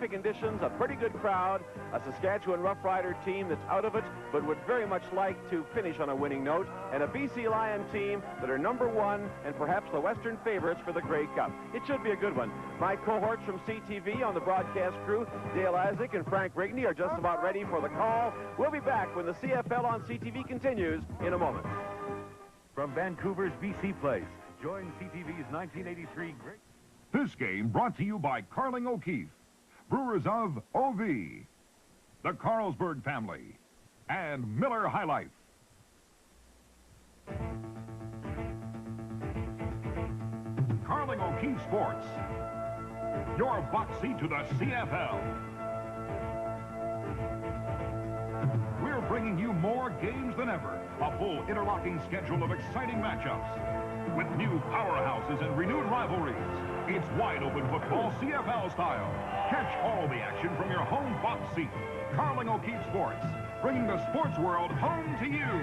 terrific conditions, a pretty good crowd, a Saskatchewan Roughrider team that's out of it, but would very much like to finish on a winning note, and a BC Lion team that are #1 and perhaps the Western favorites for the Grey Cup. It should be a good one. My cohorts from CTV on the broadcast crew, Dale Isaac and Frank Rigney, are just about ready for the call. We'll be back when the CFL on CTV continues in a moment. From Vancouver's BC Place, join CTV's 1983 Great... This game brought to you by Carling O'Keefe, brewers of OV, the Carlsberg family, and Miller High Life. Carling O'Keefe Sports, your box seat to the CFL. We're bringing you more games than ever. A full interlocking schedule of exciting matchups. With new powerhouses and renewed rivalries. It's wide open football CFL style. Catch all the action from your home box seat. Carling O'Keefe Sports, bringing the sports world home to you.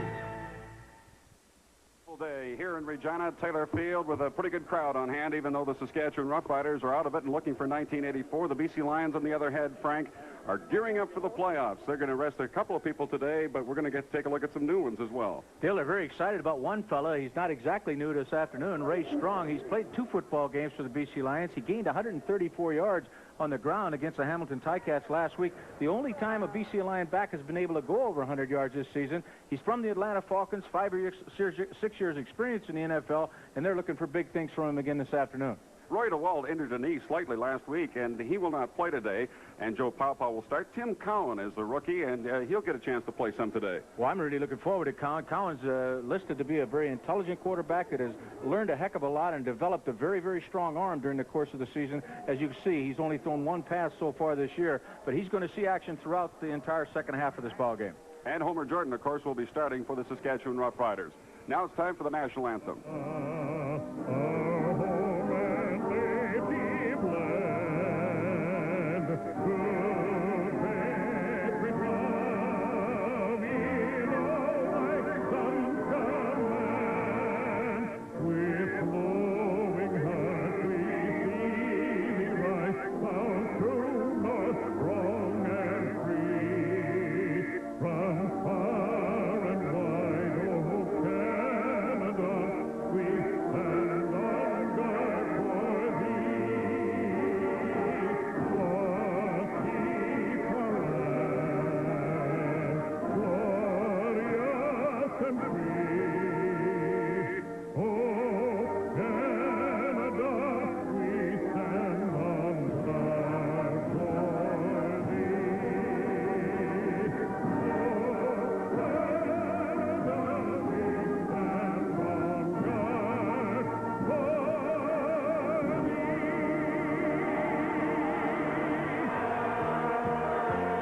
Day here in Regina, Taylor Field, with a pretty good crowd on hand, even though the Saskatchewan Roughriders are out of it and looking for 1984. The BC Lions, on the other hand, Frank, are gearing up for the playoffs. They're going to rest a couple of people today, but we're going to take a look at some new ones as well. Dale, they're very excited about one fella. He's not exactly new this afternoon, Ray Strong. He's played 2 football games for the BC Lions. He gained 134 yards on the ground against the Hamilton Ticats last week. The only time a BC Lion back has been able to go over 100 yards this season. He's from the Atlanta Falcons, 6 years experience in the NFL, and they're looking for big things from him again this afternoon. Roy DeWalt injured a knee slightly last week, and he will not play today. And Joe Paupaw will start. Tim Cowan is the rookie, and he'll get a chance to play some today. Well, I'm really looking forward to Cowan. Cowan's listed to be a very intelligent quarterback that has learned a heck of a lot and developed a very, very strong arm during the course of the season. As you can see, he's only thrown 1 pass so far this year, but he's going to see action throughout the entire second half of this ball game. And Homer Jordan, of course, will be starting for the Saskatchewan Roughriders. Now it's time for the national anthem.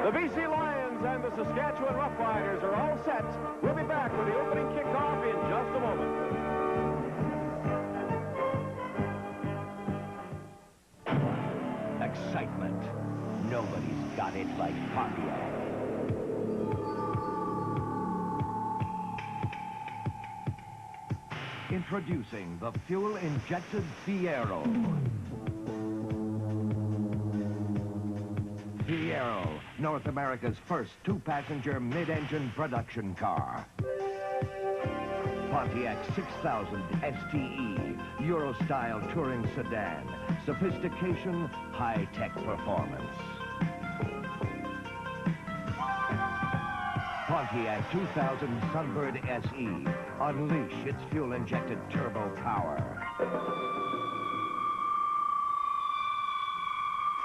The BC Lions and the Saskatchewan Roughriders are all set. We'll be back with the opening kickoff in just a moment. Excitement. Nobody's got it like Pontiac. Introducing the fuel-injected Fiero. Fiero, North America's first 2-passenger mid-engine production car. Pontiac 6000 STE, Euro-style touring sedan. Sophistication, high-tech performance. Pontiac 2000 Sunbird SE. Unleash its fuel-injected turbo power.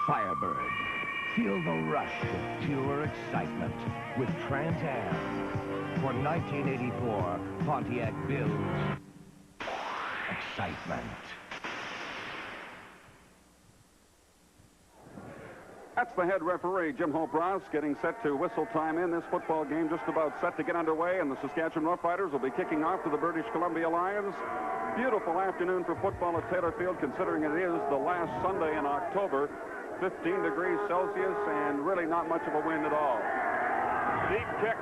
Firebird. Feel the rush of pure excitement with Trans Am. For 1984, Pontiac builds excitement. That's the head referee, Jim Hope-Ross, getting set to whistle time in. This football game just about set to get underway, and the Saskatchewan Roughriders will be kicking off to the British Columbia Lions. Beautiful afternoon for football at Taylor Field, considering it is the last Sunday in October. 15 degrees Celsius and really not much of a wind at all. Deep kick.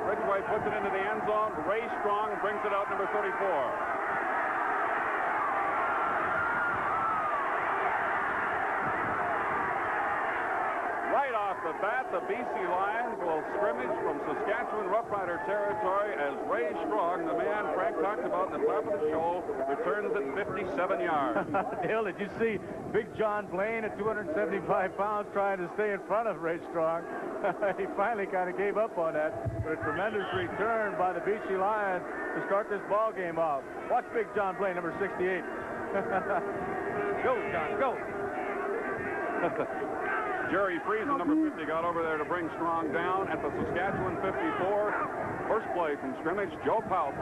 Ridgway puts it into the end zone. Ray Strong brings it out, number 34. off the bat, the BC Lions will scrimmage from Saskatchewan Roughrider territory as Ray Strong, the man Frank talked about in the top of the show, returns at 57 yards. Dale, did you see Big John Blaine at 275 pounds trying to stay in front of Ray Strong? He finally kind of gave up on that. But a tremendous return by the BC Lions to start this ball game off. Watch Big John Blaine, number 68. Go, John, go. Jerry Friesen, number 50, got over there to bring Strong down at the Saskatchewan 54. First play from scrimmage, Joe Powell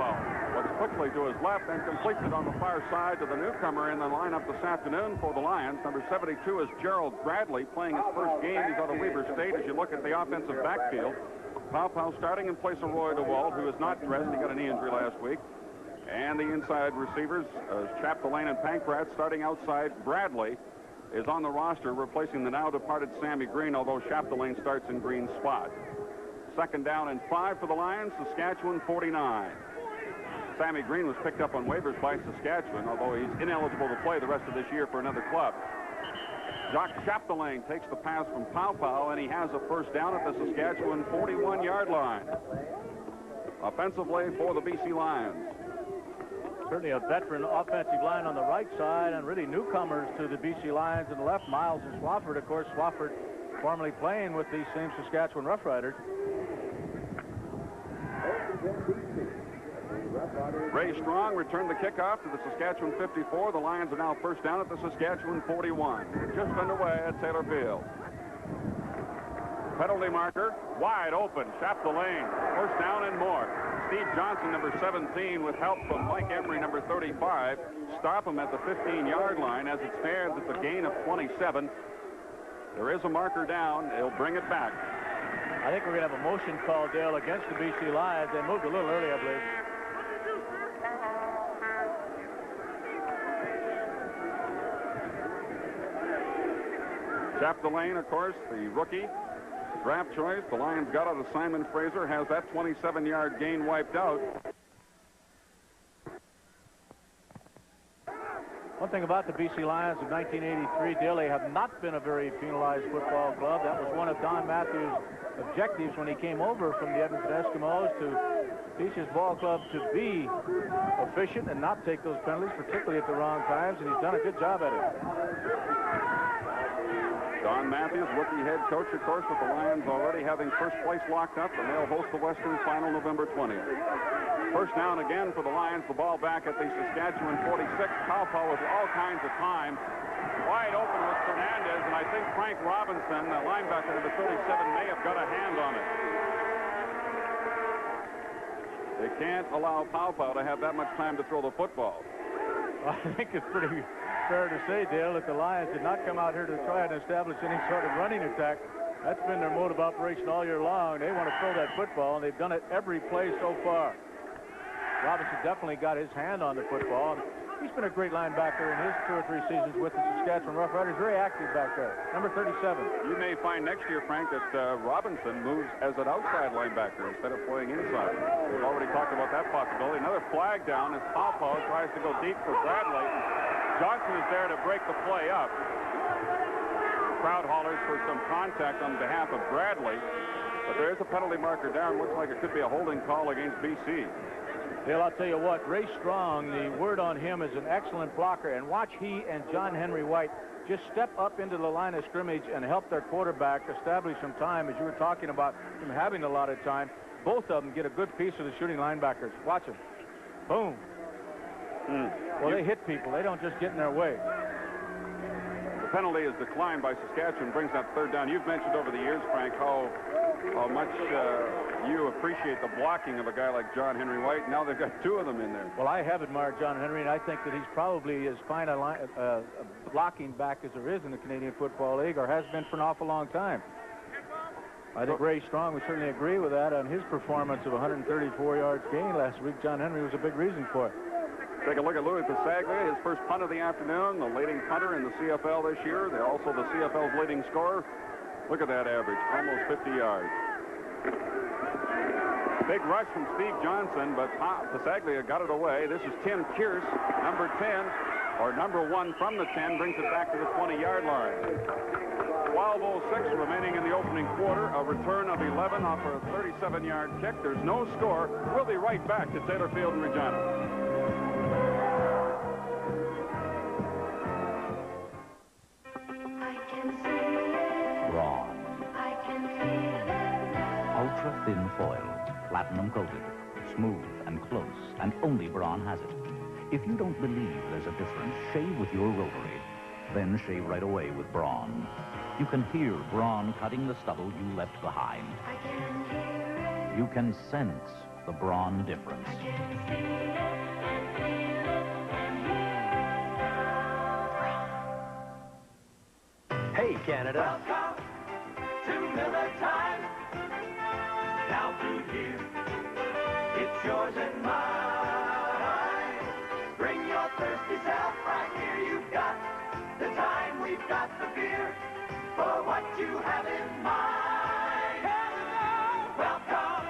looks quickly to his left and completes it on the far side to the newcomer in the lineup this afternoon for the Lions. Number 72 is Gerald Bradley, playing his first game. He's out of Weber State. As you look at the offensive backfield, Powell starting in place of Roy DeWald, who is not dressed. He got a knee injury last week. And the inside receivers, Chapdelaine and Pankratz, starting outside. Bradley is on the roster, replacing the now departed Sammy Green, although Chapdelaine starts in Green's spot. Second down and 5 for the Lions, Saskatchewan 49. Sammy Green was picked up on waivers by Saskatchewan, although he's ineligible to play the rest of this year for another club. Jacques Chapdelaine takes the pass from Powell, and he has a first down at the Saskatchewan 41-yard line. Offensively for the BC Lions. Certainly a veteran offensive line on the right side, and really newcomers to the BC Lions on the left, Miles and Swafford. Of course, Swafford formerly playing with these same Saskatchewan Roughriders. Ray Strong returned the kickoff to the Saskatchewan 54. The Lions are now first down at the Saskatchewan 41. Just underway at Taylor Field. Penalty marker, wide open, Chapdelaine, first down and more. Steve Johnson, number 17, with help from Mike Emery, number 35, stop him at the 15-yard line. As it stands, it's a gain of 27. There is a marker down. They'll bring it back. I think we're going to have a motion call, Dale, against the BC Lions. They moved a little early, I believe. Chapdelaine, of course, the rookie draft choice. The Lions got out of Simon Fraser, has that 27-yard gain wiped out. One thing about the BC Lions of 1983, Dale, they have not been a very penalized football club. That was one of Don Matthews' objectives when he came over from the Edmonton Eskimos, to teach his ball club to be efficient and not take those penalties, particularly at the wrong times, and he's done a good job at it. Don Matthews, rookie head coach, of course, with the Lions already having first place locked up, and they'll host the Western Final November 20th. First down again for the Lions. The ball back at the Saskatchewan 46. Powell with all kinds of time. Wide open with Fernandez, and I think Frank Robinson, the linebacker number 37, may have got a hand on it. They can't allow Powell to have that much time to throw the football. I think it's pretty fair to say, Dale, that the Lions did not come out here to try and establish any sort of running attack. That's been their mode of operation all year long. They want to throw that football, and they've done it every play so far. Robinson definitely got his hand on the football. He's been a great linebacker in his 2 or 3 seasons with the Saskatchewan Roughriders. Very active back there. Number 37. You may find next year, Frank, that Robinson moves as an outside linebacker instead of playing inside. We've already talked about that possibility. Another flag down as Powell tries to go deep for Bradley. Johnson is there to break the play up. Crowd hollers for some contact on behalf of Bradley, but there is a penalty marker down. Looks like it could be a holding call against BC. Dale, I'll tell you what, Ray Strong, the word on him is an excellent blocker, and watch he and John Henry White just step up into the line of scrimmage and help their quarterback establish some time, as you were talking about him having a lot of time. Both of them get a good piece of the shooting linebackers. Watch them. Boom. Well, they hit people. They don't just get in their way. The penalty is declined by Saskatchewan, brings up third down. You've mentioned over the years, Frank, how much you appreciate the blocking of a guy like John Henry White. Now they've got 2 of them in there. Well, I have admired John Henry, and I think that he's probably as fine a blocking back as there is in the Canadian Football League, or has been for an awful long time. I think Ray Strong would certainly agree with that on his performance of 134 yards gain last week. John Henry was a big reason for it. Take a look at Louis Pasaglia, his first punt of the afternoon, the leading punter in the CFL this year. They're also the CFL's leading scorer. Look at that average, almost 50 yards. Big rush from Steve Johnson, but Pasaglia got it away. This is Tim Kearse, number 10, or number 1 from the 10, brings it back to the 20-yard line. 12:06 remaining in the opening quarter. A return of 11 off a 37-yard kick. There's no score. We'll be right back to Taylor Field and Regina. Brawn. Ultra-thin foil, platinum-coated, smooth and close, and only Braun has it. If you don't believe there's a difference, shave with your rotary. Then shave right away with Braun. You can hear Braun cutting the stubble you left behind. I can hear it. You can sense the Braun difference. I can see it and feel it and hear it. Hey, Canada. Welcome to Miller Time. Now through here, it's yours and mine. Bring your thirsty self right here. You've got the time, we've got the beer for what you have in mind. Welcome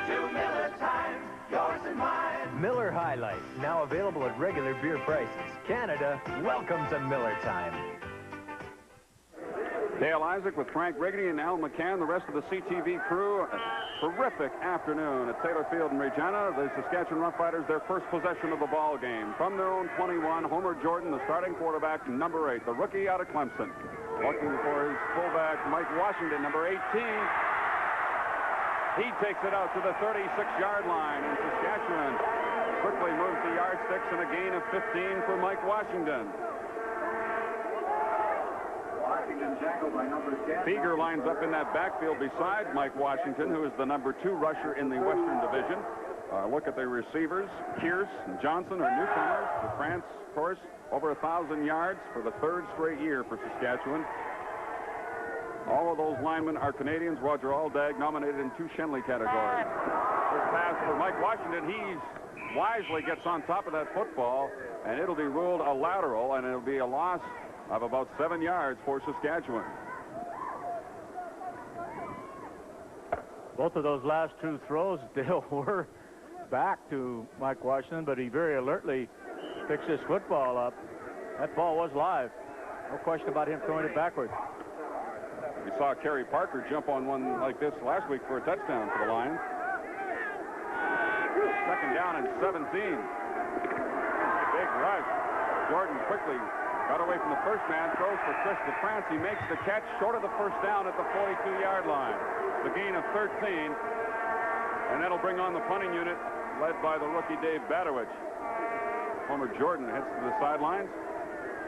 to Miller Time, yours and mine. Miller High Life, now available at regular beer prices. Canada, welcome to Miller Time. Dale Isaac with Frank Rigney and Al McCann, the rest of the CTV crew. A terrific afternoon at Taylor Field in Regina. The Saskatchewan Roughriders, their first possession of the ball game. From their own 21, Homer Jordan, the starting quarterback, number 8, the rookie out of Clemson. Looking for his fullback, Mike Washington, number 18. He takes it out to the 36-yard line, and Saskatchewan quickly moves the yardsticks and a gain of 15 for Mike Washington. Feger lines up in that backfield beside Mike Washington, who is the number 2 rusher in the Western Division. Look at the receivers. Kearse and Johnson are newcomers to France, of course, over 1,000 yards for the 3rd straight year for Saskatchewan. All of those linemen are Canadians. Roger Aldag nominated in 2 Shenley categories. First pass for Mike Washington. He wisely gets on top of that football, and it'll be ruled a lateral, and it'll be a loss of about 7 yards for Saskatchewan. Both of those last 2 throws, Dale, were back to Mike Washington, but he very alertly picks his football up. That ball was live. No question about him throwing it backwards. We saw Kerry Parker jump on one like this last week for a touchdown for the Lions. 2nd down and 17. Big rush. Jordan quickly got away from the first man, throws for Chris DeFrance. He makes the catch short of the first down at the 42-yard line. The gain of 13, and that'll bring on the punting unit led by the rookie Dave Badowich. Homer Jordan heads to the sidelines.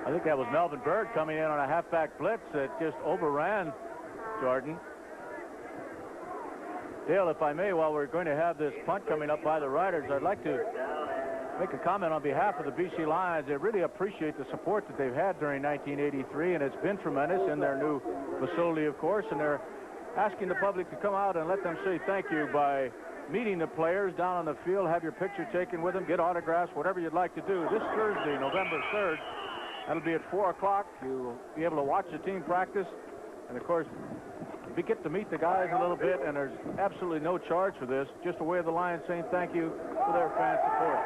I think that was Melvin Bird coming in on a halfback blitz that just overran Jordan. Dale, if I may, while we're going to have this punt coming up by the Riders, I'd like to make a comment on behalf of the BC Lions. They really appreciate the support that they've had during 1983, and it's been tremendous in their new facility, of course, and they're asking the public to come out and let them say thank you by meeting the players down on the field, have your picture taken with them, get autographs, whatever you'd like to do. This Thursday, November 3rd, that'll be at 4 o'clock. You'll be able to watch the team practice, and of course, we get to meet the guys a little bit, and there's absolutely no charge for this, just a way of the Lions saying thank you for their fan support.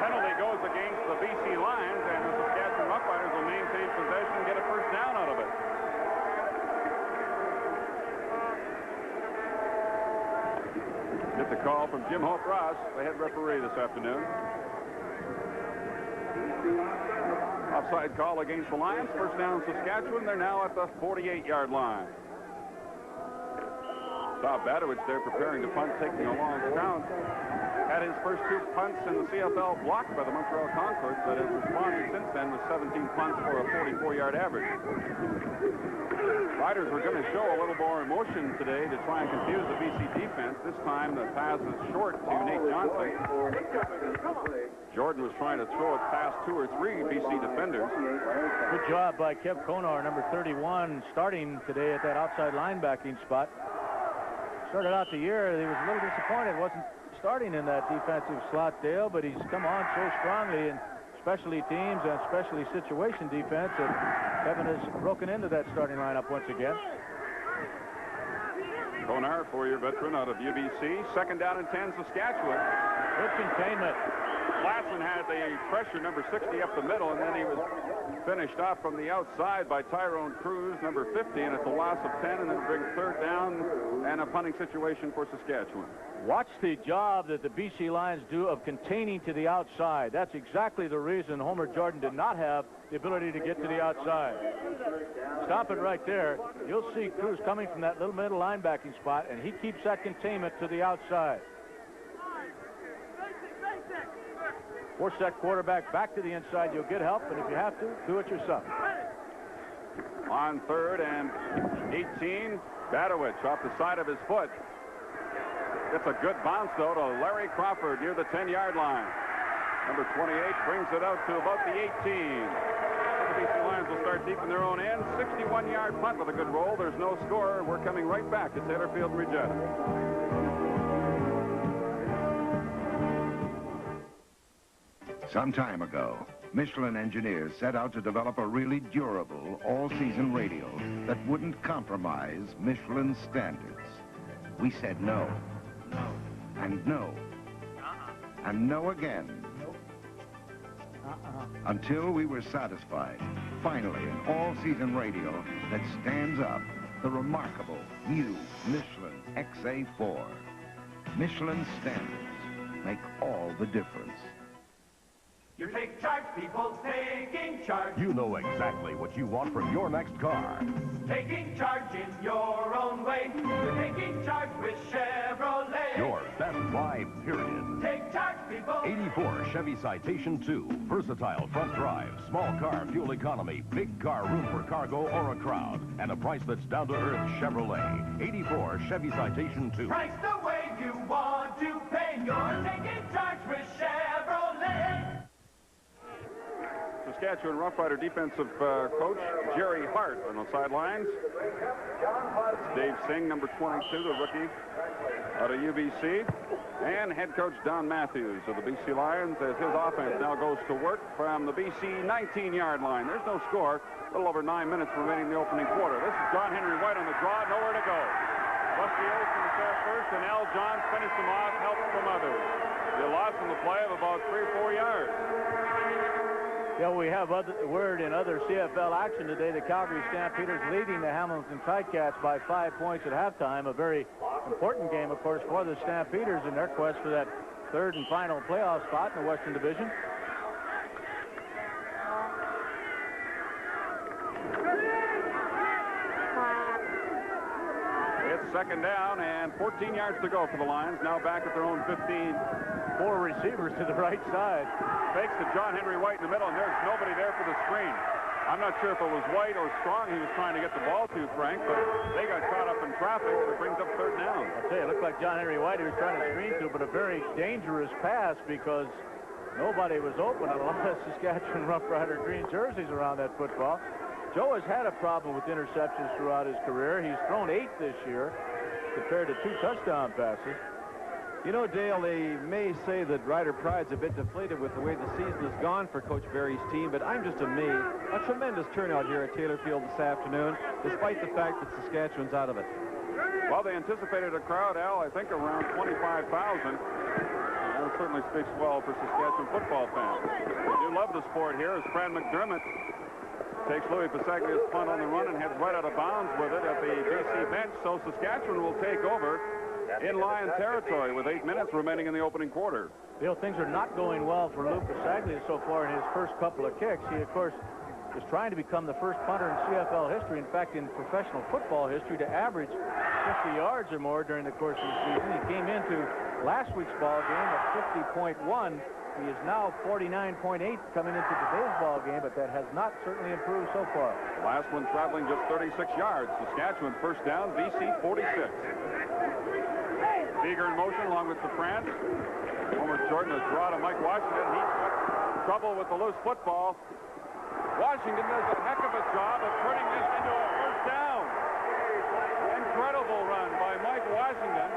Penalty goes against the BC Lions, and the Saskatchewan Roughriders will maintain possession and get a first down out of it. Get the call from Jim Hope Ross, the head referee this afternoon. Offside call against the Lions. First down Saskatchewan. They're now at the 48-yard line. Saw Badowich there preparing to punt, taking a long count. Had his first 2 punts in the CFL blocked by the Montreal Concords, but has responded since then with 17 punts for a 44-yard average. Riders were going to show a little more emotion today to try and confuse the BC defense. This time the pass is short to Nate Johnson. Jordan was trying to throw it past 2 or 3 BC defenders. Good job by Kev Konar, number 31, starting today at that outside linebacking spot. Started out the year, he was a little disappointed, wasn't starting in that defensive slot, Dale, but he's come on so strongly in specialty teams and especially situation defense that Kevin has broken into that starting lineup once again. Konar, 4-year veteran out of UBC. 2nd down and 10, Saskatchewan. Good containment. Lassen had the pressure, number 60, up the middle, and then he was finished off from the outside by Tyrone Cruz, number 50, and it's a loss of 10, and then a big third down and a punting situation for Saskatchewan. Watch the job that the BC Lions do of containing to the outside. That's exactly the reason Homer Jordan did not have the ability to get to the outside. Stop it right there. You'll see Cruz coming from that little middle linebacking spot, and he keeps that containment to the outside. Force that quarterback back to the inside. You'll get help, and if you have to, do it yourself. On third and 18, Badowich off the side of his foot. It's a good bounce, though, to Larry Crawford near the 10-yard line. Number 28 brings it out to about the 18. The BC Lions will start deep in their own end. 61-yard punt with a good roll. There's no score. We're coming right back to Taylor Field and Regina. Some time ago, Michelin engineers set out to develop a really durable, all-season radio that wouldn't compromise Michelin's standards. We said no. No. And no. And no again. Until we were satisfied. Finally, an all-season radio that stands up. The remarkable new Michelin XA4. Michelin standards make all the difference. You take charge, people, taking charge. You know exactly what you want from your next car. Taking charge in your own way. You're taking charge with Chevrolet. Your best ride, period. Take charge, people. 84 Chevy Citation 2. Versatile front drive, small car fuel economy, big car room for cargo or a crowd, and a price that's down to earth Chevrolet. 84 Chevy Citation 2. Price the way you want to pay. You're taking charge with Chevrolet. Saskatchewan Roughrider defensive coach Jerry Hart on the sidelines. Dave Singh, number 22, the rookie out of UBC. And head coach Don Matthews of the BC Lions as his offense now goes to work from the BC 19-yard line. There's no score. A little over 9 minutes remaining in the opening quarter. This is John Henry White on the draw. Nowhere to go. Rusty Olson was there first, and Al Johns finished him off, help from others. The loss in the play of about 3 or 4 yards. Yeah, we have word in other CFL action today. The Calgary Stampeders leading the Hamilton Ticats by 5 points at halftime. A very important game, of course, for the Stampeders in their quest for that third and final playoff spot in the Western Division. It's second down and 14 yards to go for the Lions. Now back at their own 15. 4 receivers to the right side. Fakes to John Henry White in the middle, and there's nobody there for the screen. I'm not sure if it was White or Strong he was trying to get the ball to, Frank, but they got caught up in traffic, and it brings up third down. I'll tell you, it looked like John Henry White he was trying to screen to, but a very dangerous pass because nobody was open. A lot of Saskatchewan Roughrider green jerseys around that football. Joe has had a problem with interceptions throughout his career. He's thrown 8 this year compared to 2 touchdown passes. You know, Dale, they may say that Rider Pride's a bit deflated with the way the season has gone for Coach Barry's team, but I'm just amazed. A tremendous turnout here at Taylor Field this afternoon, despite the fact that Saskatchewan's out of it. Well, they anticipated a crowd, Al, I think around 25,000. That certainly speaks well for Saskatchewan football fans. They do love the sport here as Fran McDermott takes Louis Pasaglia's punt on the run and heads right out of bounds with it at the BC bench. So Saskatchewan will take over in Lion territory with 8 minutes remaining in the opening quarter. Bill, things are not going well for Lou Pasaglia so far in his first couple of kicks. He, of course, is trying to become the first punter in CFL history, in fact, in professional football history, to average 50 yards or more during the course of the season. He came into last week's ball game at 50.1. He is now 49.8 coming into today's ball game, but that has not certainly improved so far. Last one traveling just 36 yards. Saskatchewan first down, BC 46. Seeger in motion along with Safran. Homer Jordan has drawn to Mike Washington. He's got trouble with the loose football. Washington does a heck of a job of turning this into a first down. Incredible run by Mike Washington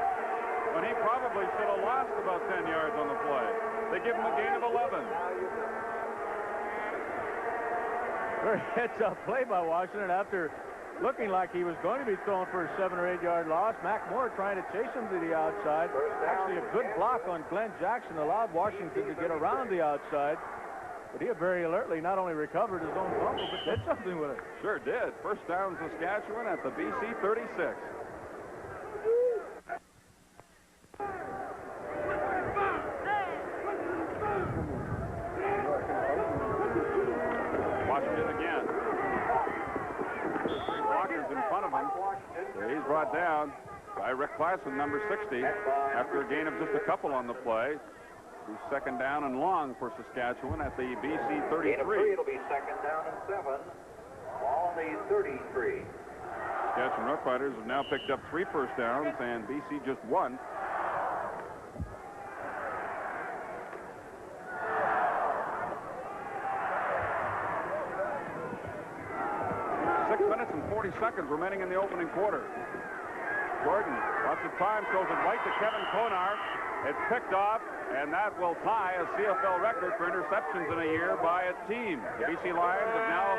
when he probably should have lost about 10 yards on the play. They give him a gain of 11. Very heads-up play by Washington after looking like he was going to be thrown for a 7 or 8 yard loss. Mac Moore trying to chase him to the outside. Actually, a good block on Glenn Jackson allowed Washington to get around the outside. But he very alertly not only recovered his own fumble, but did something with it. Sure did. First down, Saskatchewan at the BC 36. Washington again. Three blockers in front of him. So he's brought down by Rick Klassen, number 60, after a gain of just a couple on the play. Second down and long for Saskatchewan at the BC 33. It'll be second down and 7 on the 33. Saskatchewan Roughriders have now picked up 3 first downs, and BC just 1. Minutes and 40 seconds remaining in the opening quarter. Jordan, lots of time, throws it right to Kevin Konar. It's picked off, and that will tie a CFL record for interceptions in a year by a team. The BC Lions have now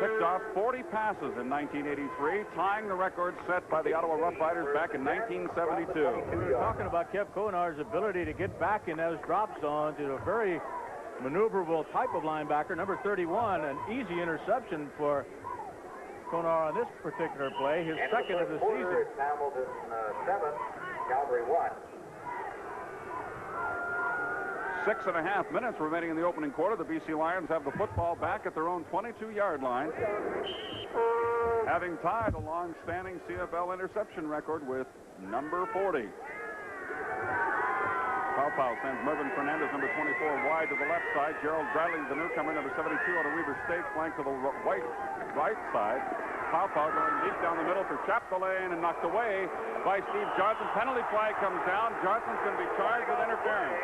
picked off 40 passes in 1983, tying the record set by the Ottawa Roughriders back in 1972. We were talking about Kev Konar's ability to get back in those drop zones. He's a very maneuverable type of linebacker. Number 31, an easy interception for Konar on this particular play, his second of the season. Hamilton 7, Calgary 1. 6.5 minutes remaining in the opening quarter. The BC Lions have the football back at their own 22-yard line, having tied a long-standing CFL interception record with number 40. Pow sends Mervyn Fernandez, number 24, wide to the left side. Gerald Bradley, the newcomer, number 72, out of Weaver State, flanked to the right side. Pow going deep down the middle for Chapdelaine and knocked away by Steve Johnson. Penalty flag comes down. Johnson's going to be charged with interference.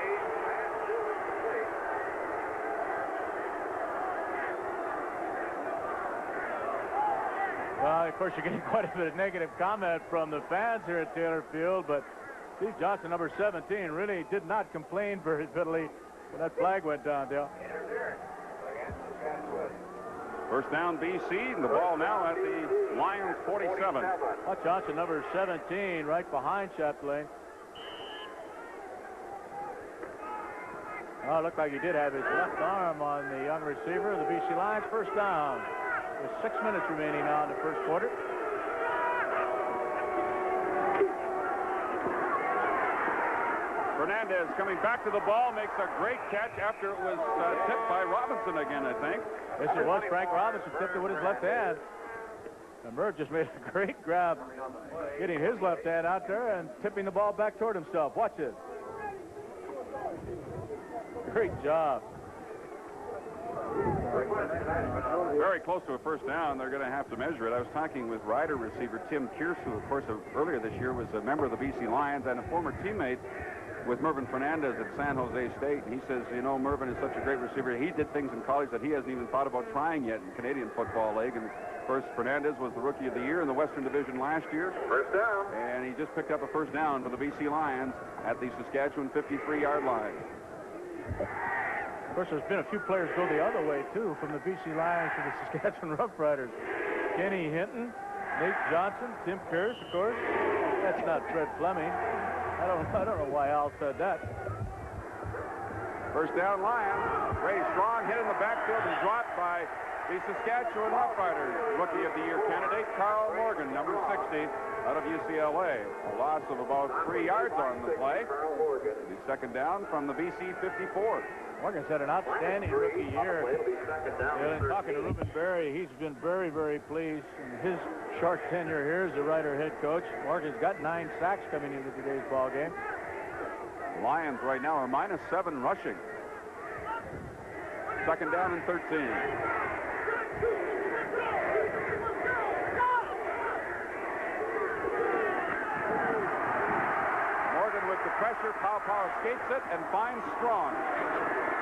Well, of course, you're getting quite a bit of negative comment from the fans here at Taylor Field, but Steve Johnson, number 17, really did not complain very bitterly when that flag went down, Dale. First down, BC, and the ball now at the Lions 47. Well, Johnson, number 17, right behind Chapdelaine. Oh, it looked like he did have his left arm on the young receiver of the BC Lions. First down. With 6 minutes remaining now in the first quarter. Fernandez coming back to the ball, makes a great catch after it was tipped by Robinson again, I think. Yes, it was. Frank Robinson tipped it with his left hand. And Merv just made a great grab, getting his left hand out there and tipping the ball back toward himself. Watch it. Great job. Very close to a first down. They're going to have to measure it. I was talking with Rider receiver Tim Kearse, who, of course, earlier this year was a member of the BC Lions and a former teammate with Mervyn Fernandez at San Jose State. And he says, you know, Mervyn is such a great receiver. He did things in college that he hasn't even thought about trying yet in Canadian Football League. And, of course, Fernandez was the Rookie of the Year in the Western Division last year. First down. And he just picked up a first down for the BC Lions at the Saskatchewan 53-yard line. Of course, there's been a few players go the other way, too, from the BC Lions to the Saskatchewan Roughriders. Kenny Hinton, Nate Johnson, Tim Kearse, of course. That's not Fred Fleming. I don't know why Al said that. First down, Lions. Ray Strong hit in the backfield and dropped by the Saskatchewan Roughriders. Rookie of the Year candidate, Carl Morgan, number 60, out of UCLA. A loss of about 3 yards on the play. The second down from the BC 54. Morgan's had an outstanding rookie year. And talking to Ruben Berry, he's been very, very pleased in his short tenure here as the Rider head coach. Morgan's got 9 sacks coming into today's ball game. Lions right now are -7 rushing. Second down and 13. Morgan with the pressure. Pow escapes it and finds Strong.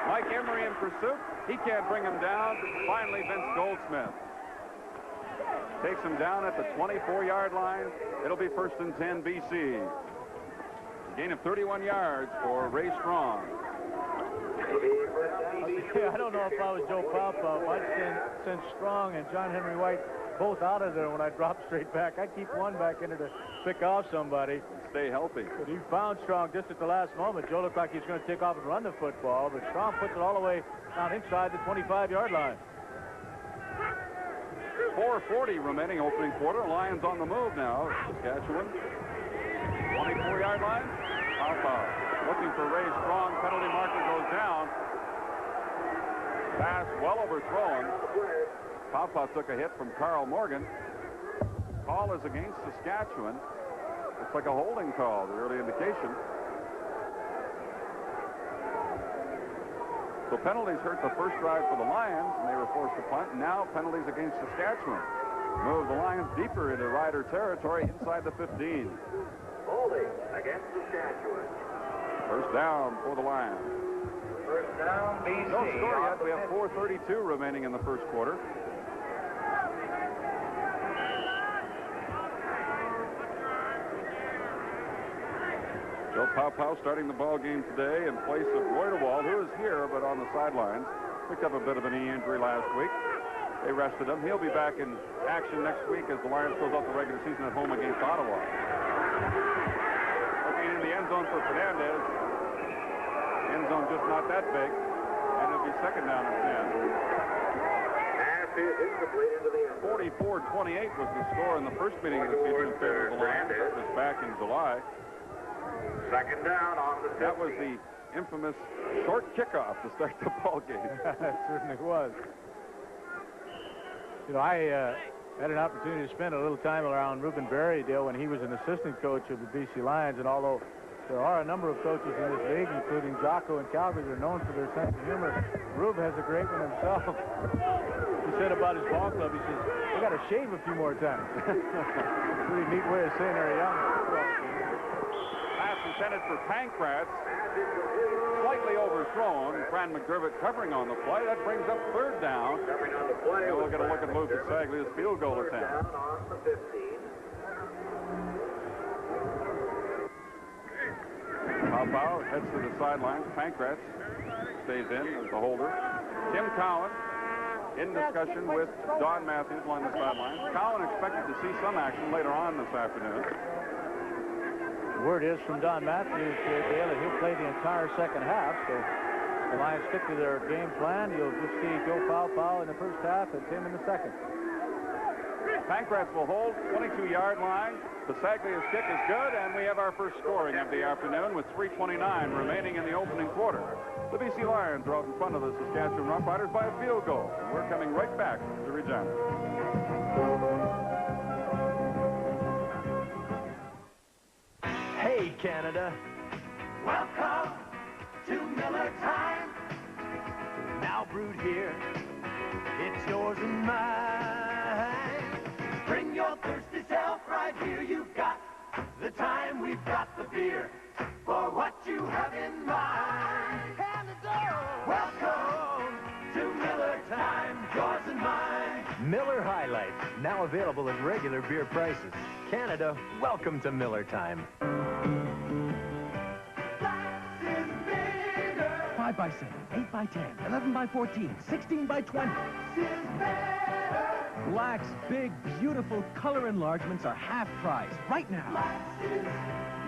Mike Emery in pursuit. He can't bring him down. Finally, Vince Goldsmith takes him down at the 24-yard line. It'll be first and 10 BC. A gain of 31 yards for Ray Strong. I don't know if I was Joe Palpa. I'd send Strong and John Henry White both out of there when I drop straight back. I keep one back in there to pick off somebody. Stay healthy. But he found Strong just at the last moment. Joe looked like he was going to take off and run the football, but Strong puts it all the way down inside the 25-yard line. 4:40 remaining opening quarter. Lions on the move now. Saskatchewan. 24-yard line. Papa looking for Ray Strong. Penalty marker goes down. Pass well overthrown. Papa took a hit from Carl Morgan. Call is against Saskatchewan. Looks like a holding call, the early indication. So penalties hurt the first drive for the Lions, and they were forced to punt. Now penalties against Saskatchewan. Move the Lions deeper into Rider territory inside the 15. Holding against Saskatchewan. First down for the Lions. First down, BC. No score yet. We have 4:32 remaining in the first quarter. Joe Paupau starting the ball game today in place of Reuterwald, who is here but on the sidelines. Picked up a bit of a knee injury last week. They rested him. He'll be back in action next week as the Lions close out the regular season at home against Ottawa. Looking in the end zone for Fernandez. End zone just not that big. And it'll be second down and 10. Pass is incomplete into the end zone. 44-28 was the score in the first meeting of the season in favor of the Lions. That was back in July. Second down on the 15. That was the infamous short kickoff to start the ball game. It certainly was. You know, I had an opportunity to spend a little time around Reuben Berrydale when he was an assistant coach of the BC Lions, and although there are a number of coaches in this league, including Jocko and Calgary, that are known for their sense of humor, Rube has a great one himself. He said about his ball club, he says, "We got to shave a few more times." Pretty neat way of saying they're young. Pass intended for Pankratz. Slightly overthrown. Fran McDermott covering on the play. That brings up third down. Covering on the play. And we'll get a look at Lucas Saglia's field goal Third attempt. down on the 15. Paupau heads to the sidelines. Pankratz stays in as the holder. Tim Cowan in discussion with Don Matthews along the sidelines. Cowan expected to see some action later on this afternoon. Word is from Don Matthews, Dale, that he'll play the entire second half, so the Lions stick to their game plan. You'll just see Joe Paupau in the first half and Tim in the second. Pankratz will hold 22-yard line. Pasaglia's kick is good, and we have our first scoring of the afternoon with 3:29 remaining in the opening quarter. The BC Lions are out in front of the Saskatchewan Roughriders by a field goal. And we're coming right back to Regina. Hey, Canada. Welcome to Miller Time. Now brewed here, it's yours and mine. Bring your thirsty self right here. You've got the time, we've got the beer for what you have in mind. Canada. Welcome to Miller Time, yours and mine. Miller High Life, now available at regular beer prices. Canada, welcome to Miller Time. 5 by 7, 8 by 10, 11 by 14, 16 by 20. Black's big, beautiful color enlargements are half price right now.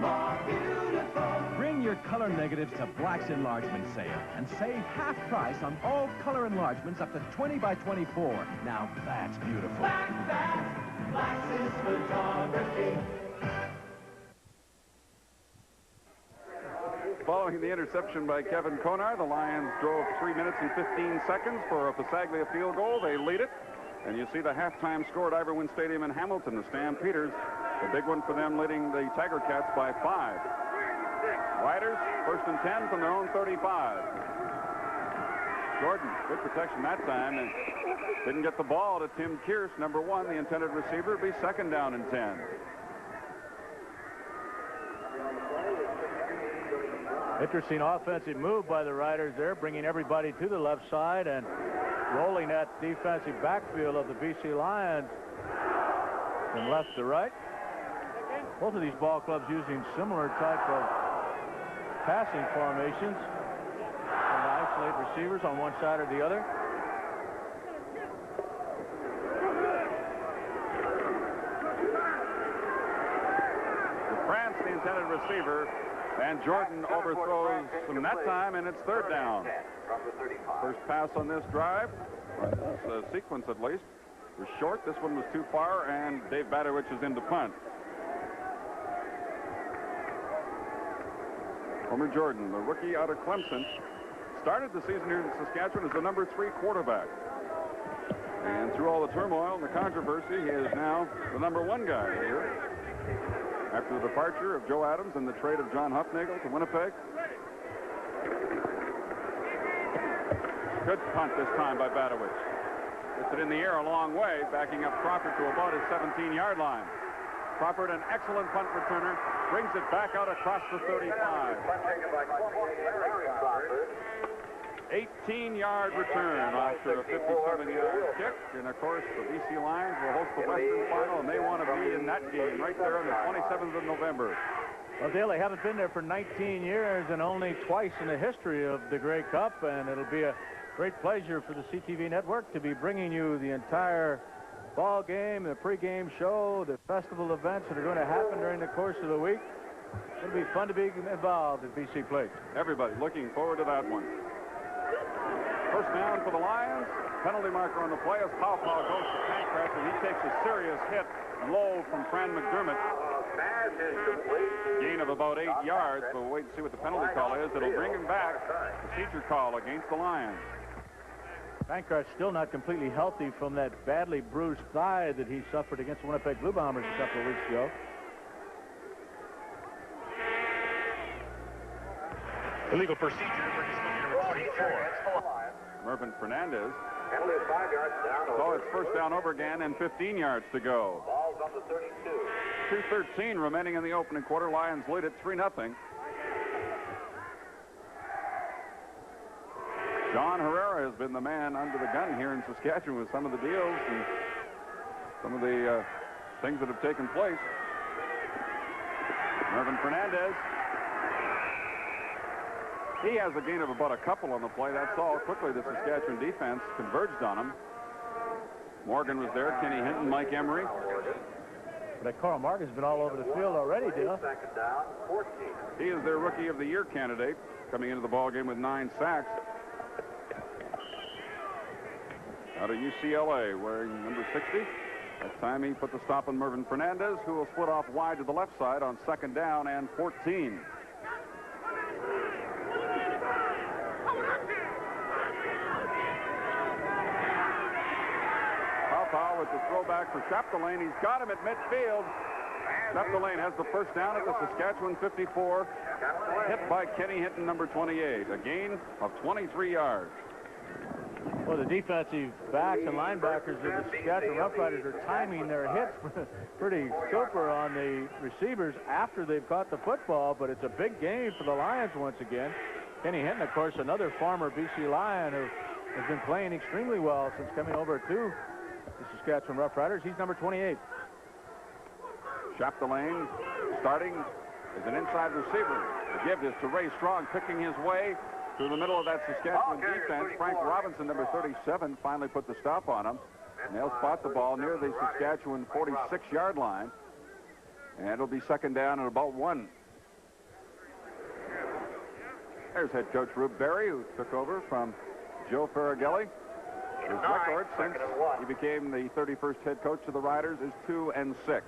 More beautiful. Bring your color negatives to Black's enlargement sale and save half price on all color enlargements up to 20 by 24. Now that's beautiful. Black's is photography. Following the interception by Kevin Konar, the Lions drove 3 minutes and 15 seconds for a Pasaglia field goal. They lead it. And you see the halftime score at Iverwin Stadium in Hamilton, the Stampeders. The big one for them, leading the Tiger Cats by 5. Riders, first and 10 from their own 35. Jordan, good protection that time, and didn't get the ball to Tim Kearse, number 1, the intended receiver. It'll be second down and 10. Interesting offensive move by the Riders there, bringing everybody to the left side and rolling that defensive backfield of the BC Lions from left to right. Both of these ball clubs using similar type of passing formations and isolate receivers on one side or the other. intended receiver, and Jordan overthrows him that time, and it's third down. First pass on this drive, this sequence at least, was short. This one was too far, and Dave Badowich is in to punt. Homer Jordan, the rookie out of Clemson, started the season here in Saskatchewan as the number 3 quarterback. And through all the turmoil and the controversy, he is now the number 1 guy here. After the departure of Joe Adams and the trade of John Hufnagel to Winnipeg. Good punt this time by Badowich. Gets it in the air a long way, backing up Crawford to about his 17-yard line. Crawford, an excellent punt returner, brings it back out across the 35. 18-yard return after a 57-yard kick. And, of course, the BC Lions will host the Western Final, and they want to be in that game right there on the 27th of November. Well, Dale, they haven't been there for 19 years and only twice in the history of the Grey Cup, and it'll be a great pleasure for the CTV network to be bringing you the entire ball game, the pregame show, the festival events that are going to happen during the course of the week. It'll be fun to be involved at BC Place. Everybody looking forward to that one. First down for the Lions. Penalty marker on the play as Pow goes to Pancratz, and he takes a serious hit low from Fran McDermott. Gain of about 8 yards, but we'll wait and see what the penalty call is. It'll bring him back. Procedure call against the Lions. Pancratz still not completely healthy from that badly bruised thigh that he suffered against the Winnipeg Blue Bombers a couple of weeks ago. Illegal procedure for discipline number 24. Mervyn Fernandez. Penalty of 5 yards down. So it's first down over again and 15 yards to go. Ball's on the 32. 2:13 remaining in the opening quarter. Lions lead at 3-0. John Herrera has been the man under the gun here in Saskatchewan with some of the deals and some of the things that have taken place. Mervyn Fernandez. He has a gain of about a couple on the play. That's all. Quickly, the Saskatchewan defense converged on him. Morgan was there. Kenny Hinton, Mike Emery. But Carl Morgan's been all over the field already, Dale. Second down, 14. He is their Rookie of the Year candidate, coming into the ball game with 9 sacks. Out of UCLA, wearing number 60. That time he put the stop on Mervyn Fernandez, who will split off wide to the left side on second down and 14. Powell with the throwback for Chapdelaine. He's got him at midfield. Chapdelaine has the first down at the Saskatchewan 54. Hit by Kenny Hinton, number 28. A gain of 23 yards. Well, the defensive backs and linebackers of the Saskatchewan Roughriders are timing their hits pretty super on the receivers after they've caught the football, but it's a big game for the Lions once again. Kenny Hinton, of course, another former BC Lion who has been playing extremely well since coming over to the Saskatchewan Roughriders. He's number 28. Chapdelaine starting as an inside receiver. The give is to Ray Strong, picking his way through the middle of that Saskatchewan defense. Frank Robinson, number 37, finally put the stop on him. And they'll spot the ball near the Saskatchewan 46-yard line. And it'll be second down and about 1. There's head coach Rube Berry, who took over from Joe Faragelli. His record since he became the 31st head coach of the Riders is 2-6.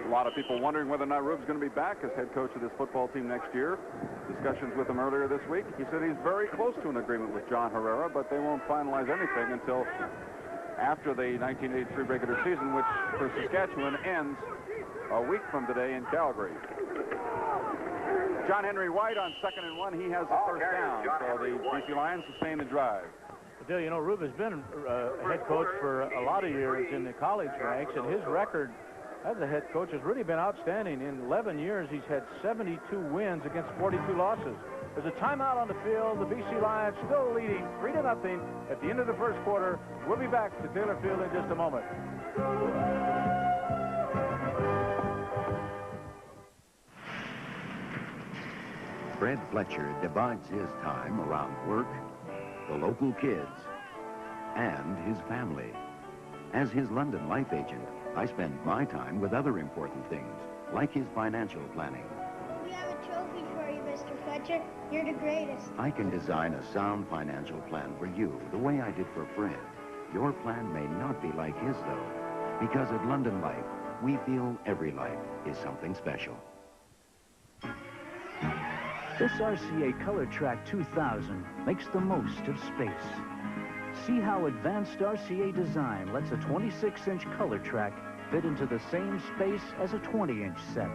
A lot of people wondering whether or not Rube's going to be back as head coach of this football team next year. Discussions with him earlier this week. He said he's very close to an agreement with John Herrera, but they won't finalize anything until after the 1983 regular season, which for Saskatchewan ends a week from today in Calgary. John Henry White on 2nd and 1. He has the first down. So the BC Lions sustain the drive. But Dale, you know, Rube has been a head coach for a lot of years in the college ranks, and his record as a head coach has really been outstanding. In 11 years, he's had 72 wins against 42 losses. There's a timeout on the field. The BC Lions still leading 3-0 at the end of the first quarter. We'll be back to Taylor Field in just a moment. Fred Fletcher divides his time around work, the local kids, and his family. As his London life agent, I spend my time with other important things, like his financial planning. We have a trophy for you, Mr. Fletcher. You're the greatest. I can design a sound financial plan for you the way I did for Fred. Your plan may not be like his, though, because at London Life, we feel every life is something special. This RCA Color Track 2000 makes the most of space. See how advanced RCA design lets a 26-inch color track fit into the same space as a 20-inch set,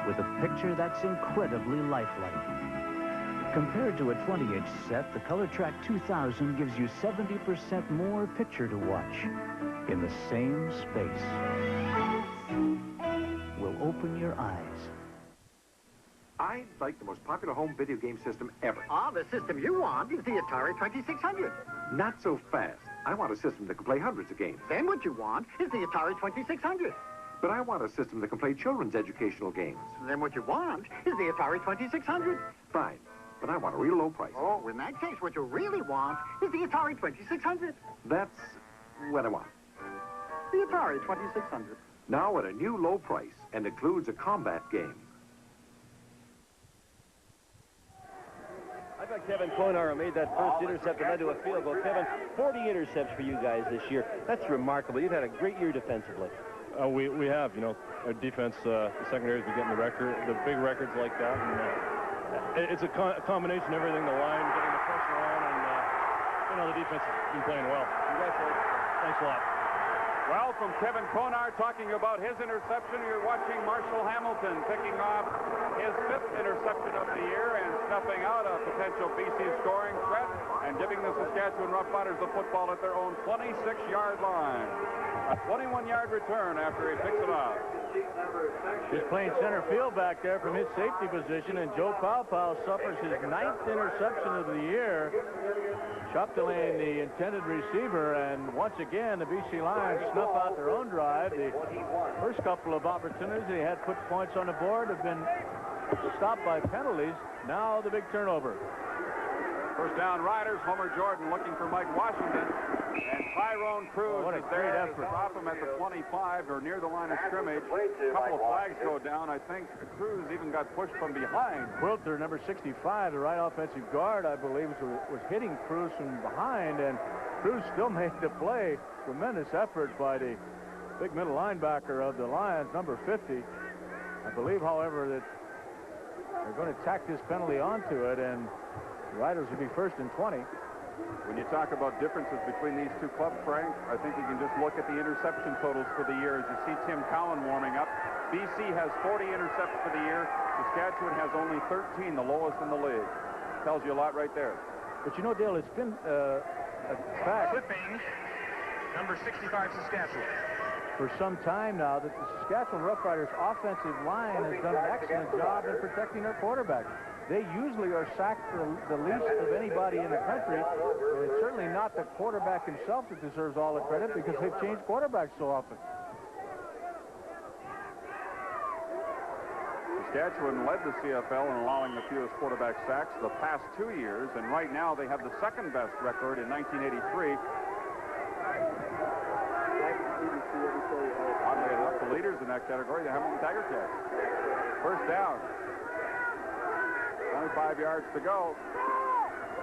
with a picture that's incredibly lifelike. Compared to a 20-inch set, the Color Track 2000 gives you 70% more picture to watch in the same space. Will open your eyes. I like the most popular home video game system ever. Ah, the system you want is the Atari 2600. Not so fast. I want a system that can play hundreds of games. Then what you want is the Atari 2600. But I want a system that can play children's educational games. Then what you want is the Atari 2600. Fine, but I want a real low price. Oh, in that case, what you really want is the Atari 2600. That's what I want. The Atari 2600. Now at a new low price and includes a combat game. I thought Kevin Konar made that first intercept and led to a field goal. Kevin, 40 intercepts for you guys this year. That's remarkable. You've had a great year defensively. We have, you know, our defense, the secondaries, we get in the big records like that. And, it's a combination of everything, the line, getting the pressure on, and, you know, the defense has been playing well. Congratulations. Thanks a lot. Well, from Kevin Konar talking about his interception, you're watching Marshall Hamilton picking off his 5th interception of the year and snuffing out a potential BC scoring threat and giving the Saskatchewan Roughriders the football at their own 26-yard line. A 21-yard return after he picks it off. He's playing center field back there from his safety position, and Joe Powell suffers his 9th interception of the year. Chopdelaying the intended receiver, and once again, the BC Lions snuff out their own drive. The first couple of opportunities they had put points on the board have been stopped by penalties. Now the big turnover. First down, Riders. Homer Jordan looking for Mike Washington. And Tyrone Cruz what a is great there effort. to stop him at the 25 or near the line of scrimmage. A couple of flags go down. I think Cruz even got pushed from behind. Quilter, number 65, the right offensive guard, I believe, was hitting Cruz from behind, and Cruz still made the play. Tremendous effort by the big middle linebacker of the Lions, number 50. I believe, however, that they're going to tack this penalty onto it, and the Riders will be first and 20. When you talk about differences between these two clubs, Frank, I think you can just look at the interception totals for the year. As you see Tim Cowan warming up, BC has 40 intercepts for the year. Saskatchewan has only 13, the lowest in the league. Tells you a lot right there. But you know, Dale, it's been a fact. Flipping, number 65, Saskatchewan. For some time now that the Saskatchewan Roughriders offensive line has done an excellent job in protecting their quarterback. They usually are sacked the least of anybody in the country. And it's certainly not the quarterback himself that deserves all the credit because they've changed quarterbacks so often. Saskatchewan led the CFL in allowing the fewest quarterback sacks the past 2 years, and right now they have the second best record in 1983. Oddly enough, the leaders in that category, the Hamilton Tiger Cats. First down. 25 yards to go.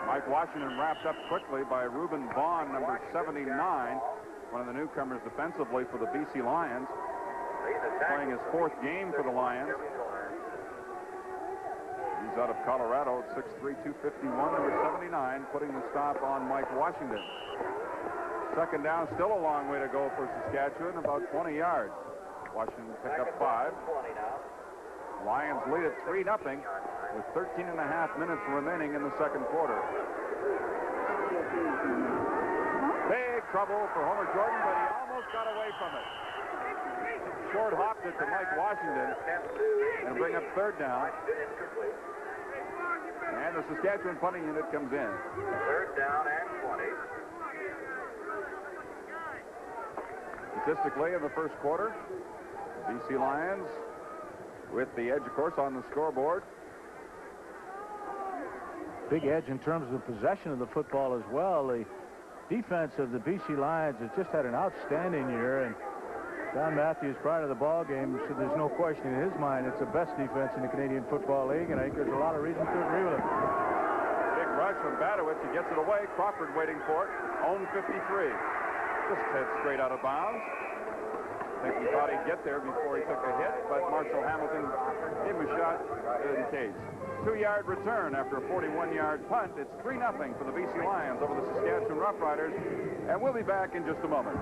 Mike Washington wrapped up quickly by Reuben Vaughn, number 79, one of the newcomers defensively for the BC Lions, playing his 4th game for the Lions. He's out of Colorado, 6'3", 251, number 79, putting the stop on Mike Washington. Second down, still a long way to go for Saskatchewan, about 20 yards. Washington picked up 5. Lions lead at 3-0 with 13 and a half minutes remaining in the second quarter. Big trouble for Homer Jordan, but he almost got away from it. Short hopped it to Mike Washington and bring up 3rd down. And the Saskatchewan punting unit comes in. 3rd down and 20. Statistically, in the first quarter, BC Lions with the edge, of course, on the scoreboard. Big edge in terms of possession of the football as well. The defense of the BC Lions has just had an outstanding year, and Don Matthews, prior to the ball game, said there's no question in his mind it's the best defense in the Canadian Football League, and I think there's a lot of reason to agree with him. Big rush from Badowitz. He gets it away. Crawford waiting for it. Own 53. Just head straight out of bounds. I think he thought he'd get there before he took a hit, but Marshall Hamilton gave him a shot in case. 2-yard return after a 41-yard punt. It's 3-0 for the BC Lions over the Saskatchewan Roughriders, and we'll be back in just a moment.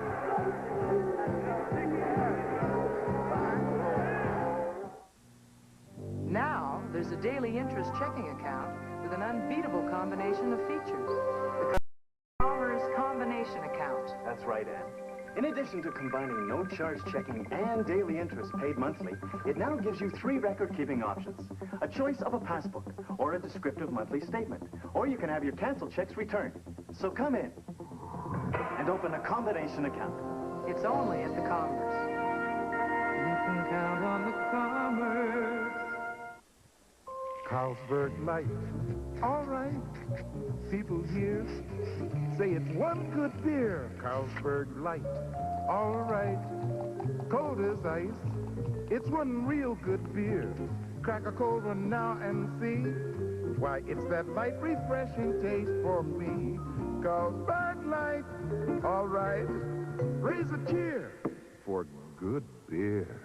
Now, there's a daily interest checking account with an unbeatable combination of features. The Commerce Combination Account. That's right, Ann. In addition to combining no-charge checking and daily interest paid monthly, it now gives you 3 record-keeping options. A choice of a passbook or a descriptive monthly statement. Or you can have your canceled checks returned. So come in and open a combination account. It's only at the Commerce. You can count on the Commerce. Carlsberg Light. All right. People here say it's one good beer. Carlsberg Light. All right. Cold as ice. It's one real good beer. Crack a cold one now and see why it's that light, refreshing taste for me. Carlsberg Light. All right. Raise a cheer for good beer.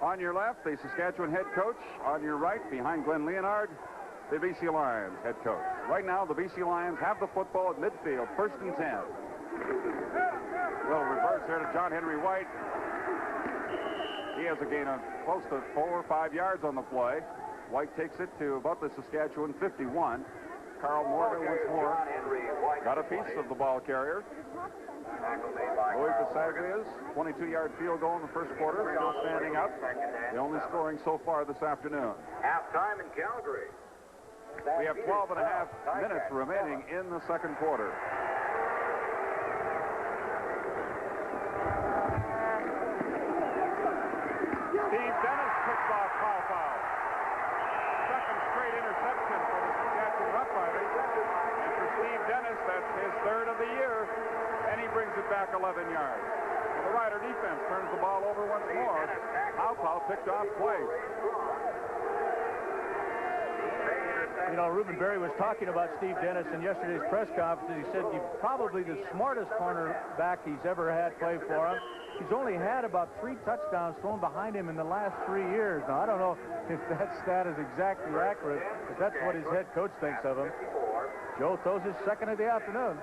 On your left, the Saskatchewan head coach. On your right, behind Glenn Leonard, the BC Lions head coach. Right now, the BC Lions have the football at midfield, 1st and 10. Little reverse here to John Henry White. He has a gain of close to 4 or 5 yards on the play. White takes it to about the Saskatchewan 51. Carl Morgan once more got a piece of the ball carrier. Louis Pasaglia's 22-yard field goal in the first quarter, still standing up. The only scoring so far this afternoon. Halftime in Calgary. We have 12 and a half minutes remaining in the second quarter. Steve Dennis picks off foul. Second straight interception for the Saskatchewan Roughriders. And for Steve Dennis, that's his 3rd of the year. And he brings it back 11 yards. And the Rider defense turns the ball over once more. Alpau picked off twice. You know, Reuben Berry was talking about Steve Dennis in yesterday's press conference. He said he's probably the smartest cornerback he's ever had play for him. He's only had about 3 touchdowns thrown behind him in the last 3 years. Now, I don't know if that stat is exactly accurate, but that's what his head coach thinks of him. Joe throws his second of the afternoon.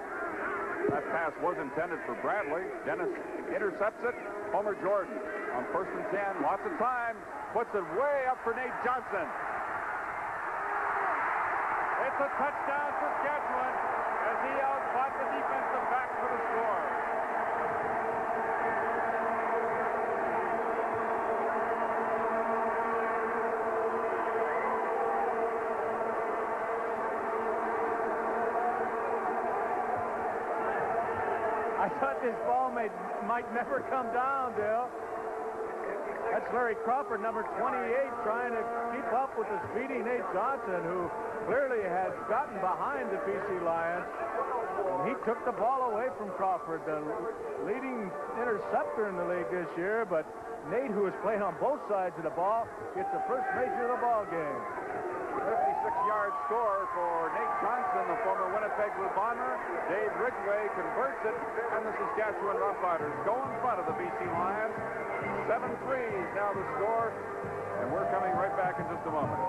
That pass was intended for Bradley. Dennis intercepts it. Homer Jordan on 1st and 10. Lots of time. Puts it way up for Nate Johnson. It's a touchdown for Saskatchewan as he outfought the defensive back for the score. I thought this ball might never come down, Dale. That's Larry Crawford, number 28, trying to keep up with the speedy Nate Johnson, who clearly had gotten behind the BC Lions. And he took the ball away from Crawford, the leading interceptor in the league this year. But Nate, who is playing on both sides of the ball, gets the first major of the ball game. 56-yard score for Nate Johnson, the former Winnipeg Blue Bomber. Dave Ridgway converts it, and the Saskatchewan Roughriders go in front of the BC Lions. 7-3 is now the score, and we're coming right back in just a moment.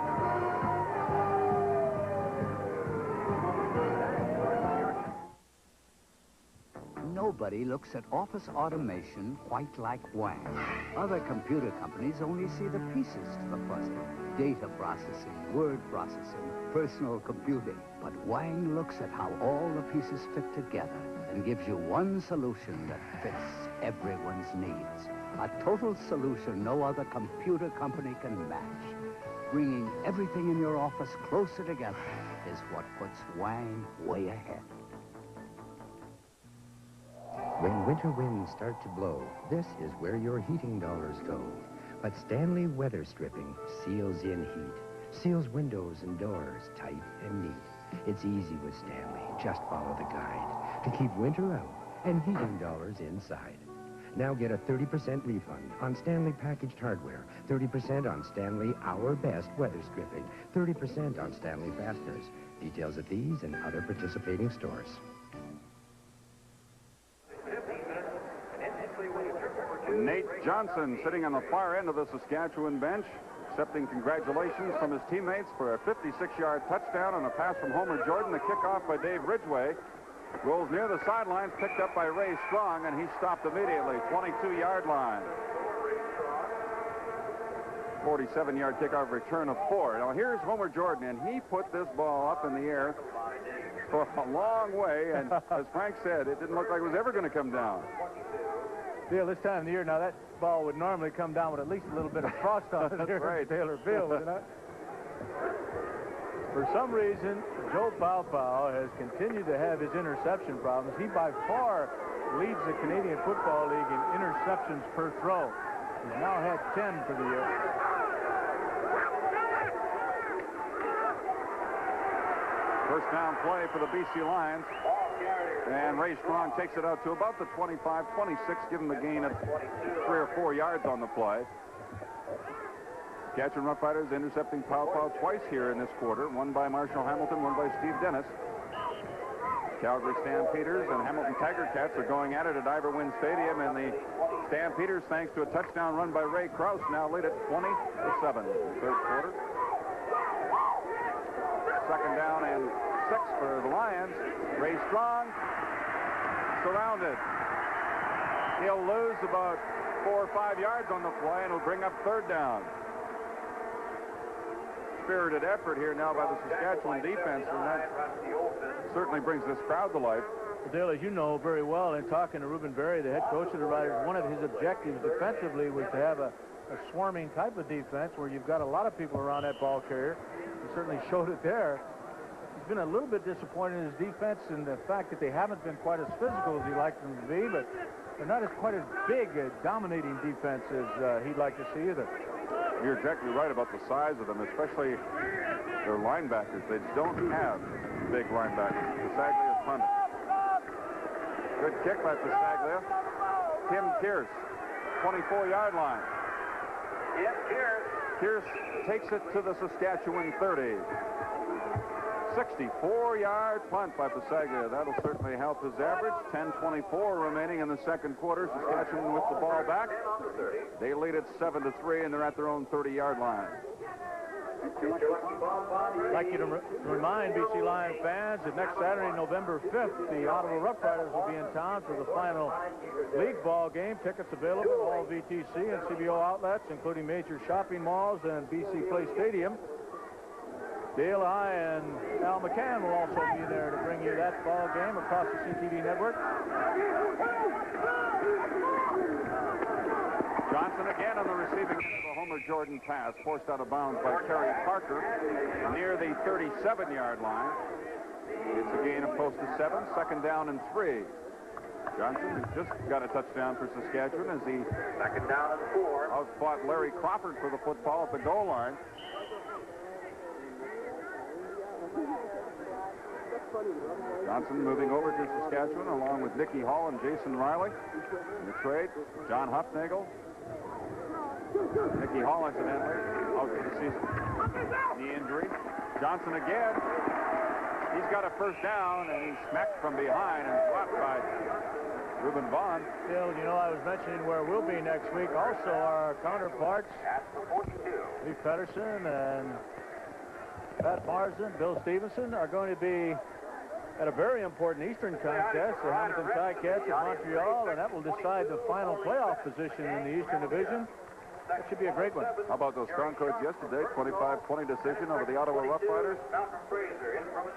Nobody looks at office automation quite like Wang. Other computer companies only see the pieces to the puzzle. Data processing, word processing, personal computing. But Wang looks at how all the pieces fit together and gives you one solution that fits everyone's needs. A total solution no other computer company can match. Bringing everything in your office closer together is what puts Wang way ahead. When winter winds start to blow, this is where your heating dollars go. But Stanley Weather Stripping seals in heat, seals windows and doors tight and neat. It's easy with Stanley. Just follow the guide to keep winter out and heating dollars inside. Now get a 30% refund on Stanley packaged hardware, 30% on Stanley Our Best weather stripping, 30% on Stanley fasteners. Details at these and other participating stores. Nate Johnson sitting on the far end of the Saskatchewan bench, accepting congratulations from his teammates for a 56-yard touchdown on a pass from Homer Jordan. The kickoff by Dave Ridgway rolls near the sidelines, picked up by Ray Strong, and he stopped immediately, 22-yard line. 47-yard kickoff return of 4. Now here's Homer Jordan, and he put this ball up in the air for a long way, and as Frank said, it didn't look like it was ever going to come down. Dale, this time of the year, now that ball would normally come down with at least a little bit of frost on it here at Taylor Field, would it not? For some reason, Joe Pau has continued to have his interception problems. He by far leads the Canadian Football League in interceptions per throw. He's now had 10 for the year. First down play for the BC Lions. And Ray Strong takes it out to about the 25, 26, giving the gain of 3 or 4 yards on the play. Saskatchewan Roughriders intercepting Pau twice here in this quarter. One by Marshall Hamilton, one by Steve Dennis. Calgary Stampeders and Hamilton Tiger Cats are going at it at Ivor Wynne Stadium, and the Stampeders, thanks to a touchdown run by Ray Krause, now lead at 20-7 in the third quarter. Second down and 6 for the Lions. Ray Strong surrounded. He'll lose about 4 or 5 yards on the play and will bring up third down. Spirited effort here now by the Saskatchewan defense, and that certainly brings this crowd to life. Well, Dale, as you know very well, in talking to Ruben Berry, the head coach of the Riders, one of his objectives defensively was to have a swarming type of defense where you've got a lot of people around that ball carrier. He certainly showed it there. He's been a little bit disappointed in his defense and the fact that they haven't been quite as physical as he liked them to be, but they're not quite as big a dominating defense as he'd like to see either. You're exactly right about the size of them, especially their linebackers. They don't have big linebackers. Pasaglia's punted. Good kick by Pasaglia. Tim Pierce, 24-yard line. Pierce takes it to the Saskatchewan 30. 64-yard punt by Pasaglia. That'll certainly help his average. 10:24 remaining in the second quarter. Saskatchewan with the ball back. They lead it 7-3, and they're at their own 30-yard line. I'd like you to remind BC Lion fans that next Saturday, November 5th, the Ottawa Roughriders will be in town for the final league ball game. Tickets available at all VTC and CBO outlets, including major shopping malls and BC Place Stadium. Dale, I, and Al McCann will also be there to bring you that ball game across the CTV network. Johnson again on the receiving end of the Homer Jordan pass, forced out of bounds by Terry Parker near the 37-yard line. It's a gain of close to 7, second down and 3. Johnson just got a touchdown for Saskatchewan as he second down and 4. Outfought Larry Crawford for the football at the goal line. Johnson moving over to Saskatchewan along with Nicky Hall and Jason Riley. In the trade, John Huffnagel. Nicky Hall, incidentally, out for the season. Knee injury. Johnson again. He's got a first down, and he's smacked from behind and dropped by Reuben Vaughn. Bill, you know, I was mentioning where we'll be next week. Also, our counterparts, Lee Pedersen and Pat Marsden, Bill Stevenson, are going to be at a very important Eastern contest, the Hamilton Ticats at Montreal, and that will decide the final playoff position in the Eastern Division. That should be a great one. How about those Concords yesterday? 25-20 decision over the Ottawa Roughriders.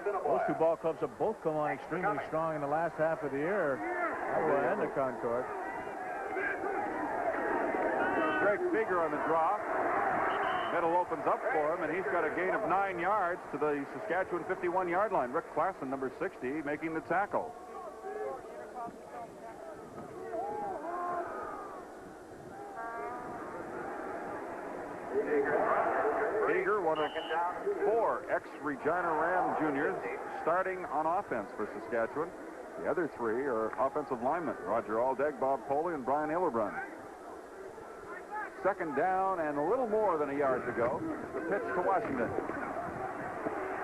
Those two ball clubs have both come on extremely strong in the last half of the year, Ottawa and the Concord. Greg Figure on the draw. Middle opens up for him, and he's got a gain of 9 yards to the Saskatchewan 51-yard line. Rick Klassen, number 60, making the tackle. Figure, one of 4 ex-Regina Ram juniors, starting on offense for Saskatchewan. The other three are offensive linemen, Roger Aldag, Bob Foley, and Brian Hillerbrun. Second down and a little more than a yard to go. The pitch to Washington.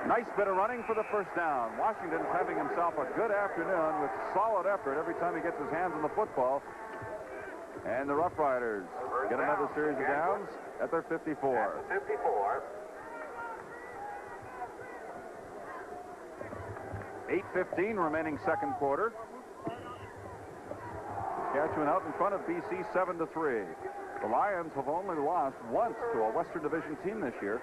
Nice bit of running for the first down. Washington's having himself a good afternoon with solid effort every time he gets his hands on the football. And the Roughriders get another series of downs at their 54. 54. 8:15 remaining second quarter. Saskatchewan out in front of BC 7-3. The Lions have only lost once to a Western Division team this year,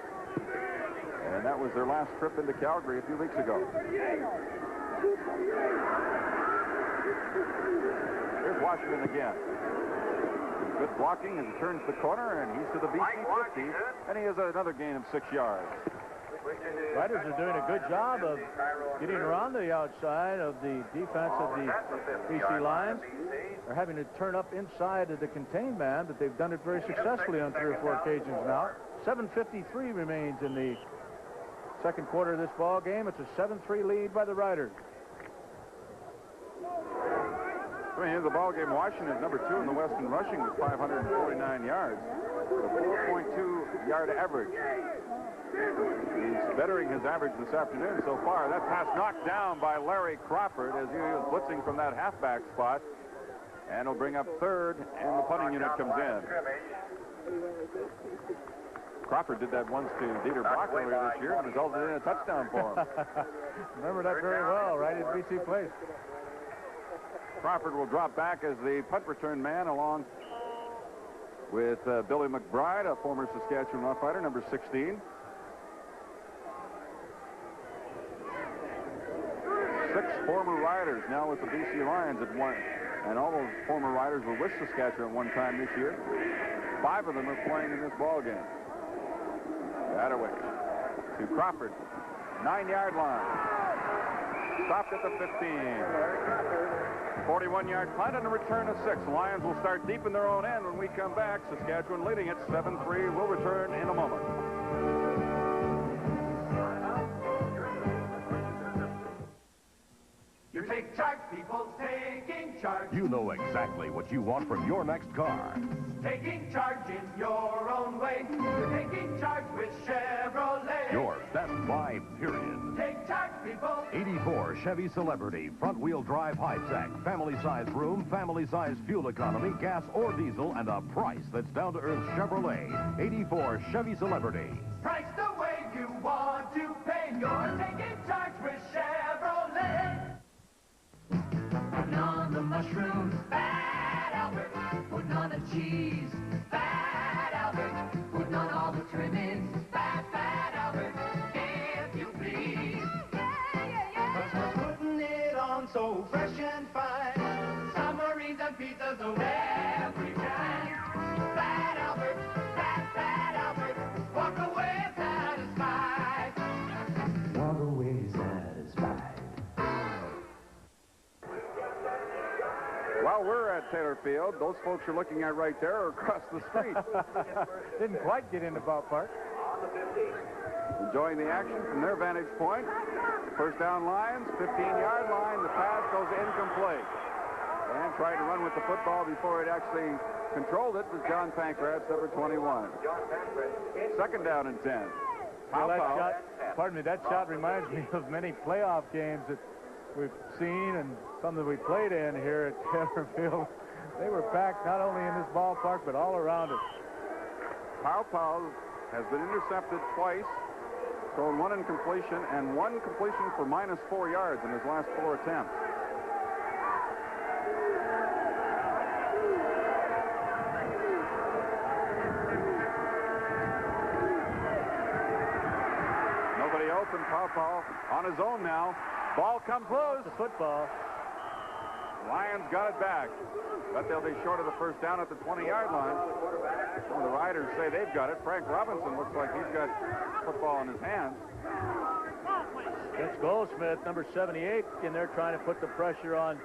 and that was their last trip into Calgary a few weeks ago. Here's Washington again. Good blocking as he turns the corner, and he's to the BC 50, and he has another gain of 6 yards. Riders are doing a good job of getting around the outside of the defense of the BC Lions. They're having to turn up inside of the contained man, but they've done it very successfully on 3 or 4 occasions now. 7:53 remains in the second quarter of this ball game. It's a 7-3 lead by the Riders. Coming into the ball game, Washington is number 2 in the West in rushing with 549 yards. A 4.2 yard average. He's bettering his average this afternoon so far. That pass knocked down by Larry Crawford as he was blitzing from that halfback spot. And he'll bring up third, and the punting unit comes in. Crawford did that once to Dieter Brock earlier this year and resulted in a touchdown for him. Remember that very well, right at BC Place. Crawford will drop back as the punt return man along with Billy McBride, a former Saskatchewan Roughrider, number 16. 6 former Riders now with the BC Lions at one. And all those former Riders were with Saskatchewan at one time this year. 5 of them are playing in this ball game. Attaway to Crawford. 9-yard line. Stopped at the 15. 41-yard punt and a return of 6. Lions will start deep in their own end when we come back. Saskatchewan leading it 7-3. We'll return in a moment. You take charge, people, taking charge. You know exactly what you want from your next car. Taking charge in your own way. You're taking charge with Chevrolet. Your best buy, period. Take charge, people. 84 Chevy Celebrity, front-wheel drive high-tech, family-size room, family-size fuel economy, gas or diesel, and a price that's down-to-earth Chevrolet. 84 Chevy Celebrity. Price the way you want to pay. You're taking charge with Chevrolet. Putting on the mushrooms, Fat Albert. Putting on the cheese, Fat Albert. Putting on all the trimmings, Fat Albert. If you please. Cause we're putting it on so fresh and fine. Submarines and pizzas of every kind. Fat Albert, Fat Albert. Walk away satisfied. Walk away satisfied. While we're at Taylor Field, those folks you're looking at right there are across the street. Didn't quite get in the ballpark. Enjoying the action from their vantage point. First down Lions, 15-yard line. The pass goes incomplete. And trying to run with the football before it actually controlled it was John Pankratz, number 21. Second down and 10. Well, that shot, pardon me, that shot reminds me of many playoff games that we've seen and some that we played in here at Taylor Field. They were packed not only in this ballpark, but all around it. Powell has been intercepted twice, thrown 1 incompletion, and 1 completion for -4 yards in his last 4 attempts. Nobody open. Powell on his own now. Ball comes loose. The football. Lions got it back, but they'll be short of the first down at the 20-yard line. Some of the Riders say they've got it. Frank Robinson looks like he's got football in his hands. It's Goldsmith, number 78, in there trying to put the pressure on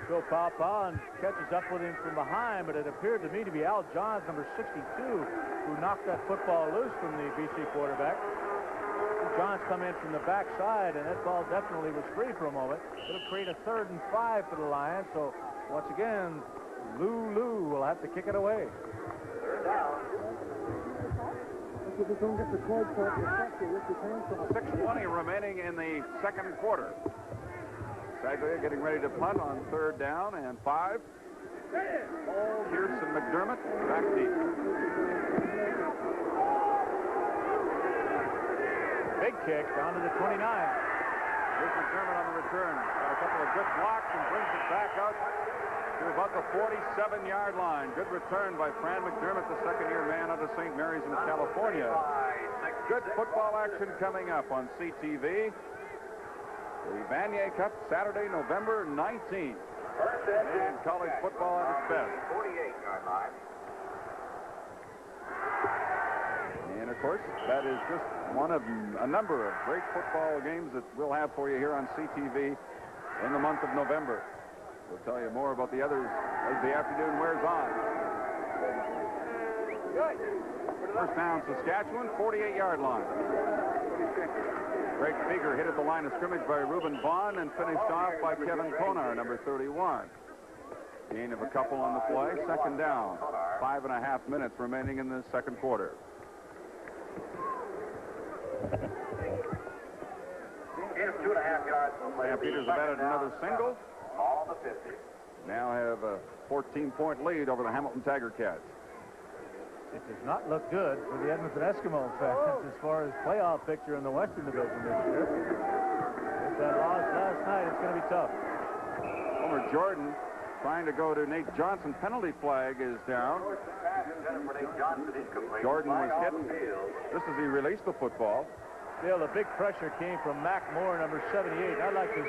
Joe Pawpaw and catches up with him from behind, but it appeared to me to be Al Johns, number 62, who knocked that football loose from the BC quarterback. Johns come in from the backside, and that ball definitely was free for a moment. It'll create a 3rd and 5 for the Lions. So once again, Lou will have to kick it away. 6:20 remaining in the second quarter. Saglia getting ready to punt on 3rd down and 5. Pierce and McDermott back deep. Big kick down to the 29. Here's McDermott on the return. Got a couple of good blocks and brings it back out to about the 47-yard line. Good return by Fran McDermott, the second-year man out of St. Mary's in California. Good football action coming up on CTV. The Vanier Cup, Saturday, November 19th. Canadian college football at its best. 48-yard line. And, of course, that is just one of a number of great football games that we'll have for you here on CTV in the month of November. We'll tell you more about the others as the afternoon wears on. First down, Saskatchewan, 48-yard line. Greg Feger hit at the line of scrimmage by Reuben Vaughn and finished off by Kevin Konar, number 31. Gain of a couple on the play. Second down. 5.5 minutes remaining in the second quarter. Stampeders have added another single. All on the 50. Now have a 14-point lead over the Hamilton Tiger Cats. It does not look good for the Edmonton Eskimo fans as far as playoff picture in the Western Division this year. With that loss last night, it's going to be tough. Homer Jordan trying to go to Nate Johnson. Penalty flag is down. Jordan was hit just as he released the football. Still, the big pressure came from Mac Moore, number 78. I'd like to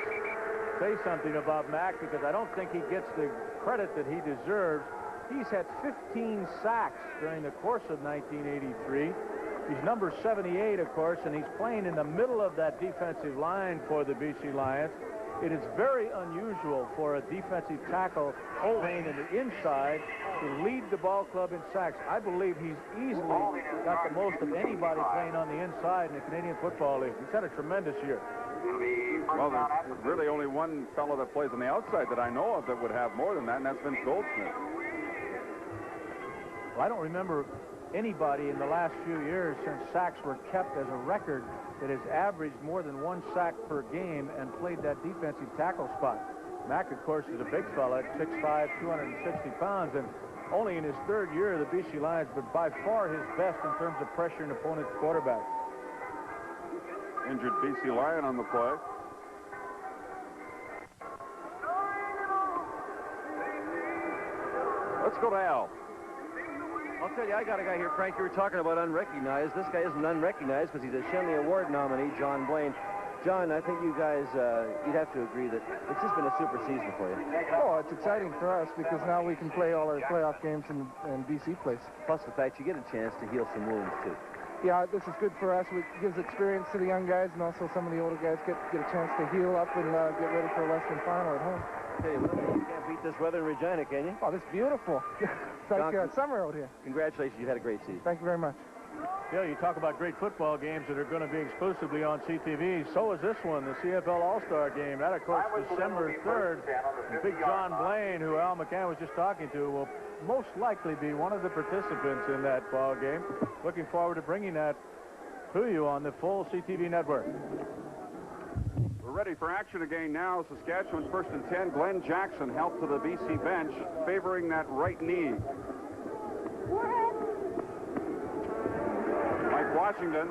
say something about Mac because I don't think he gets the credit that he deserves. He's had 15 sacks during the course of 1983. He's number 78, of course, and he's playing in the middle of that defensive line for the BC Lions. It is very unusual for a defensive tackle playing in the inside to lead the ball club in sacks. I believe he's easily got the most of anybody playing on the inside in the Canadian Football League. He's had a tremendous year. Well, there's really only one fellow that plays on the outside that I know of that would have more than that, and that's Vince Goldsmith. Well, I don't remember anybody in the last few years since sacks were kept as a record that has averaged more than 1 sack per game and played that defensive tackle spot. Mack, of course, is a big fella at 6'5", 260 pounds, and only in his 3rd year of the BC Lions, but by far his best in terms of pressuring opponent's quarterbacks. Injured BC Lion on the play. Let's go to Al. I'll tell you, I got a guy here, Frank, you were talking about unrecognized. This guy isn't unrecognized because he's a Shenley Award nominee, John Blaine. John, I think you guys, you'd have to agree that it's just been a super season for you. Oh, it's exciting for us because now we can play all our playoff games in BC place. Plus the fact you get a chance to heal some wounds, too. Yeah, this is good for us. It gives experience to the young guys, and also some of the older guys get a chance to heal up and get ready for a Western final at home. Tell you what, you can't beat this weather in Regina, can you? Oh, this is beautiful. It's like summer out here. Congratulations, you've had a great season. Thank you very much. Bill, you talk about great football games that are going to be exclusively on CTV. So is this one, the CFL All-Star game. That, of course, December 3rd. And Big John Blaine, who Al McCann was just talking to, will most likely be one of the participants in that ball game. Looking forward to bringing that to you on the full CTV network. We're ready for action again now. Saskatchewan 1st and 10. Glenn Jackson helped to the BC bench, favoring that right knee. Mike Washington,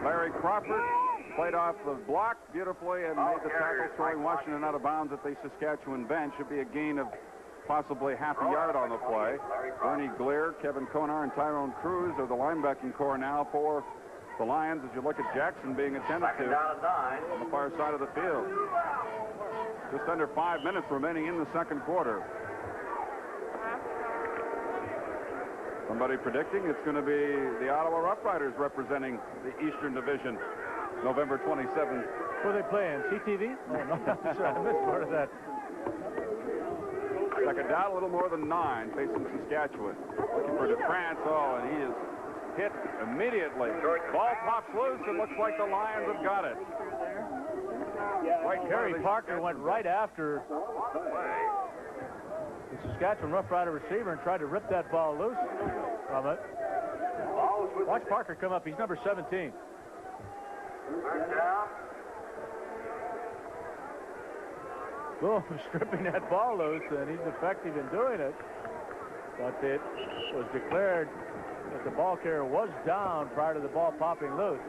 Larry Crawford played off the block beautifully and made the tackle, throwing Washington out of bounds at the Saskatchewan bench. Should be a gain of possibly half a yard on the play. Bernie Glear, Kevin Konar, and Tyrone Cruz are the linebacking core now for the Lions as you look at Jackson being attended to on the far side of the field. Just under 5 minutes remaining in the second quarter. Somebody predicting it's going to be the Ottawa Roughriders representing the Eastern Division, November 27th. Who are they playing? CTV? Oh, no, sorry, I missed part of that. Second down, a little more than 9, facing Saskatchewan. Looking for DeFrance. Oh, and he is hit immediately. Ball pops loose. It looks like the Lions have got it. Terry Parker went right after the Saskatchewan Roughrider receiver and tried to rip that ball loose from it. Watch Parker come up. He's number 17. Boom, stripping that ball loose, and he's effective in doing it. But it was declared that the ball carrier was down prior to the ball popping loose.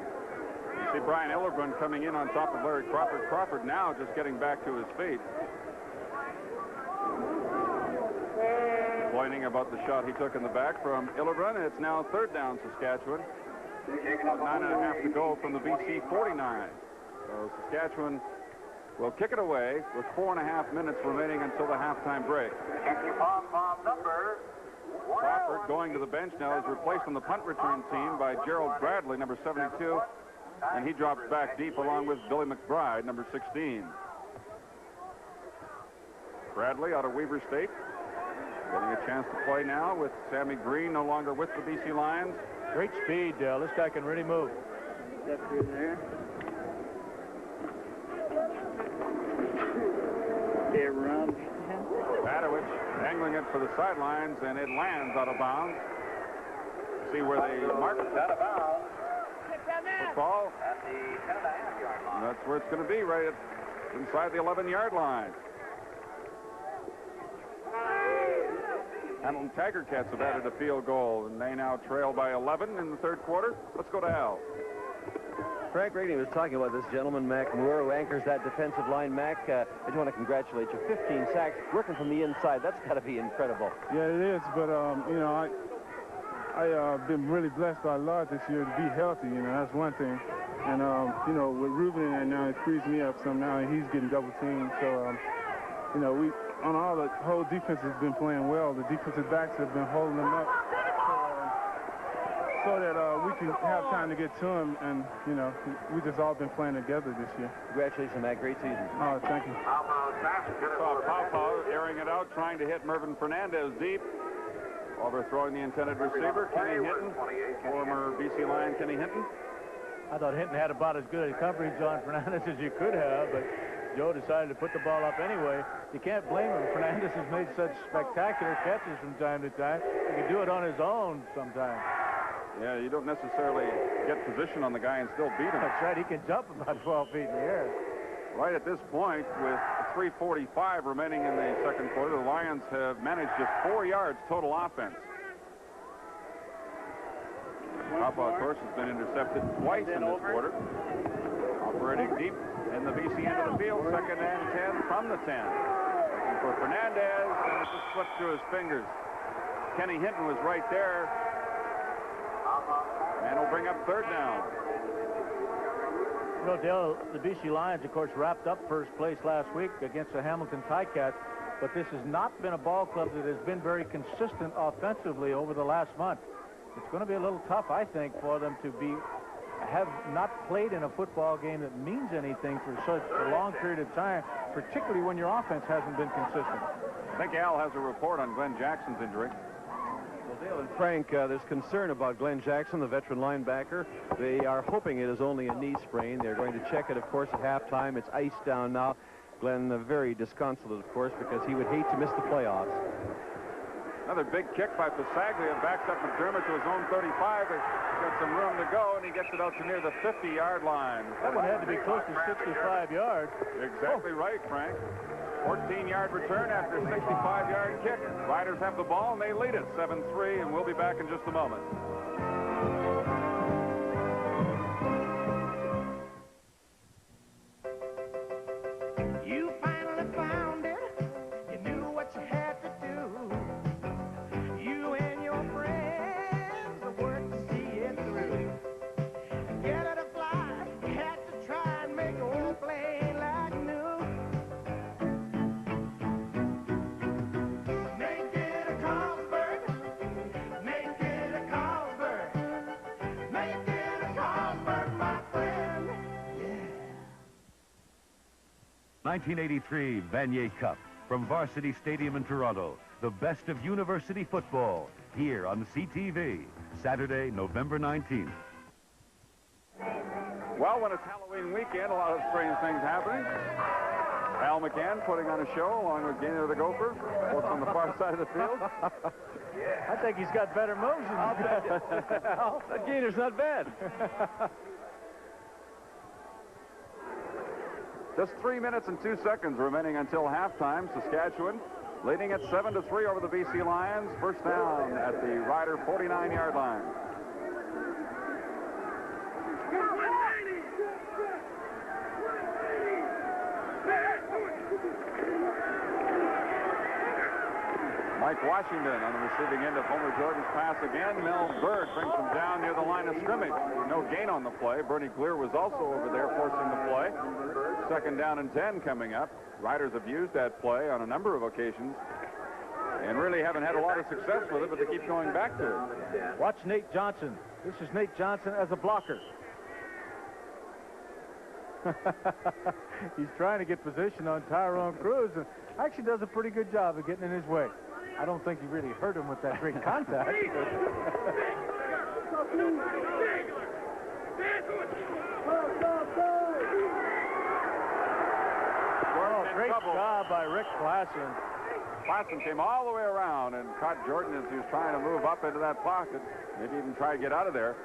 You see Brian Ellerbrun coming in on top of Larry Crawford. Crawford now just getting back to his feet. Complaining about the shot he took in the back from Ellerbrun. It's now third down, Saskatchewan. About 9.5 to go from the BC 49. So Saskatchewan will kick it away with 4.5 minutes remaining until the halftime break. Crawford going to the bench now is replaced on the punt return team by Gerald Bradley, number 72. And he drops back deep along with Billy McBride, number 16. Bradley out of Weber State. Getting a chance to play now with Sammy Green no longer with the BC Lions. Great speed, Dale. This guy can really move. Step through there. Okay, around. Badowich angling it for the sidelines, and it lands out of bounds. See where they mark it. Out of bounds. Football. At the 10.5-yard line. That's where it's going to be, right inside the 11-yard line. Hamilton Tiger Cats have added a field goal, and they now trail by 11 in the third quarter. Let's go to Al. Frank Rigney was talking about this gentleman, Mac Moore, who anchors that defensive line. Mac, I just want to congratulate you. 15 sacks, working from the inside. That's got to be incredible. Yeah, it is, but, you know, I've been really blessed by Lord this year to be healthy, you know, that's one thing. And, you know, with Ruben in there now, it frees me up some now, and he's getting double teamed. So, you know, the whole defense has been playing well. The defensive backs have been holding them up so that we can have time to get to him. And, you know, we just all been playing together this year. Congratulations, Matt. Great season. Oh, thank you. Saw Papa airing it out, trying to hit Mervyn Fernandez deep. Overthrowing the intended receiver, Kenny Hinton, former BC Lion Kenny Hinton. I thought Hinton had about as good a coverage on Fernandez as you could have, but Joe decided to put the ball up anyway. You can't blame him. Fernandez has made such spectacular catches from time to time. He can do it on his own sometimes. Yeah, you don't necessarily get position on the guy and still beat him. That's right. He can jump about 12 feet in the air. Right at this point, with 3:45 remaining in the second quarter, the Lions have managed just 4 yards total offense. Papa, of course, has been intercepted twice in this quarter. Operating deep in the BC end of the field, second and 10 from the 10. Looking for Fernandez, and it just slipped through his fingers. Kenny Hinton was right there. And will bring up third down. You know, Dale, the BC Lions, of course, wrapped up first place last week against the Hamilton Ticats, but this has not been a ball club that has been very consistent offensively over the last month. It's going to be a little tough, I think, for them to have not played in a football game that means anything for such a long period of time, particularly when your offense hasn't been consistent. I think Al has a report on Glenn Jackson's injury. Well, Dale and Frank, there's concern about Glenn Jackson, the veteran linebacker. They are hoping it is only a knee sprain. They're going to check it, of course, at halftime. It's iced down now. Glenn, very disconsolate, of course, because he would hate to miss the playoffs. Another big kick by Pasaglia, backs up McDermott to his own 35. He's got some room to go, and he gets it out to near the 50-yard line. That one had to be close to 65 yards. Exactly right, Frank. 14-yard return after a 65-yard kick. Riders have the ball, and they lead it 7-3, and we'll be back in just a moment. You finally found it. You knew what you had to do. You and your friends worked to see it through. Get her to fly. You had to try and make the whole plane like new. Make it a Carlsberg. Make it a Carlsberg. Make it a Carlsberg, my friend. Yeah. 1983 Vanier Cup from Varsity Stadium in Toronto. The best of university football. here on CTV, Saturday, November 19th. Well, when it's Halloween weekend, a lot of strange things happening. Al McCann putting on a show along with Gainer the Gopher, both on the far side of the field. I think he's got better motion. I'll bet you. That Gainer's not bad. Just 3 minutes and 2 seconds remaining until halftime. Saskatchewan leading at 7-3 over the BC Lions. First down at the Rider 49-yard line. Mike Washington on the receiving end of Homer Jordan's pass again. Mel Bird brings him down near the line of scrimmage. No gain on the play. Bernie Clear was also over there forcing the play. Second down and 10 coming up. Riders have used that play on a number of occasions and really haven't had a lot of success with it, but they keep going back to it. Watch Nate Johnson. This is Nate Johnson as a blocker. He's trying to get position on Tyrone Cruz and actually does a pretty good job of getting in his way. I don't think he really hurt him with that great contact. Oh, great job by Rick Klassen. Klassen came all the way around and caught Jordan as he was trying to move up into that pocket. Maybe even try to get out of there.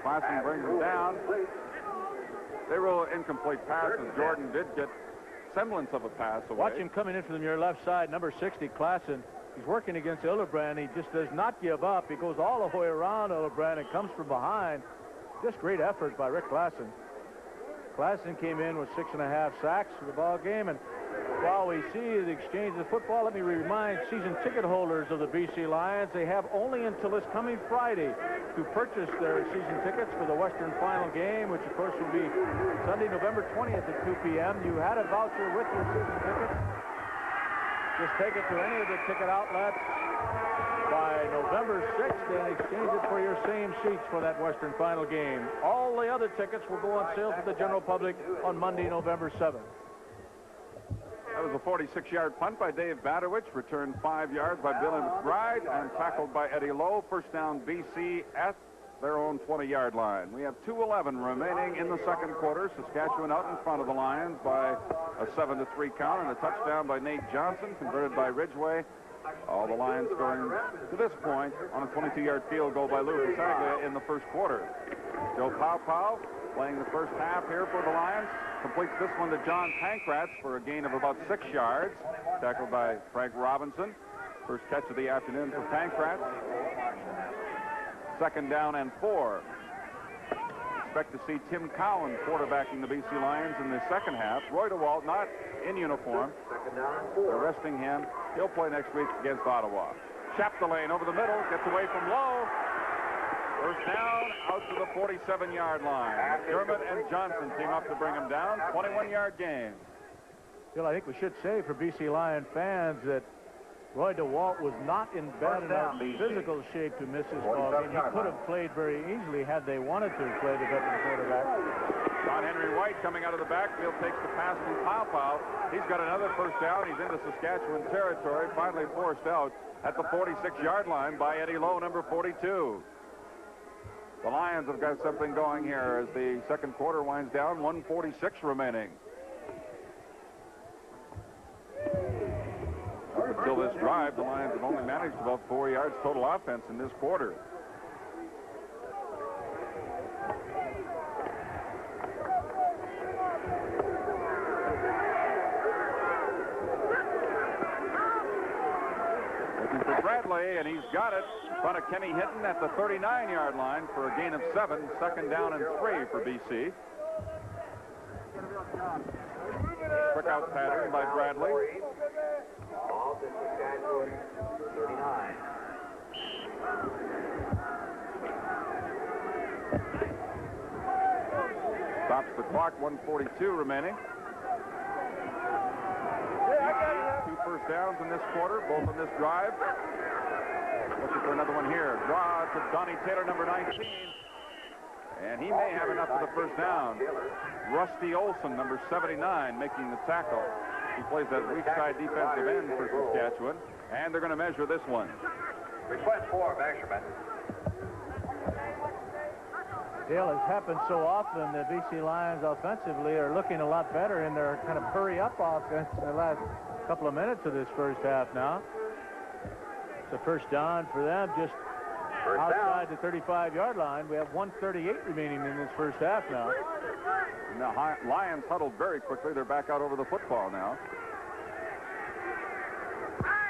Klassen brings him down. They were incomplete passes. Jordan did get semblance of a pass away. Watch him coming in from your left side, number 60, Klassen. He's working against Hillebrand. He just does not give up. He goes all the way around Hillebrand and comes from behind. Just great effort by Rick Klassen. Klassen came in with 6.5 sacks for the ball game. And while we see the exchange of football, let me remind season ticket holders of the BC Lions, they have only until this coming Friday to purchase their season tickets for the Western Final game, which of course will be Sunday, November 20th at 2 p.m. You had a voucher with your season tickets. Just take it to any of the ticket outlets by November 6th and exchange it for your same seats for that Western Final game. All the other tickets will go on sale to the general public on Monday, November 7th. That was a 46-yard punt by Dave Badowich, returned 5 yards by Billy McBride, and tackled by Eddie Lowe. First down BC at their own 20-yard line. We have 2:11 remaining in the second quarter. Saskatchewan out in front of the Lions by a 7-3 count, and a touchdown by Nate Johnson, converted by Ridgway. All the Lions scoring to this point on a 22-yard field goal by Lou Pasaglia in the first quarter. Joe Pow playing the first half here for the Lions. Completes this one to John Pankratz for a gain of about 6 yards. Tackled by Frank Robinson. First catch of the afternoon for Pankratz. Second down and 4. Expect to see Tim Cowan quarterbacking the BC Lions in the second half. Roy DeWalt not in uniform. They're resting him. He'll play next week against Ottawa. Chapdelaine over the middle, gets away from Lowe. First down, out to the 47-yard line. Dermott and Johnson team up to bring him down. 21-yard gain. Bill, I think we should say for BC Lion fans that Roy DeWalt was not in bad enough physical shape to miss his ball game. He could have played very easily had they wanted to play the veteran quarterback. John Henry White coming out of the backfield takes the pass from Pow. He's got another first down. He's into Saskatchewan territory, finally forced out at the 46-yard line by Eddie Lowe, number 42. The Lions have got something going here as the second quarter winds down, 1:46 remaining. Until this drive, the Lions have only managed about 4 yards total offense in this quarter. Looking for Bradley, and he's got it in front of Kenny Hinton at the 39-yard line for a gain of 7. Second down and 3 for BC. Quick out pattern by Bradley. Ball to Saskatchewan, 39. Stops the clock, 1:42 remaining. 2 first downs in this quarter, both on this drive. Looking for another one here. Draw to Donnie Taylor, number 19. And he may have enough for the first down. Rusty Olson, number 79, making the tackle. He plays that weak side defensive end for Saskatchewan. And they're going to measure this one. Request for measurement. Dale, has happened so often, the BC Lions offensively are looking a lot better in their kind of hurry-up offense in the last couple of minutes of this first half now. It's a first down for them just outside the 35-yard line. We have 1:38 remaining in this first half now. And the Lions huddled very quickly. They're back out over the football now.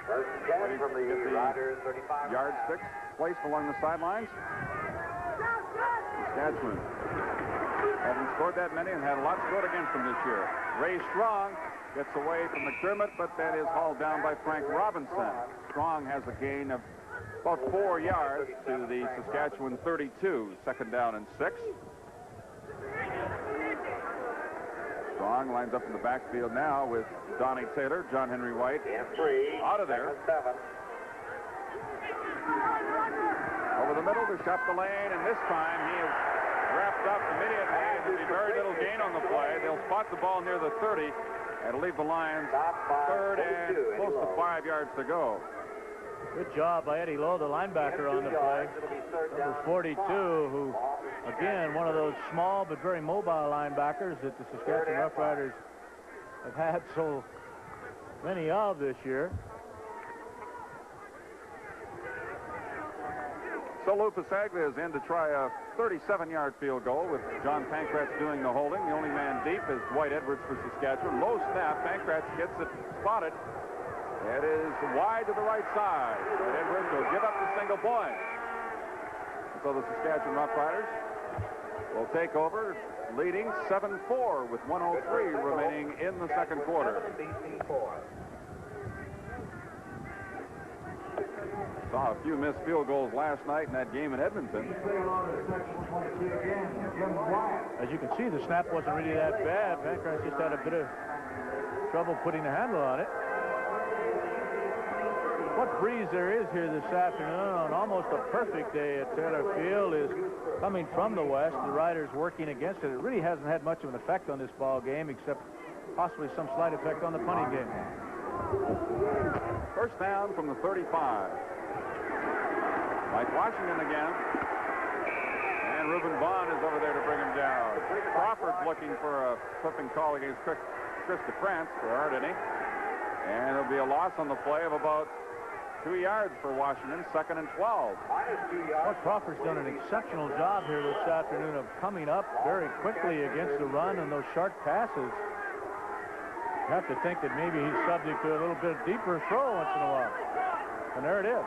First catch from the Roughriders 35. Yardsticks placed along the sidelines. Saskatchewan haven't scored that many and had a lot scored against them this year. Ray Strong gets away from McDermott, but that is hauled down by Frank Robinson. Strong has a gain of about 4 yards to the Saskatchewan 32. Second down and 6. Strong lines up in the backfield now with Donnie Taylor, John Henry White out of there. Over the middle to shut the lane, and this time he is wrapped up immediately. There'll be very little gain on the play. They'll spot the ball near the 30 and leave the Lions third and close to 5 yards to go. Good job by Eddie Lowe, the linebacker, on the play. Number 42, who, again, one of those small but very mobile linebackers that the Saskatchewan Roughriders have had so many of this year. So Lou Pasaglia is in to try a 37-yard field goal with John Pankratz doing the holding. The only man deep is Dwight Edwards for Saskatchewan. Low snap. Pankratz gets it spotted. It is wide to the right side. Dwight Edwards will give up the single point. So the Saskatchewan Roughriders will take over, leading 7-4 with 1:03 remaining in the second quarter. Saw a few missed field goals last night in that game in Edmonton. As you can see, the snap wasn't really that bad. Pankratz just had a bit of trouble putting a handle on it. What breeze there is here this afternoon on almost a perfect day at Taylor Field is coming from the west. The Riders working against it. It really hasn't had much of an effect on this ball game, except possibly some slight effect on the punting game. First down from the 35. Mike Washington again. And Reuben Bond is over there to bring him down. Crawford's looking for a flipping call against Chris DeFrance. There aren't any. And there'll be a loss on the play of about 2 yards for Washington, second and 12. Well, Crawford's done an exceptional job here this afternoon of coming up very quickly against the run and those short passes. You have to think that maybe he's subject to a little bit deeper throw once in a while. And there it is.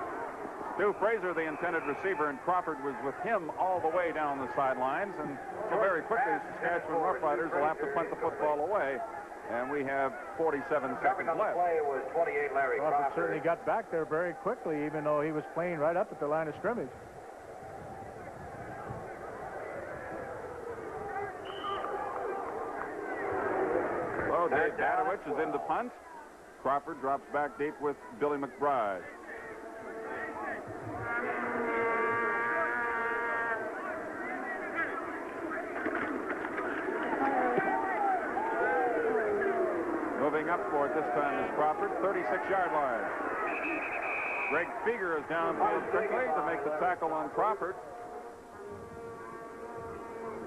Stu Fraser, the intended receiver, and Crawford was with him all the way down the sidelines. And so very quickly, Saskatchewan Roughriders will have to punt the football away. And we have 47 seconds left. Play was 28 Larry Crawford certainly got back there very quickly, even though he was playing right up at the line of scrimmage. Well, Dave Dadowich is in to punt. Crawford drops back deep with Billy McBride. Moving up for it this time is Crawford, 36-yard line. Greg Feger is downfield quickly to make the tackle on Crawford.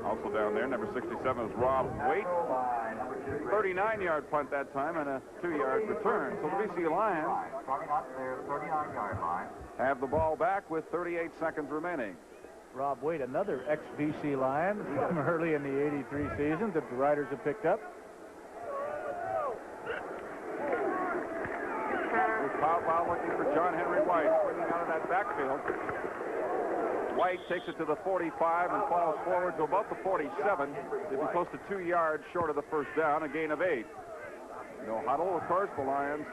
Also down there, number 67 is Rob Waite. 39-yard punt that time and a 2-yard return. So the BC Lions have the ball back with 38 seconds remaining. Rob Waite, another ex-BC Lion from early in the '83 season that the Riders have picked up. Foul looking for John Henry White, swinging out of that backfield. White takes it to the 45 and falls forward to about the 47. They'd be close to 2 yards short of the first down, a gain of 8. No huddle, of course, the Lions.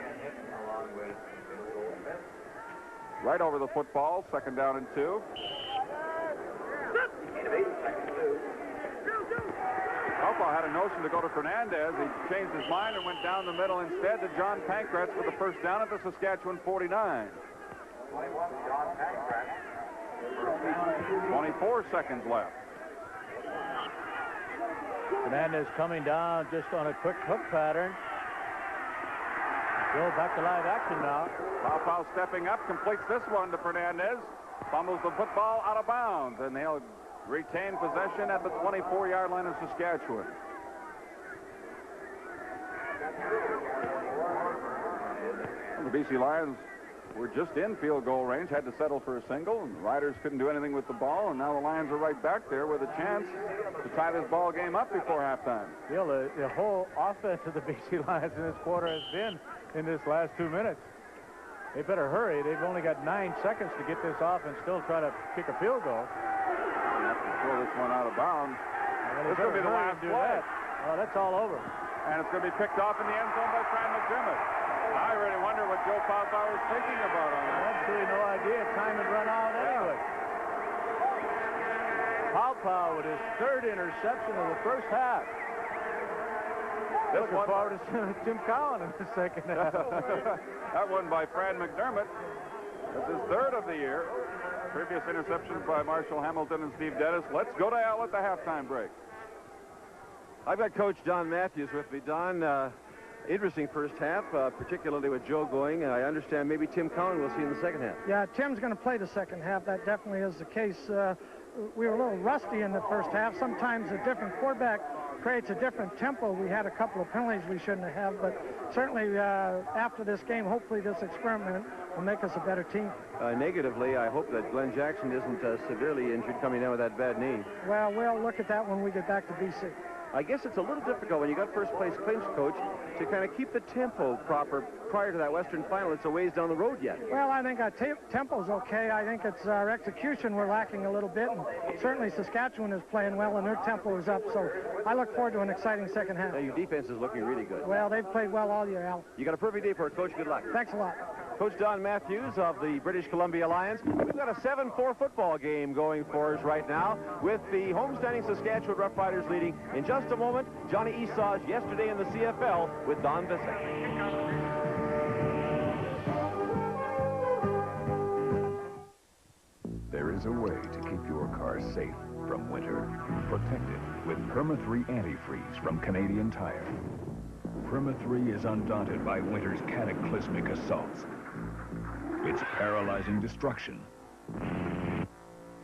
Right over the football, second down and 2. Alpha had a notion to go to Fernandez. He changed his mind and went down the middle instead to John Pankratz for the first down at the Saskatchewan 49. 24 seconds left. Fernandez coming down just on a quick hook pattern. Joe, back to live action now. Pau stepping up, completes this one to Fernandez. Fumbles the football out of bounds, and they'll retain possession at the 24-yard line of Saskatchewan. The BC Lions were just in field goal range, had to settle for a single, and the Riders couldn't do anything with the ball, and now the Lions are right back there with a chance to tie this ball game up before halftime. Bill, the whole offense of the BC Lions in this quarter has been in this last 2 minutes. They better hurry. They've only got 9 seconds to get this off and still try to kick a field goal. And have to throw this one out of bounds. This will be the last play. Oh, that's all over. And it's going to be picked off in the end zone by Fran McDermott. I really wonder what Joe Pau is thinking about on that. Absolutely no idea. Time had run out anyway. Pau with his 3rd interception of the first half. Looking forward to seeing Tim Cowan in the second half. That one by Fran McDermott. That's his 3rd of the year. Previous interceptions by Marshall Hamilton and Steve Dennis. Let's go to Al at the halftime break. I've got Coach Don Matthews with me. Don, interesting first half, particularly with Joe going. I understand maybe Tim Cowan we'll see in the second half. Yeah, Tim's going to play the second half. That definitely is the case. We were a little rusty in the first half. Sometimes a different quarterback creates a different tempo. We had a couple of penalties we shouldn't have, but certainly after this game, hopefully this experiment will make us a better team. Negatively, I hope that Glenn Jackson isn't severely injured coming down with that bad knee. Well, we'll look at that when we get back to BC. I guess it's a little difficult when you got first place clinched, Coach, to kind of keep the tempo proper prior to that Western final. It's a ways down the road yet. Well, I think our tempo's okay. I think it's our execution we're lacking a little bit, and certainly Saskatchewan is playing well, and their tempo is up, so I look forward to an exciting second half. Now, your defense is looking really good. Well, they've played well all year, Al. You got a perfect day for it, Coach. Good luck. Thanks a lot. Coach Don Matthews of the British Columbia Lions. We've got a 7-4 football game going for us right now with the homestanding Saskatchewan Roughriders leading. In just a moment, Johnny Esau's yesterday in the CFL with Don Bissett. There is a way to keep your car safe from winter. Protect it with Perma 3 antifreeze from Canadian Tire. Perma 3 is undaunted by winter's cataclysmic assaults. Its paralyzing destruction.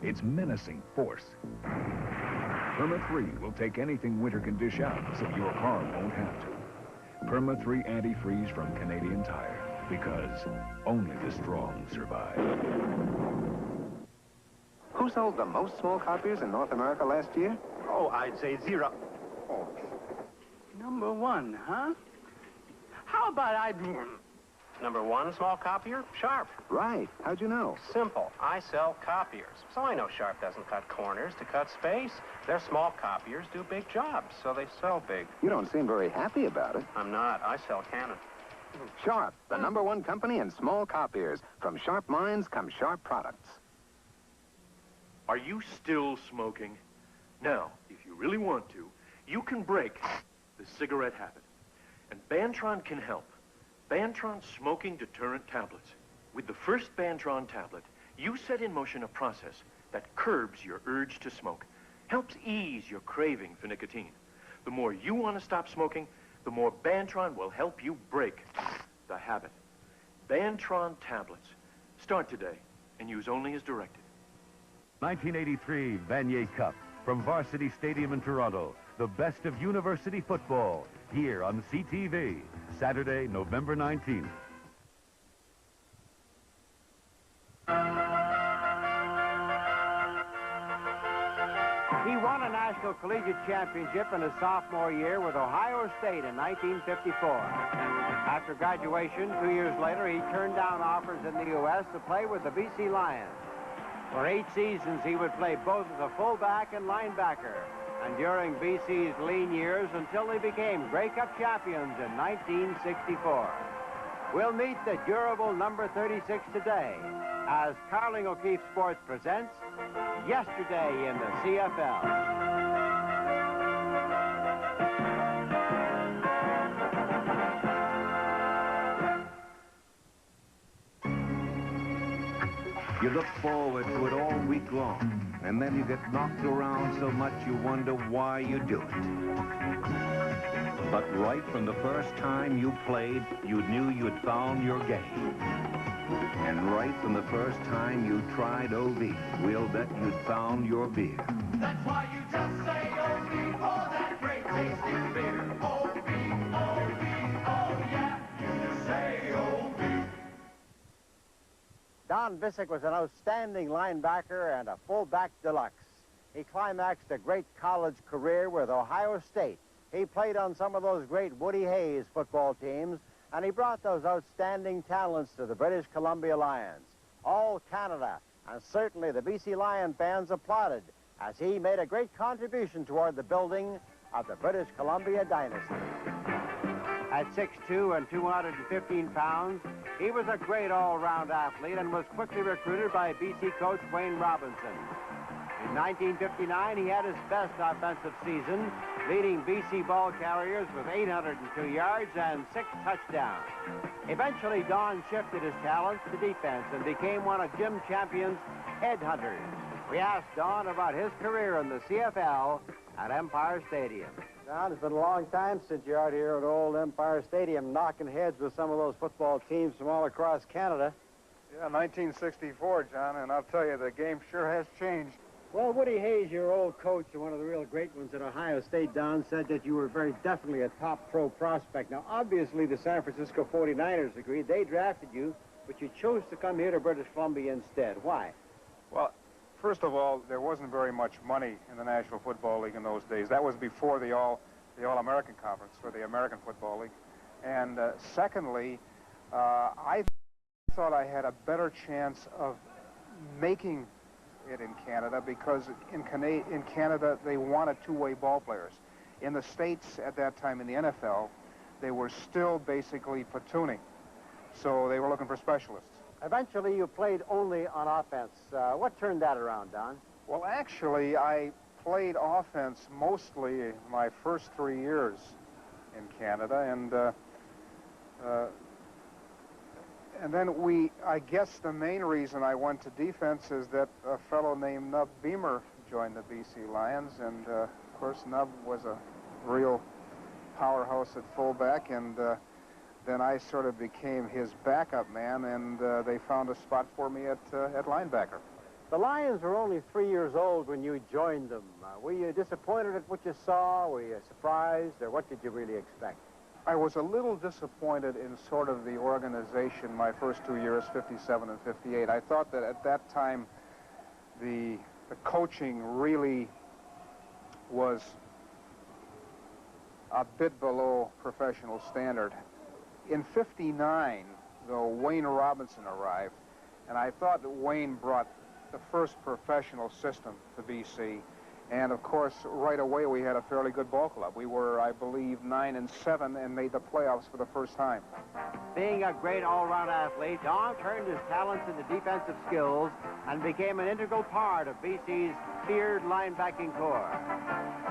Its menacing force. Perma 3 will take anything winter can dish out so your car won't have to. Perma 3 antifreeze from Canadian Tire. Because only the strong survive. Who sold the most small copiers in North America last year? Oh, I'd say zero. Oh. Number 1, huh? How about Number 1 small copier? Sharp. Right. How'd you know? Simple. I sell copiers. So I know Sharp doesn't cut corners to cut space. Their small copiers do big jobs, so they sell big. You don't seem very happy about it. I'm not. I sell Canon. Sharp, the #1 company in small copiers. From sharp minds come sharp products. Are you still smoking? Now, if you really want to, you can break the cigarette habit. And Bantron can help. Bantron Smoking Deterrent Tablets. With the first Bantron tablet, you set in motion a process that curbs your urge to smoke, helps ease your craving for nicotine. The more you want to stop smoking, the more Bantron will help you break the habit. Bantron tablets. Start today and use only as directed. 1983 Vanier Cup from Varsity Stadium in Toronto. The best of university football here on CTV. Saturday, November 19th. He won a National Collegiate Championship in his sophomore year with Ohio State in 1954. After graduation, 2 years later, he turned down offers in the U.S. to play with the BC Lions. For 8 seasons, he would play both as a fullback and linebacker. And during BC's lean years until they became Grey Cup champions in 1964. We'll meet the durable number 36 today as Carling O'Keefe Sports presents Yesterday in the CFL. You look forward to it all week long, and then you get knocked around so much you wonder why you do it. But right from the first time you played, you knew you'd found your game. And right from the first time you tried OV, we'll bet you'd found your beer. That's why you just say OV for that great tasting beer. OV, OV, oh yeah, you just say OV. Don Visick was an outstanding linebacker and a fullback deluxe. He climaxed a great college career with Ohio State. He played on some of those great Woody Hayes football teams, and he brought those outstanding talents to the British Columbia Lions. All Canada, and certainly the BC Lion fans applauded as he made a great contribution toward the building of the British Columbia dynasty. At 6'2" and 215 pounds, he was a great all-round athlete and was quickly recruited by BC coach Wayne Robinson. In 1959, he had his best offensive season, leading BC ball carriers with 802 yards and 6 touchdowns. Eventually, Don shifted his talents to defense and became one of Jim Champion's headhunters. We asked Don about his career in the CFL at Empire Stadium. Don, it's been a long time since you're out here at old Empire Stadium knocking heads with some of those football teams from all across Canada. Yeah, 1964, John, and I'll tell you, the game sure has changed. Well, Woody Hayes, your old coach and one of the real great ones at Ohio State, Don, said that you were very definitely a top pro prospect. Now, obviously, the San Francisco 49ers agreed. They drafted you, but you chose to come here to British Columbia instead. Why? Well, first of all, there wasn't very much money in the National Football League in those days. That was before the All-American Conference, or the American Football League. And secondly, I thought I had a better chance of making it in Canada because in Canada they wanted two-way ball players. In the States at that time in the NFL, they were still basically platooning. So they were looking for specialists. Eventually, you played only on offense. What turned that around, Don? Well, actually, I played offense mostly my first 3 years in Canada, and then I guess the main reason I went to defense is that a fellow named Nub Beamer joined the BC Lions, and of course Nub was a real powerhouse at fullback, and then I sort of became his backup man, and they found a spot for me at linebacker. The Lions were only 3 years old when you joined them. Were you disappointed at what you saw? Were you surprised, or what did you really expect? I was a little disappointed in sort of the organization my first 2 years, 57 and 58. I thought that at that time the coaching really was a bit below professional standard. In 59, though, Wayne Robinson arrived, and I thought that Wayne brought the first professional system to BC. And, of course, right away we had a fairly good ball club. We were, I believe, 9-7 and made the playoffs for the first time. Being a great all-round athlete, Don turned his talents into defensive skills and became an integral part of BC's feared linebacking corps.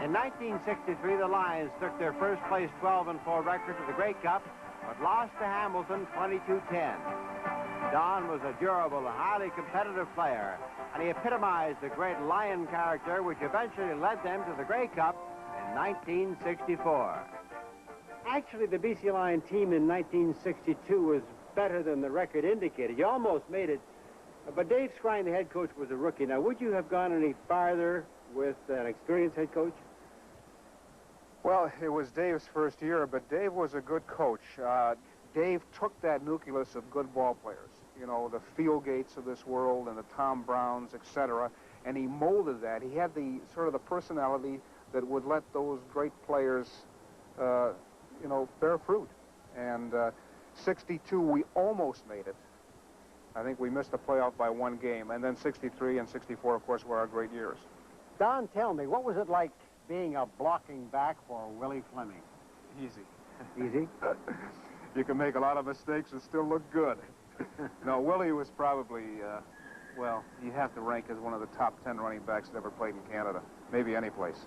In 1963, the Lions took their first-place 12-4 record to the Grey Cup, but lost to Hamilton 22-10. Don was a durable, highly competitive player, and he epitomized the great Lion character which eventually led them to the Grey Cup in 1964. Actually, the BC Lion team in 1962 was better than the record indicated. You almost made it, but Dave Scrine, the head coach, was a rookie. Now, would you have gone any farther with an experienced head coach? Well, it was Dave's first year, but Dave was a good coach. Dave took that nucleus of good ball players, you know, the Field Gates of this world and the Tom Browns, etc., and he molded that. He had the sort of the personality that would let those great players, you know, bear fruit. And 62, we almost made it. I think we missed the playoff by 1 game. And then 63 and 64, of course, were our great years. Don, tell me, what was it like being a blocking back for Willie Fleming? Easy. Easy? You can make a lot of mistakes and still look good. No, Willie was probably, well, you have to rank as one of the top 10 running backs that ever played in Canada, maybe any place.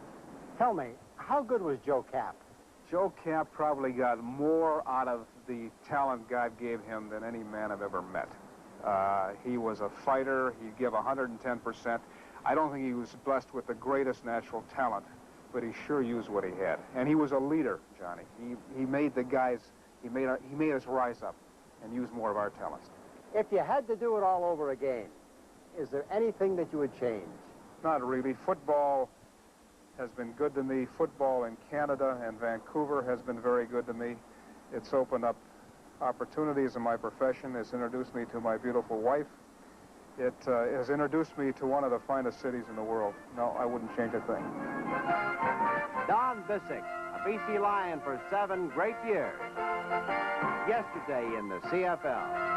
Tell me, how good was Joe Cap? Joe Cap probably got more out of the talent God gave him than any man I've ever met. He was a fighter. He'd give 110%. I don't think he was blessed with the greatest natural talent, but he sure used what he had. And he was a leader, Johnny. He made the guys, he made us rise up and use more of our talents. If you had to do it all over again, is there anything that you would change? Not really. Football has been good to me. Football in Canada and Vancouver has been very good to me. It's opened up opportunities in my profession. It's introduced me to my beautiful wife. It has introduced me to one of the finest cities in the world. No, I wouldn't change a thing. Don Bissick, a BC Lion for 7 great years. Yesterday in the CFL.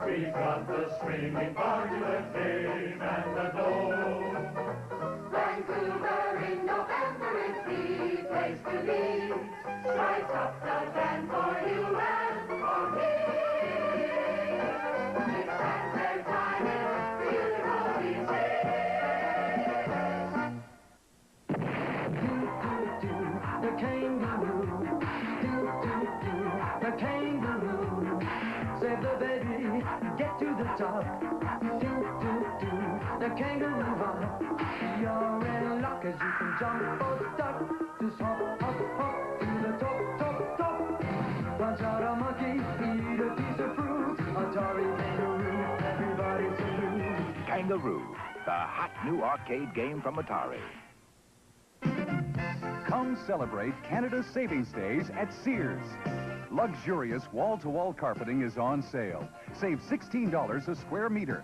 We've got the swinging Barnett game and the dough. Vancouver in November is the place to be. Strike up the band for you and for me. It's Panther time, it's beautiful these days. The kangaroo, the kangaroo, save the baby, get to the top. The kangaroo hop. You're in luck as you can jump or duck. Just hop, hop, hop to the top, top, top. Punch out a monkey, eat a piece of fruit. Atari kangaroo, everybody salute. Kangaroo, the hot new arcade game from Atari. Come celebrate Canada's Savings Days at Sears. Luxurious wall-to-wall carpeting is on sale. Save $16 a square meter.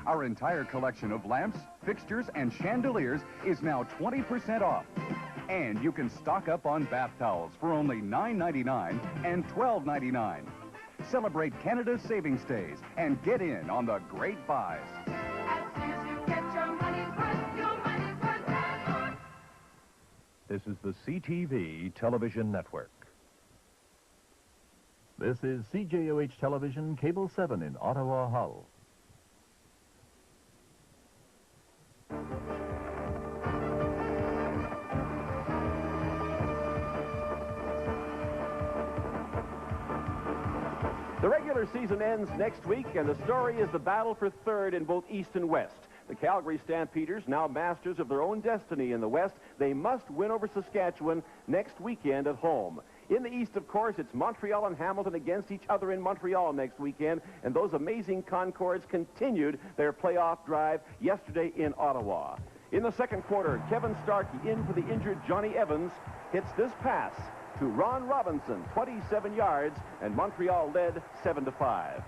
Our entire collection of lamps, fixtures, and chandeliers is now 20% off. And you can stock up on bath towels for only $9.99 and $12.99. Celebrate Canada's Savings Days and get in on the great buys. This is the CTV Television Network. This is CJOH Television, Cable 7 in Ottawa, Hull. The regular season ends next week, and the story is the battle for third in both East and West. The Calgary Stampeders, now masters of their own destiny in the West, they must win over Saskatchewan next weekend at home. In the East, of course, it's Montreal and Hamilton against each other in Montreal next weekend, and those amazing Concords continued their playoff drive yesterday in Ottawa. In the second quarter, Kevin Starkey, in for the injured Johnny Evans, hits this pass to Ron Robinson, 27 yards, and Montreal led 7-5.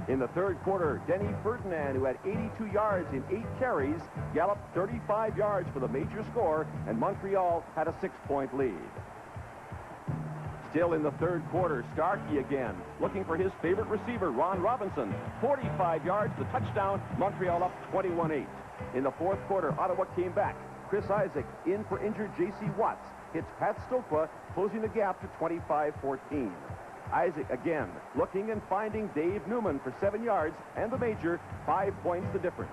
In the third quarter, Denny Ferdinand, who had 82 yards in 8 carries, galloped 35 yards for the major score, and Montreal had a 6-point lead. Still in the third quarter, Starkey again, looking for his favorite receiver, Ron Robinson. 45 yards, the touchdown, Montreal up 21-8. In the fourth quarter, Ottawa came back. Chris Isaac, in for injured J.C. Watts, hits Pat Stokwa, closing the gap to 25-14. Isaac again, looking and finding Dave Newman for 7 yards, and the major, 5 points the difference.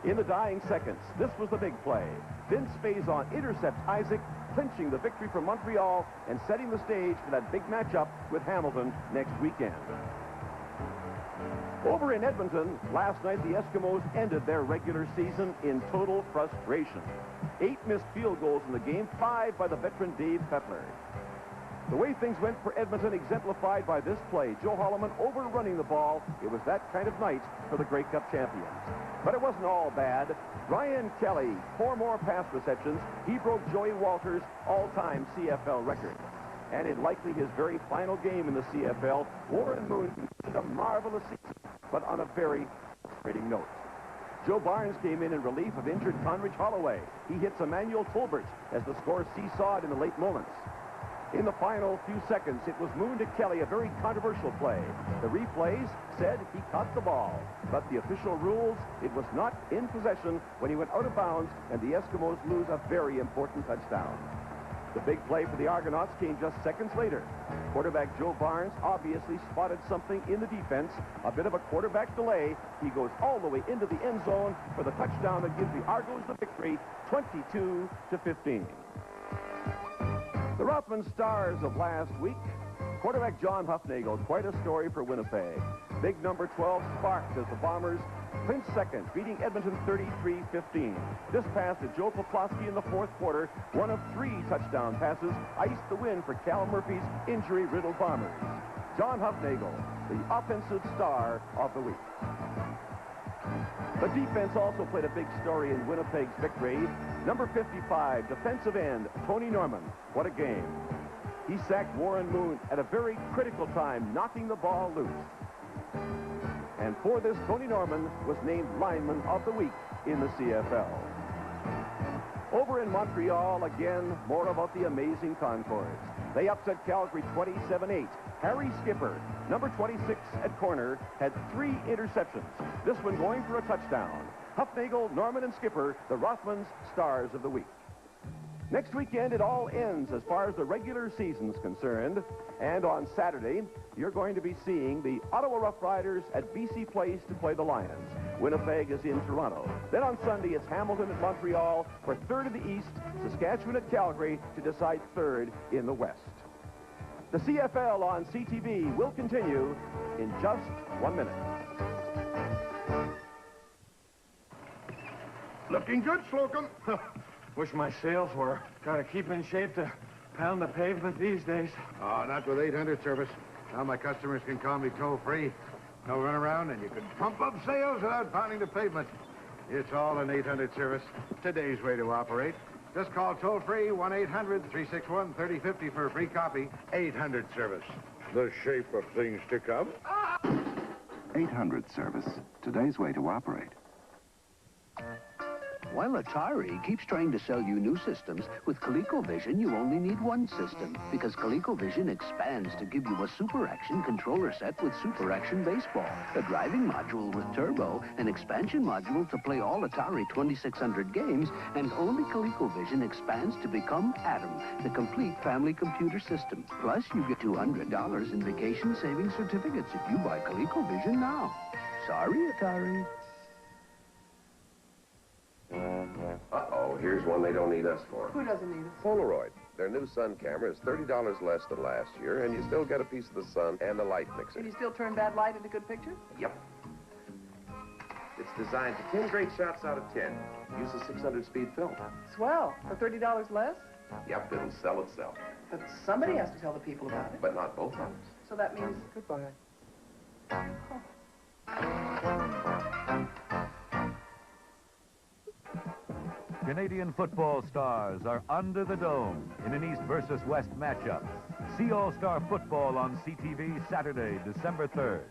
In the dying seconds, this was the big play. Vince Faison intercepts Isaac, clinching the victory for Montreal and setting the stage for that big matchup with Hamilton next weekend. Over in Edmonton, last night the Eskimos ended their regular season in total frustration. 8 missed field goals in the game, 5 by the veteran Dave Fettler. The way things went for Edmonton exemplified by this play. Joe Holloman overrunning the ball. It was that kind of night for the Grey Cup champions. But it wasn't all bad. Ryan Kelly, 4 more pass receptions. He broke Joey Walters' all-time CFL record. And in likely his very final game in the CFL, Warren Moon had a marvelous season, but on a very frustrating note. Joe Barnes came in relief of injured Conridge Holloway. He hits Emmanuel Tolbert as the score seesawed in the late moments. In the final few seconds, it was Moon to Kelly, a very controversial play. The replays said he caught the ball, but the official rules, it was not in possession when he went out of bounds, and the Eskimos lose a very important touchdown. The big play for the Argonauts came just seconds later. Quarterback Joe Barnes obviously spotted something in the defense, a bit of a quarterback delay. He goes all the way into the end zone for the touchdown that gives the Argos the victory, 22-15. The Rothman Stars of last week. Quarterback John Huffnagel, quite a story for Winnipeg. Big number 12 sparked as the Bombers clinched second, beating Edmonton 33-15. This pass to Joe Poplawski in the fourth quarter, one of 3 touchdown passes, iced the win for Cal Murphy's injury-riddled Bombers. John Huffnagel, the offensive star of the week. The defense also played a big story in Winnipeg's victory. Number 55, defensive end, Tony Norman. What a game. He sacked Warren Moon at a very critical time, knocking the ball loose. And for this, Tony Norman was named Lineman of the Week in the CFL. Over in Montreal, again, more about the amazing Concords. They upset Calgary 27-8. Harry Skipper, number 26 at corner, had 3 interceptions. This one going for a touchdown. Huffnagel, Norman, and Skipper, the Rothmans Stars of the Week. Next weekend, it all ends as far as the regular season's concerned. And on Saturday, you're going to be seeing the Ottawa Roughriders at BC Place to play the Lions. Winnipeg is in Toronto. Then on Sunday, it's Hamilton at Montreal for third in the East, Saskatchewan at Calgary to decide third in the West. The CFL on CTV will continue in just 1 minute. Looking good, Slocum. Wish my sails were. Gotta keep in shape to pound the pavement these days. Oh, not with 800 service. Now my customers can call me toll-free. No runaround, and you can pump up sales without pounding the pavement. It's all an 800 service. Today's way to operate. Just call toll-free 1-800-361-3050 for a free copy. 800 service. The shape of things to come. 800 service. Today's way to operate. While Atari keeps trying to sell you new systems, with ColecoVision you only need one system, because ColecoVision expands to give you a Super Action controller set with Super Action Baseball, a driving module with turbo, an expansion module to play all Atari 2600 games, and only ColecoVision expands to become Atom, the complete family computer system. Plus, you get $200 in vacation savings certificates if you buy ColecoVision now. Sorry, Atari. Uh-oh, here's one they don't need us for. Who doesn't need us? Polaroid. Their new sun camera is $30 less than last year, and you still get a piece of the sun and a light mixer. Can you still turn bad light into good pictures? Yep. It's designed for 10 great shots out of 10. Use a 600-speed film. Swell. For $30 less? Yep, it'll sell itself. But somebody has to tell the people about it. But not both of us. So that means goodbye. Canadian football stars are under the dome in an East versus West matchup. See All-Star Football on CTV Saturday, December 3rd.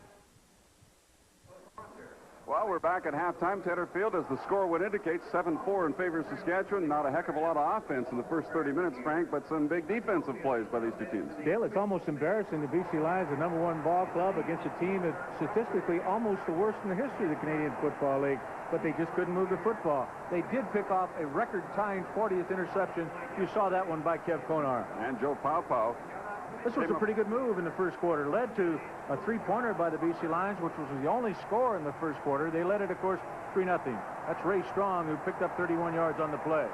Well, we're back at halftime. Taylor Field, as the score would indicate, 7-4 in favor of Saskatchewan. Not a heck of a lot of offense in the first 30 minutes, Frank, but some big defensive plays by these two teams. Dale, it's almost embarrassing the BC Lions, the #1 ball club, against a team that's statistically almost the worst in the history of the Canadian Football League, but they just couldn't move the football. They did pick off a record-tying 40th interception. You saw that one by Kev Konar. And Joe Paopao. This was a pretty good move in the first quarter. Led to a 3-pointer by the BC Lions, which was the only score in the first quarter. They led it, of course, 3-0. That's Ray Strong, who picked up 31 yards on the play.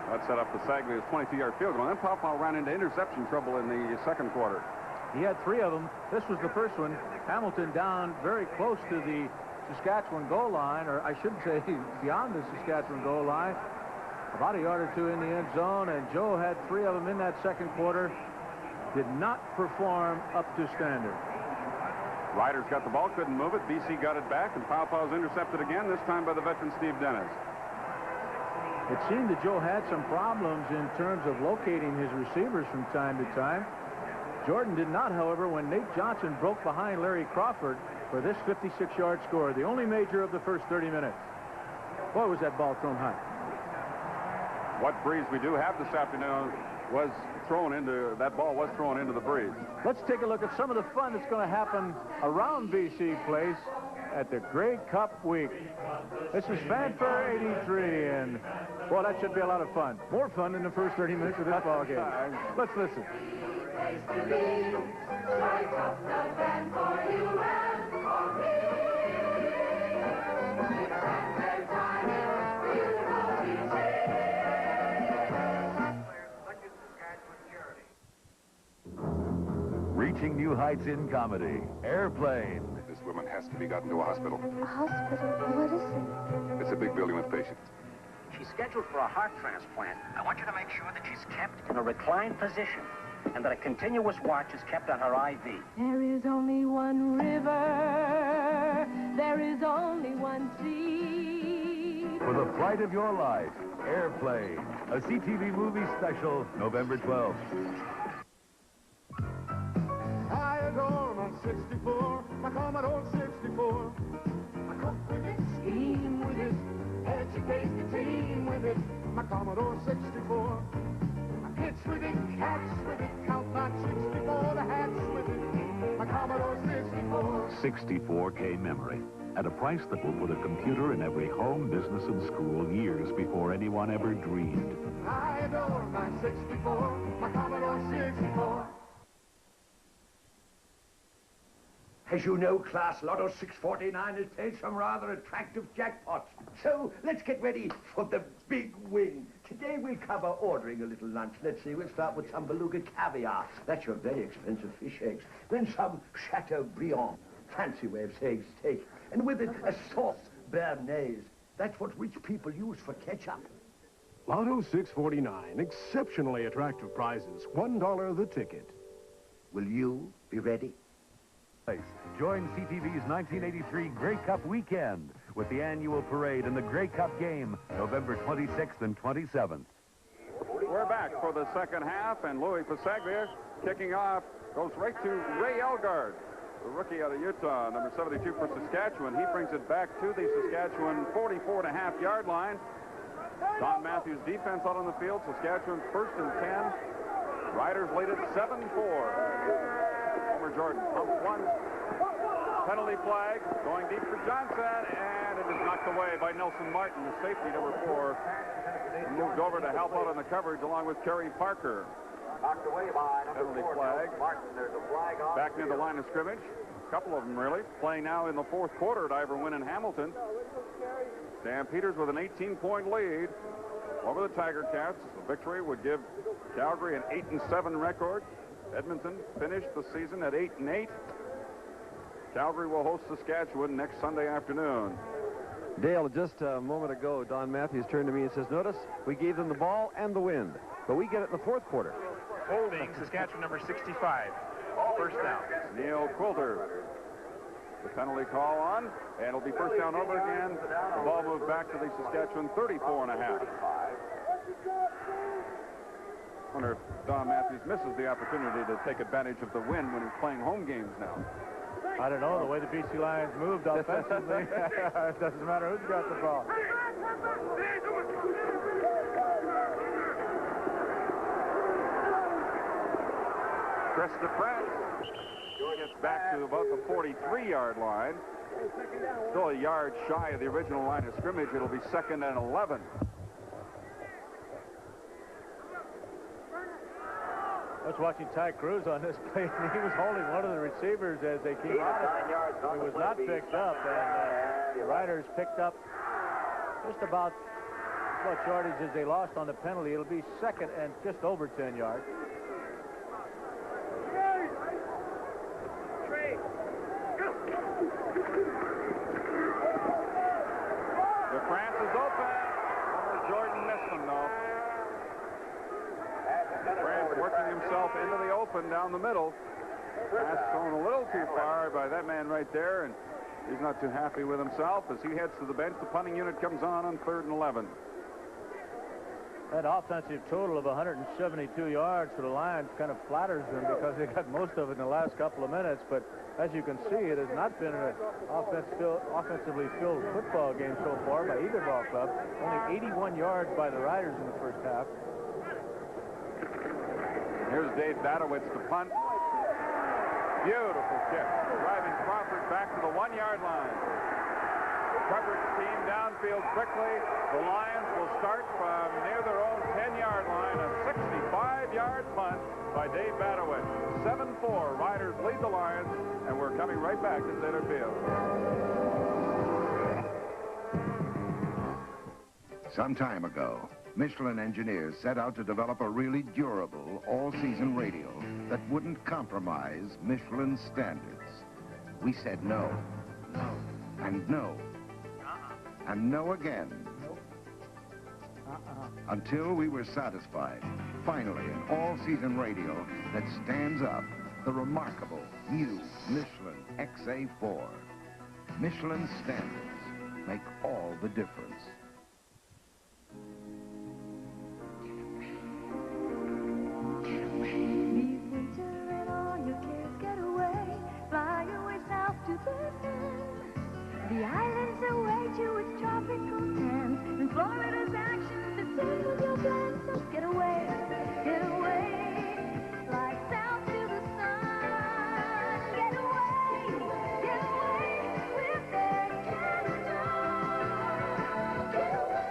That set up the Saglia's 22-yard field goal. And then Paopao ran into interception trouble in the second quarter. He had 3 of them. This was the first one. Hamilton down very close to the Saskatchewan goal line, or I should say beyond the Saskatchewan goal line. About a yard or 2 in the end zone, and Joe had 3 of them in that second quarter. Did not perform up to standard. Riders got the ball, couldn't move it. BC got it back, and Paopao was intercepted again, this time by the veteran Steve Dennis. It seemed that Joe had some problems in terms of locating his receivers from time to time. Jordan did not, however, when Nate Johnson broke behind Larry Crawford for this 56-yard score, the only major of the first 30 minutes. Boy, was that ball thrown high. What breeze we do have this afternoon was that ball was thrown into the breeze. Let's take a look at some of the fun that's going to happen around BC Place at the Grey Cup week. This is Fanfare 83, and, well, that should be a lot of fun. More fun than the first 30 minutes of this ball game. Let's listen. Reaching new heights in comedy. Airplane. This woman has to be gotten to a hospital. A hospital? What is it? It's a big building with patients. She's scheduled for a heart transplant. I want you to make sure that she's kept in a reclined position and that a continuous watch is kept on her IV. There is only one river. There is only one sea. For the flight of your life, Airplane. A CTV movie special, November 12th. I adore my 64, my Commodore 64. I cook with it, steam with it, educate the team with it, my Commodore 64. I pitch with it, catch with it, count my 64, the hats with it, my Commodore 64. 64K memory, at a price that will put a computer in every home, business, and school years before anyone ever dreamed. I adore my 64, my Commodore 64. As you know, Class Lotto 649 has played some rather attractive jackpots. So let's get ready for the big win. Today we'll cover ordering a little lunch. Let's see, we'll start with some beluga caviar. That's your very expensive fish eggs. Then some Chateaubriand, fancy way of saying steak. And with it, a sauce béarnaise. That's what rich people use for ketchup. Lotto 649, exceptionally attractive prizes. $1 the ticket. Will you be ready? Join CTV's 1983 Grey Cup weekend with the annual parade and the Grey Cup game, November 26th and 27th. We're back for the second half, and Louis Pasaglia kicking off goes right to Ray Elgard, the rookie out of Utah, number 72 for Saskatchewan. He brings it back to the Saskatchewan 44.5-yard line. Don Matthews' defense out on the field. Saskatchewan 1st and 10. Riders lead it 7-4. Jordan pumps one. Penalty flag going deep for Johnson, and it is knocked away by Nelson Martin, the safety, number 4. Moved over to help out on the coverage along with Kerry Parker. Knocked away by penalty flag. Martin. There's a flag on. Back near the line of scrimmage. A couple of them, really. Playing now in the fourth quarter at Ivor Wynn and Hamilton. Stampeders with an 18-point lead over the Tiger Cats. The victory would give Calgary an 8-7 record. Edmonton finished the season at 8-8. Calgary will host Saskatchewan next Sunday afternoon. Dale, just a moment ago, Don Matthews turned to me and says, notice, we gave them the ball and the wind, but we get it in the fourth quarter. Holding Saskatchewan number 65. First down. Neil Quilter. The penalty call on, and it'll be first down over again. The ball moves back to the Saskatchewan 34.5. I wonder if Don Matthews misses the opportunity to take advantage of the win when he's playing home games now. I don't know, the way the BC Lions moved offensively. It doesn't matter who's got the ball. Chris DePress gets back to about the 43-yard line. Still a yard shy of the original line of scrimmage. It'll be 2nd and 11. I was watching Ty Cruz on this play, and he was holding one of the receivers as they came out. It was not picked up, and the Riders picked up just about what yardage as they lost on the penalty. It'll be 2nd and just over 10 yards. The France is open. Jordan missed him, though. France working himself into the open down the middle. Pass thrown a little too far by that man right there, and he's not too happy with himself as he heads to the bench. The punting unit comes on 3rd and 11. That offensive total of 172 yards for the Lions kind of flatters them because they got most of it in the last couple of minutes. But as you can see, it has not been an offensively filled football game so far by either ball club. Only 81 yards by the Riders in the first half. Here's Dave Badowitz to punt. Beautiful kick. Driving Crawford back to the 1-yard line. downfield quickly. The Lions will start from near their own 10-yard line. A 65-yard punt by Dave Badaway. 7-4. Riders lead the Lions, and we're coming right back to center field. Some time ago, Michelin engineers set out to develop a really durable, all-season radio that wouldn't compromise Michelin's standards. We said no, and no, and no again. Until we were satisfied. Finally, an all-season radio that stands up, the remarkable new Michelin XA4. Michelin standards make all the difference. The islands away to its tropical tan. And Florida's action to see with your plans. So get away, fly south to the sun. Get away with their Canada. Get away.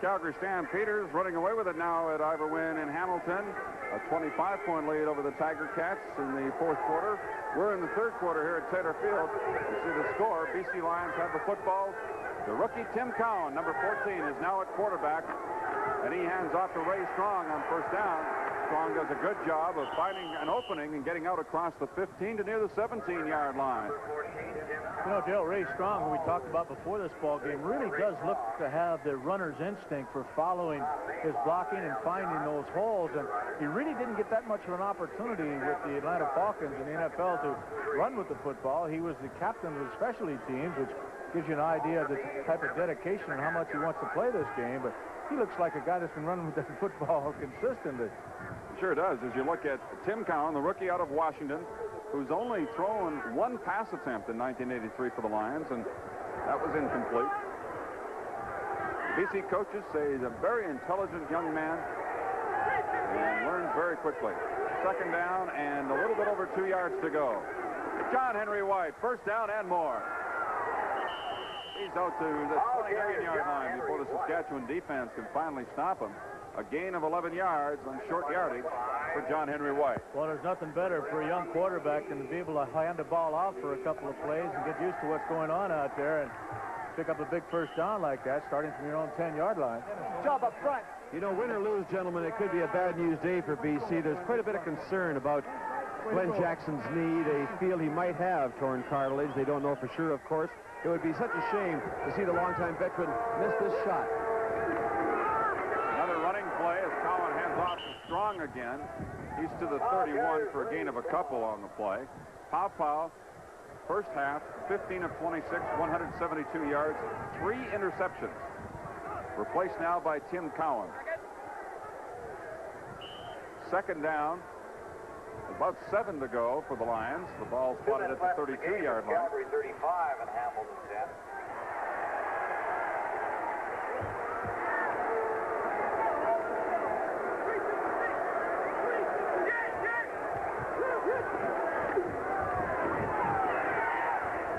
Calgary Stampeders running away with it now at Ivor Wynne in Hamilton. A 25-point lead over the Tiger Cats in the fourth quarter. We're in the third quarter here at Taylor Field. You see the score. BC Lions have the football. The rookie Tim Cowan, number 14, is now at quarterback, and he hands off to Ray Strong on first down. Strong does a good job of finding an opening and getting out across the 15 to near the 17-yard line. You know, Dale, Ray Strong, who we talked about before this ball game, really does look to have the runner's instinct for following his blocking and finding those holes. And he really didn't get that much of an opportunity with the Atlanta Falcons in the NFL to run with the football. He was the captain of the specialty teams, which gives you an idea of the type of dedication and how much he wants to play this game. But he looks like a guy that's been running with the football consistently. Sure does. As you look at Tim Cowan, the rookie out of Washington, who's only thrown one pass attempt in 1983 for the Lions, and that was incomplete. BC coaches say he's a very intelligent young man and learns very quickly. Second down and a little bit over 2 yards to go. John Henry White, first down and more. He's out to the 29-yard line before the Saskatchewan defense can finally stop him. A gain of 11 yards on short yardage for John Henry White. Well, there's nothing better for a young quarterback than to be able to hand the ball off for a couple of plays and get used to what's going on out there and pick up a big first down like that, starting from your own 10-yard line. Job up front. You know, win or lose, gentlemen, it could be a bad news day for BC. There's quite a bit of concern about Glenn Jackson's knee. They feel he might have torn cartilage. They don't know for sure, of course. It would be such a shame to see the longtime veteran miss this shot. Another running play as Cowan hands off to Strong again. He's to the 31 for a gain of a couple on the play. Pow, first half, 15 of 26, 172 yards, 3 interceptions. Replaced now by Tim Cowan. Second down, about 7 to go for the Lions. The ball spotted at the 32-yard line. Calgary 35 and Hamilton 10.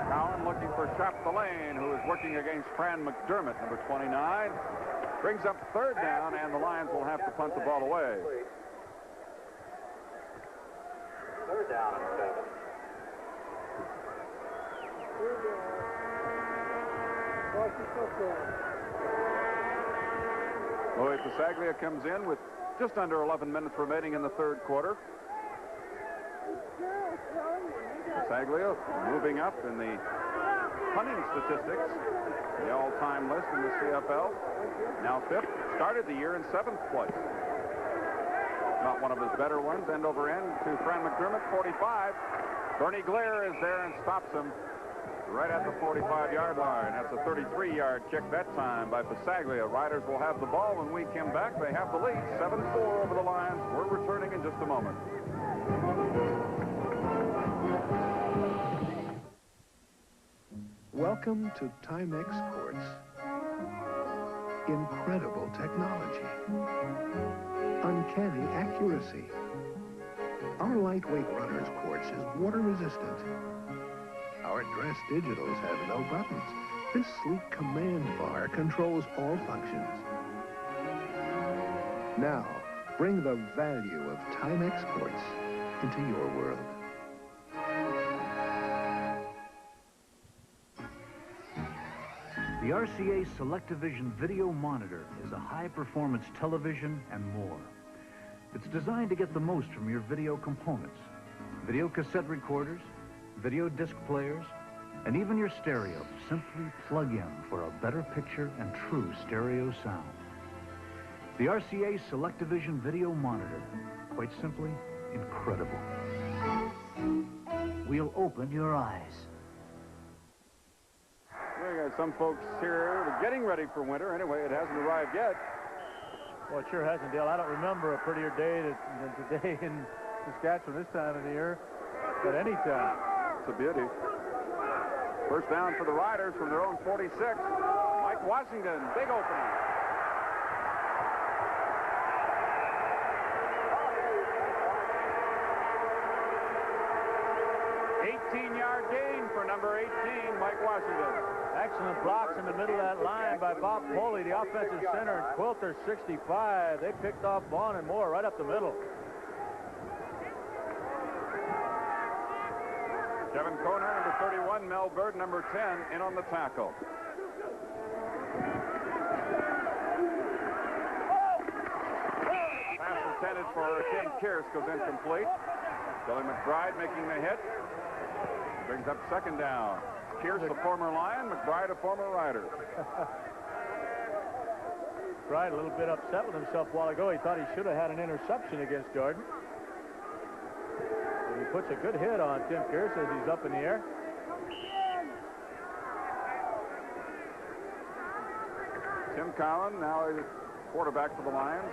Cowan looking for Sharp Delane, who is working against Fran McDermott, number 29. Brings up third down, and the Lions will have to punt the ball away. Third down and 7. Louis Pasaglia comes in with just under 11 minutes remaining in the third quarter. Pasaglia moving up in the punting statistics, the all-time list in the CFL. Now 5th, started the year in 7th place. Not one of his better ones, end over end to Fran McDermott, 45. Bernie Glaire is there and stops him right at the 45-yard line. That's a 33-yard kick that time by Pasaglia. Riders will have the ball when we come back. They have the lead, 7-4 over the Lions. We're returning in just a moment. Welcome to Timex Courts. Incredible technology. Uncanny accuracy. Our lightweight runner's quartz is water resistant. Our dress digitals have no buttons. This sleek command bar controls all functions. Now, bring the value of Timex ports into your world. The RCA Select-O-Vision Video Monitor is a high-performance television and more. It's designed to get the most from your video components. Video cassette recorders, video disc players, and even your stereo. Simply plug in for a better picture and true stereo sound. The RCA Select-O-Vision Video Monitor, quite simply, incredible. We'll open your eyes. We got some folks here getting ready for winter. Anyway, it hasn't arrived yet. Well, it sure hasn't, Dale. I don't remember a prettier day than today in Saskatchewan this time of the year at any time. It's a beauty. First down for the Riders from their own 46. Mike Washington, big opening. Gain for number 18, Mike Washington. Excellent blocks in the middle of that line by Bob Foley, the offensive center, and Quilter, 65. They picked off Vaughn and Moore right up the middle. Kevin Kohner, number 31, Mel Bird, number 10, in on the tackle. Pass intended for Tim Kearse goes incomplete. Billy McBride making the hit. Brings up second down. Kearse, a former Lion. McBride, a former Rider. McBride a little bit upset with himself a while ago. He thought he should have had an interception against Jordan. But he puts a good hit on Tim Kearse as he's up in the air. Tim Collin, now a quarterback for the Lions.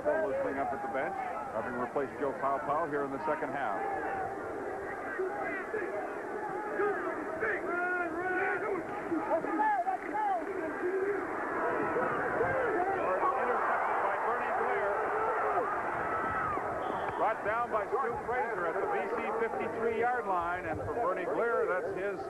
Still listening up at the bench, having replaced Joe Powell here in the second half. Brought down by Stu Fraser at the BC 53-yard line, and for Bernie Glier, that's his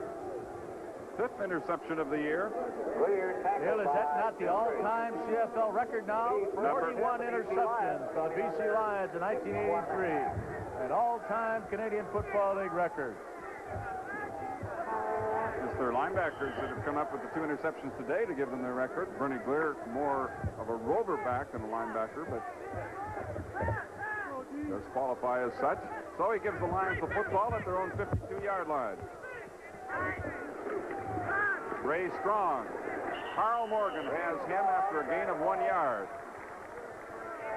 5th interception of the year. Bill, is that not the all-time CFL record now? 41 interceptions on BC Lions in 1983. An all-time Canadian Football League record. It's their linebackers that have come up with the 2 interceptions today to give them their record. Bernie Glier, more of a rover back than a linebacker, but does qualify as such. So he gives the Lions the football at their own 52-yard line. Ray Strong. Carl Morgan has him after a gain of 1 yard.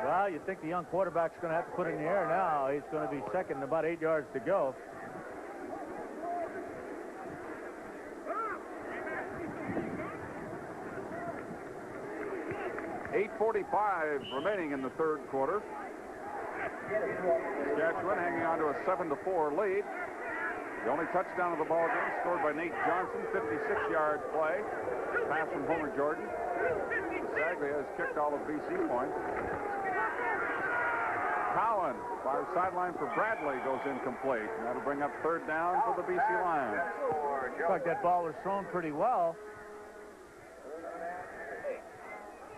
Well, you think the young quarterback's going to have to put it in the air now. He's going to be second and about 8 yards to go. .8:45 remaining in the third quarter. Saskatchewan hanging on to a 7-4 lead. The only touchdown of the ball game scored by Nate Johnson, 56-yard play. Pass from Homer Jordan. Sagley has kicked all of BC points. Cowan, far sideline for Bradley, goes incomplete. And that'll bring up third down for the BC Lions. Looks like that ball was thrown pretty well.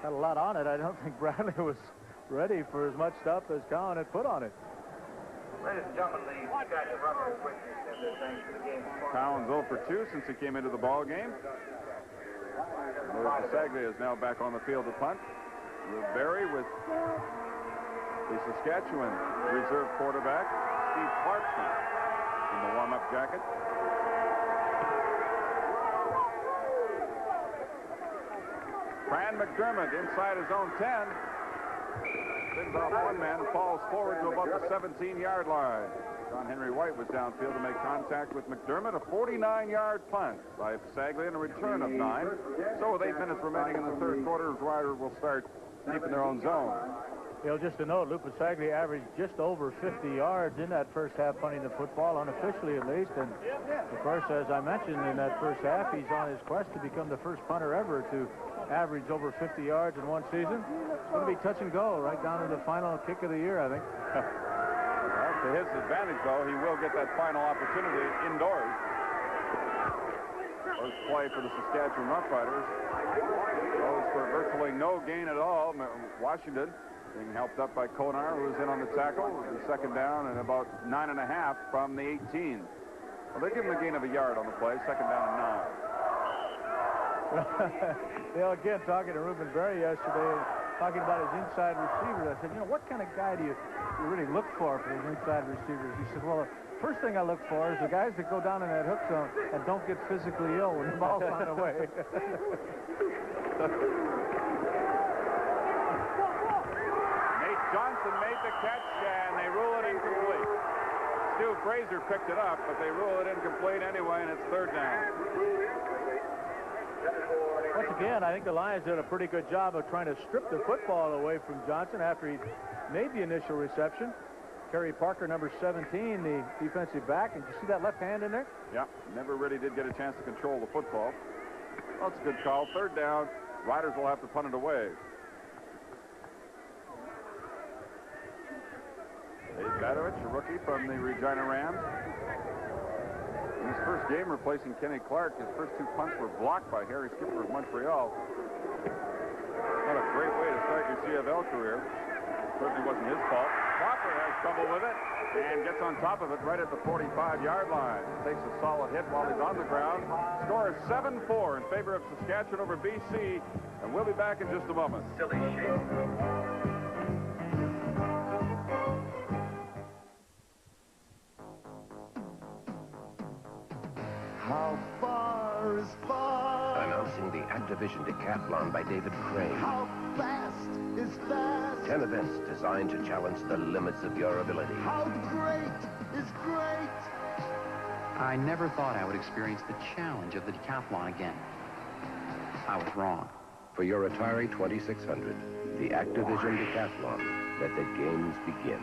Had a lot on it. I don't think Bradley was ready for as much stuff as Cowan had put on it. Ladies and gentlemen, the Saskatchewan Roughriders wish to extend their thanks for the game. Cowan's 0 for 2 since he came into the ball game. Sagley is now back on the field to punt. With Barry with the Saskatchewan reserve quarterback, Steve Clarkson, in the warm-up jacket. Fran McDermott inside his own 10. Spins off one man and falls forward to about the 17-yard line. John Henry White was downfield to make contact with McDermott. A 49-yard punt by Sagley and a return of 9. So with 8 minutes remaining in the third quarter, Ryder will start deep in their own zone. You know, just to note, Lupus Sagley averaged just over 50 yards in that first half punting the football, unofficially at least. And, of course, as I mentioned in that first half, he's on his quest to become the first punter ever to average over 50 yards in one season. It's going to be touch and go right down to the final kick of the year, I think. Well, to his advantage, though, he will get that final opportunity indoors. First play for the Saskatchewan Roughriders goes for virtually no gain at all. Washington being helped up by Konar, who was in on the tackle. The second down and about 9.5 from the 18. Well, they give him a gain of a yard on the play. Second down and 9. Again, talking to Reuben Berry yesterday, talking about his inside receivers. I said, what kind of guy do you really look for those inside receivers? He said, well, first thing I look for is the guys that go down in that hook zone and don't get physically ill when the ball's on the way. Nate Johnson made the catch, and they rule it incomplete. Stu Fraser picked it up, but they rule it incomplete anyway, and it's third down. Once again, I think the Lions did a pretty good job of trying to strip the football away from Johnson after he made the initial reception. Kerry Parker, number 17, the defensive back. And you see that left hand in there? Yeah, never really did get a chance to control the football. Well, that's a good call. Third down. Riders will have to punt it away. Dave Badovich, a rookie from the Regina Rams. In his first game replacing Kenny Clark, his first two punts were blocked by Harry Skipper of Montreal. Not a great way to start your CFL career. Certainly wasn't his fault. Cropper has trouble with it and gets on top of it right at the 45-yard line. Takes a solid hit while he's on the ground. Score is 7-4 in favor of Saskatchewan over BC, and we'll be back in just a moment. Silly shape. How far is far? Announcing the Activision Decathlon by David Crane. How fast is fast? 10 events designed to challenge the limits of your ability. How great is great? I never thought I would experience the challenge of the decathlon again. I was wrong. For your Atari 2600, the Activision Decathlon. Let the games begin.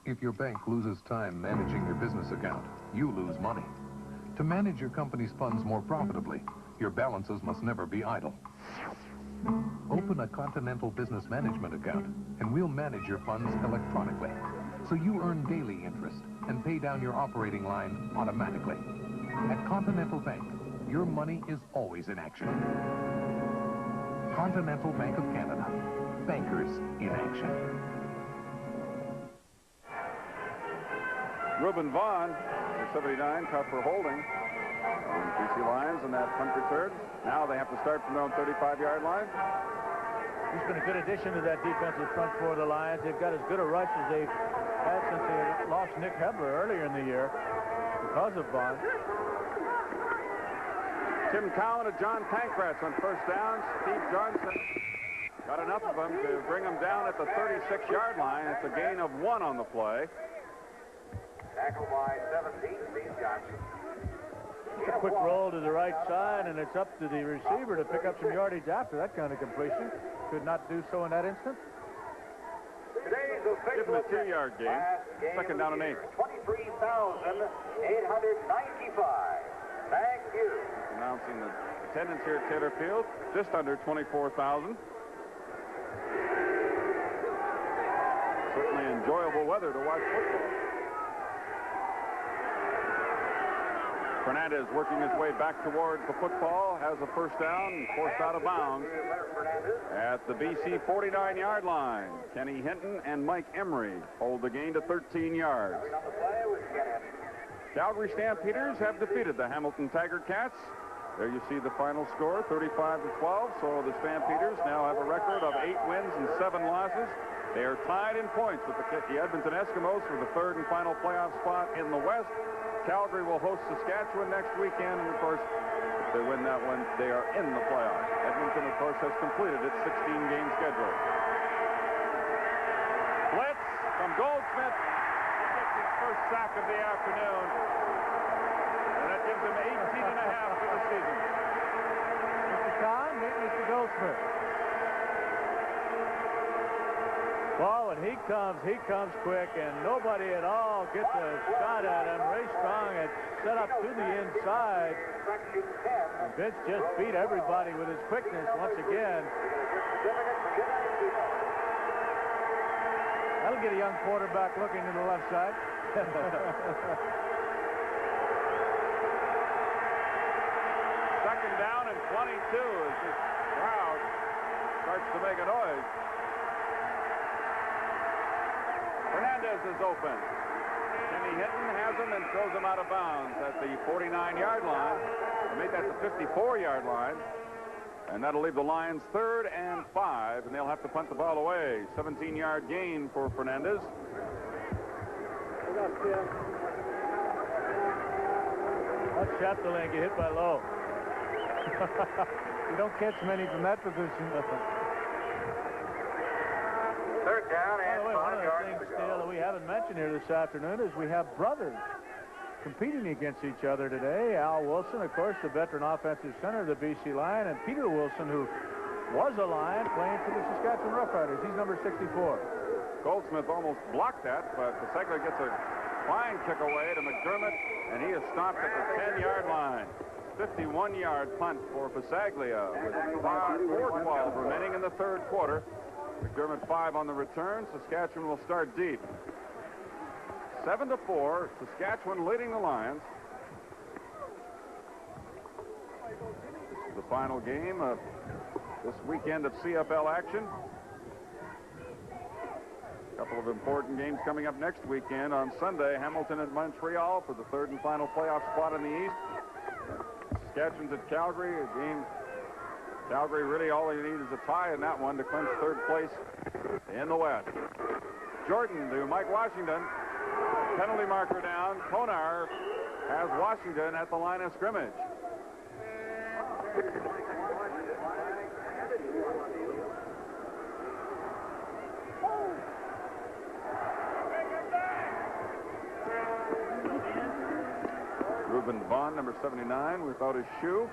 If your bank loses time managing your business account, you lose money. To manage your company's funds more profitably, your balances must never be idle. Open a Continental Business Management account, and we'll manage your funds electronically, so you earn daily interest and pay down your operating line automatically. At Continental Bank, your money is always in action. Continental Bank of Canada. Bankers in action. Reuben Vaughn, number 79, caught for holding. BC Lions and that punt return. Now they have to start from their own 35-yard line. He's been a good addition to that defensive front for the Lions. They've got as good a rush as they've had since they lost Nick Hebler earlier in the year because of Vaughn. Tim Cowan to John Pankratz on first down. Steve Johnson got enough of them to bring him down at the 36-yard line. It's a gain of 1 on the play. Tackled by 17, Steve Johnson. It's a quick roll to the right side, and it's up to the receiver to pick up some yardage after that kind of completion. Could not do so in that instant. Give him a 2-yard gain. Second down and 8. 23,895. Thank you. Announcing the attendance here at Taylor Field, just under 24,000. Certainly enjoyable weather to watch football. Fernandez working his way back towards the football, has a first down and forced out of bounds at the BC 49-yard line. Kenny Hinton and Mike Emery hold the gain to 13 yards. Calgary Stampeders have defeated the Hamilton Tiger Cats. There you see the final score, 35-12. So the Stampeders now have a record of 8 wins and 7 losses. They are tied in points with the Edmonton Eskimos for the third and final playoff spot in the West. Calgary will host Saskatchewan next weekend, and of course, if they win that one, they are in the playoffs. Edmonton, of course, has completed its 16-game schedule. Blitz from Goldsmith. He gets his first sack of the afternoon, and that gives him 18 and a half for the season. Mr. Kahn, meet Mr. Goldsmith. Well, when he comes quick, and nobody at all gets a shot at him. Ray Strong had set up to the inside. And Vince just beat everybody with his quickness once again. That'll get a young quarterback looking to the left side. as this crowd starts to make a noise. Fernandez is open. Kenny Hinton has him and throws him out of bounds at the 49-yard line. They made that the 54-yard line. And that'll leave the Lions 3rd and 5, and they'll have to punt the ball away. 17-yard gain for Fernandez. That Chapdelaine get hit by Lowe. You don't catch many from that position. Third down and 5 one of the yards things, to Dale, go. that we haven't mentioned here this afternoon is we have brothers competing against each other today. Al Wilson, of course, the veteran offensive center of the BC Lion, and Peter Wilson, who was a Lion playing for the Saskatchewan Roughriders. He's number 64. Goldsmith almost blocked that, but Paseglia gets a fine kick away to McDermott, and he is stopped at the 10-yard line. 51-yard punt for Paseglia with 4:12 remaining in the third quarter. McDermott 5 on the return. Saskatchewan will start deep. 7-4, Saskatchewan leading the Lions. This is the final game of this weekend of CFL action. A couple of important games coming up next weekend. On Sunday, Hamilton and Montreal for the 3rd and final playoff spot in the East. Saskatchewan's at Calgary, a game. Calgary, really all they need is a tie in that one to clinch 3rd place in the West. Jordan to Mike Washington. Penalty marker down. Konar has Washington at the line of scrimmage. Reuben Vaughn, number 79, without his shoe.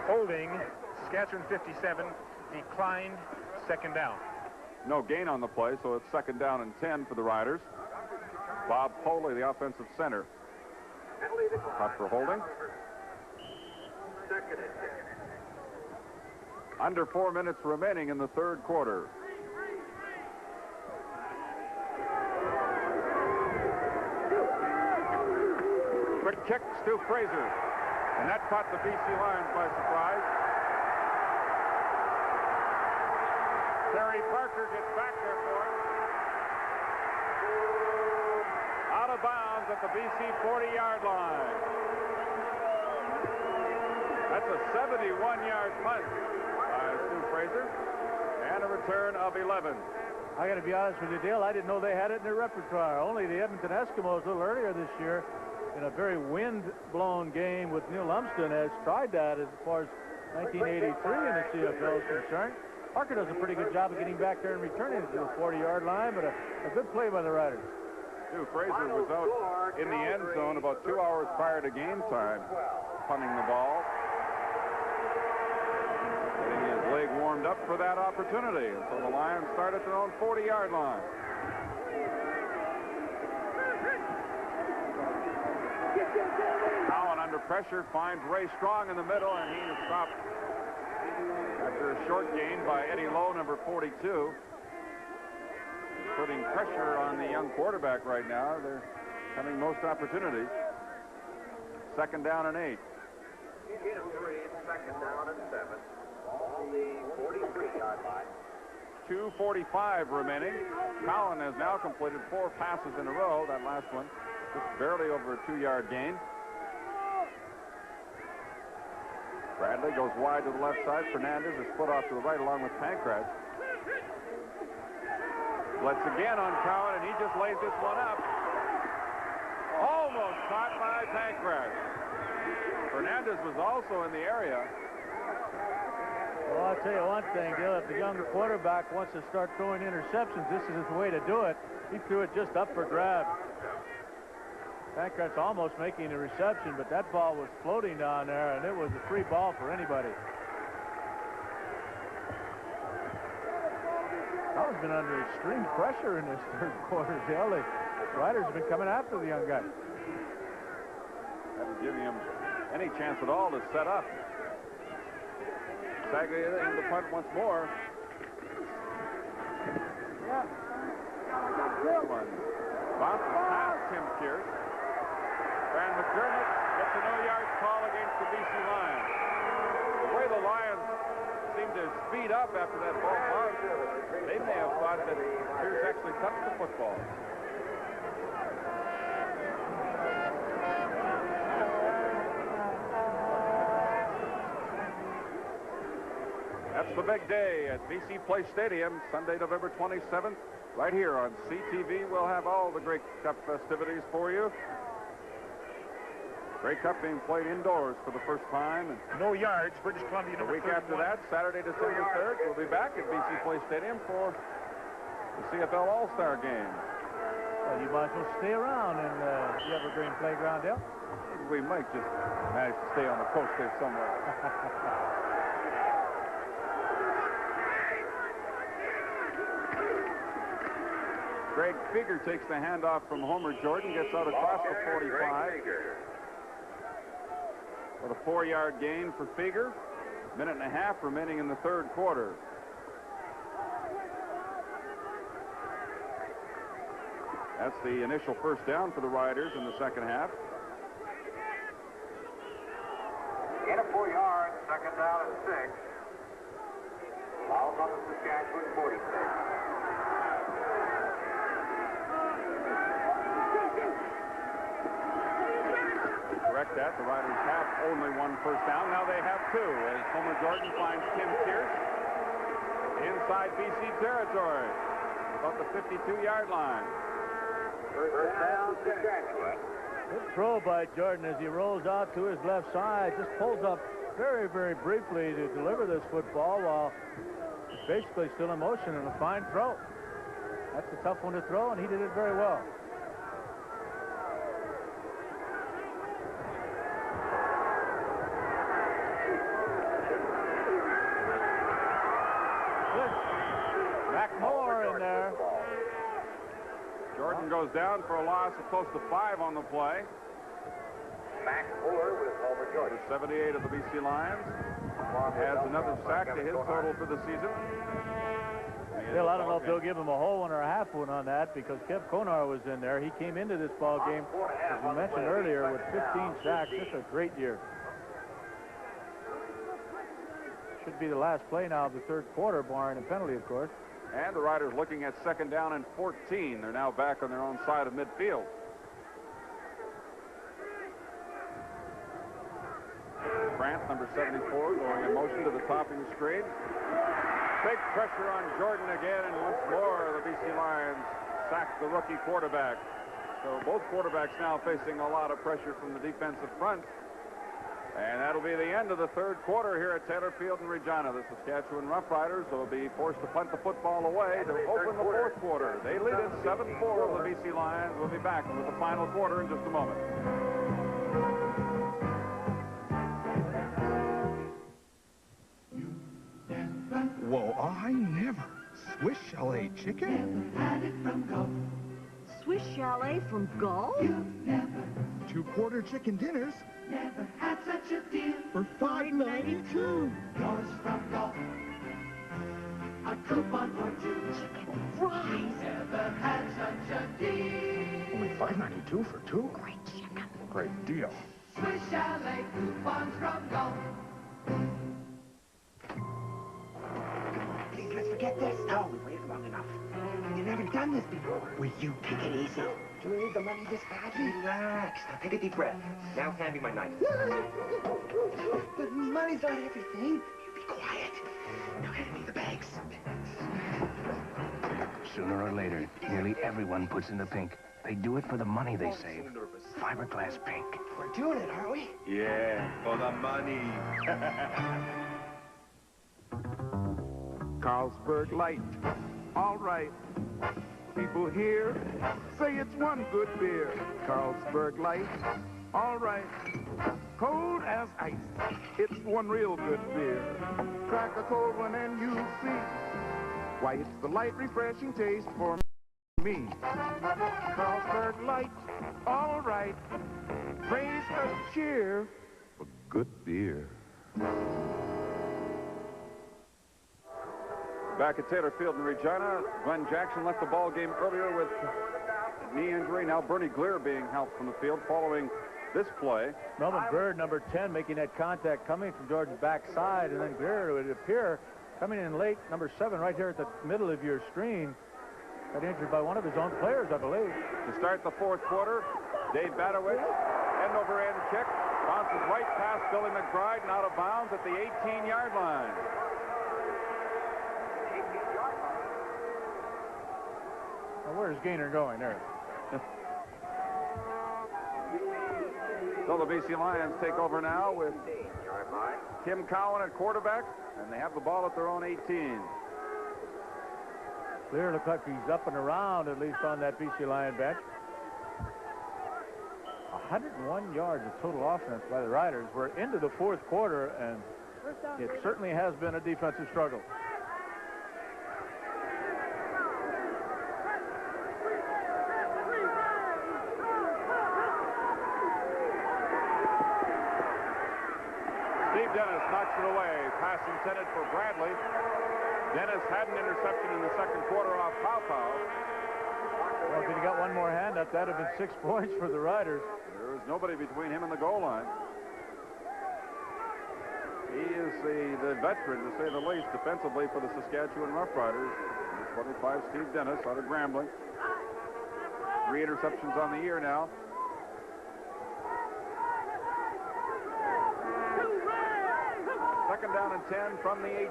Holding, Saskatchewan 57, declined, 2nd down. No gain on the play, so it's 2nd down and 10 for the Riders. Bob Foley, the offensive center. Caught for holding. Under 4 minutes remaining in the third quarter. Quick kick, Stu Fraser. And that caught the BC Lions by surprise. Terry Parker gets back there for it. Out of bounds at the BC 40-yard line. That's a 71-yard punt by Stu Fraser. And a return of 11. I got to be honest with you, Dale, I didn't know they had it in their repertoire. Only the Edmonton Eskimos a little earlier this year in a very wind-blown game with Neil Lumsden has tried that as far as 1983 in the CFL is concerned. Parker does a pretty good job of getting back there and returning it to the 40-yard line, but a good play by the Riders. Stu Fraser was out in the end zone about 2 hours prior to game time, punting the ball. Getting his leg warmed up for that opportunity. And so the Lions start at their own 40-yard line. Cowan under pressure finds Ray Strong in the middle, and he is stopped after a short gain by Eddie Lowe, number 42. Putting pressure on the young quarterback right now. They're having most opportunities. 2nd down and 8. Gain of 3, 2nd down and 7. On the 43-yard line. 2:45 remaining. Cowan has now completed 4 passes in a row. That last one just barely over a 2-yard gain. Bradley goes wide to the left side. Fernandez is split off to the right along with Pankratz. Blitz again on Cowan, and he just lays this one up. Almost caught by Pankratz. Fernandez was also in the area. Well, I'll tell you one thing, Dale, if the younger quarterback wants to start throwing interceptions, this is the way to do it. He threw it just up for grabs. Pankratz almost making a reception, but that ball was floating down there, and it was a free ball for anybody. Cowan's been under extreme pressure in this third quarter, Dale. The Riders have been coming after the young guy. Haven't given him any chance at all to set up. Saglia in the punt once more. One bounces past Tim Pierce. And McDermott gets a no-yard call against the BC Lions. The way the Lions seemed to speed up after that ball bounced, they may have thought that Pierce actually touched the football. That's the big day at BC Place Stadium, Sunday, November 27th. Right here on CTV, we'll have all the Grey Cup festivities for you. Grey Cup being played indoors for the first time. And no yards, British Columbia. The week after that, Saturday, December 3rd, we'll be back at BC Place Stadium for the CFL All-Star Game. Well, you might as well stay around in the Evergreen Playground, Dale. We might just manage to stay on the coast there somewhere. Greg Figger takes the handoff from Homer Jordan, gets out across the 45. With a 4-yard gain for Figger. Minute and a half remaining in the third quarter. That's the initial first down for the Riders in the second half. Gain of 4 yards, second down and 6. Ball's on the Saskatchewan 46. Correct that. The Riders have only one first down. Now they have two as Homer Jordan finds Tim Pierce inside BC territory, about the 52-yard line. First down, Saskatchewan. Good throw by Jordan as he rolls out to his left side. Just pulls up very, very briefly to deliver this football while he's basically still in motion, and a fine throw. That's a tough one to throw, and he did it very well. More in there. Jordan goes down for a loss of close to 5 on the play. Mac Moore with Homer Jordan. 78 of the BC Lions. Has another sack to his total for the season. Bill, I don't know if they'll give him a whole one or a half one on that because Kev Konar was in there. He came into this ball game, as we mentioned earlier, with 15 sacks. Just a great year. Should be the last play now of the third quarter, barring a penalty, of course. And the Riders looking at second down and 14. They're now back on their own side of midfield. Grant, number 74, going in motion to the topping screen. Big pressure on Jordan again, and once more the BC Lions sack the rookie quarterback. So both quarterbacks now facing a lot of pressure from the defensive front. And that'll be the end of the third quarter here at Taylor Field in Regina. The Saskatchewan Roughriders will be forced to punt the football away to open the fourth quarter. They lead it 7-4 over the BC Lions. We'll be back with the final quarter in just a moment. Whoa, I never. Swiss Chalet chicken? Never had it from Gulf. Swiss Chalet from Gulf? Never. 2-quarter chicken dinners. Never had such a deal. For $5.92. Yours from Gulf. A coupon for 2 chicken fries. Never had such a deal. Only $5.92 for 2? Great chicken. Great deal. Swiss Chalet coupons from Gulf. Please, let's forget this. No, we've waited long enough. You've never done this before. Will you take it easy? Do we need the money this badly? Relax. Now take a deep breath. Now hand me my knife. But money's not everything. You be quiet. Now hand me the bags. Sooner or later, nearly everyone puts in the pink. They do it for the money they save. Fiberglass pink. We're doing it, aren't we? Yeah, for the money. Carlsberg Light. All right. People here say it's one good beer. Carlsberg Light. All right. Cold as ice. It's one real good beer. Crack a cold one and you'll see why it's the light, refreshing taste for me. Carlsberg Light. All right. Raise a cheer for good beer. Back at Taylor Field in Regina, Glenn Jackson left the ball game earlier with a knee injury. Now Bernie Glier being helped from the field following this play. Melvin Bird, number 10, making that contact coming from Jordan's backside, and then Greer, it would appear, coming in late, number 7, right here at the middle of your screen, got injured by one of his own players, I believe. To start the fourth quarter, Dave Badowicz, end-over-end kick, bounces right past Billy McBride and out of bounds at the 18-yard line. Now, where's Gaynor going there? So the BC Lions take over now with Tim Cowan at quarterback, and they have the ball at their own 18. Clear looks like he's up and around, at least on that BC Lion bench. 101 yards of total offense by the Riders. We're into the fourth quarter, and it certainly has been a defensive struggle. Steve Dennis knocks it away. Pass intended for Bradley. Dennis had an interception in the second quarter off Pow. Well, if he'd got one more hand up, that'd have been 6 points for the Riders. There was nobody between him and the goal line. He is the veteran, to say the least, defensively for the Saskatchewan Roughriders. 25, Steve Dennis out of Grambling. 3 interceptions on the year now. Second down and 10 from the 18.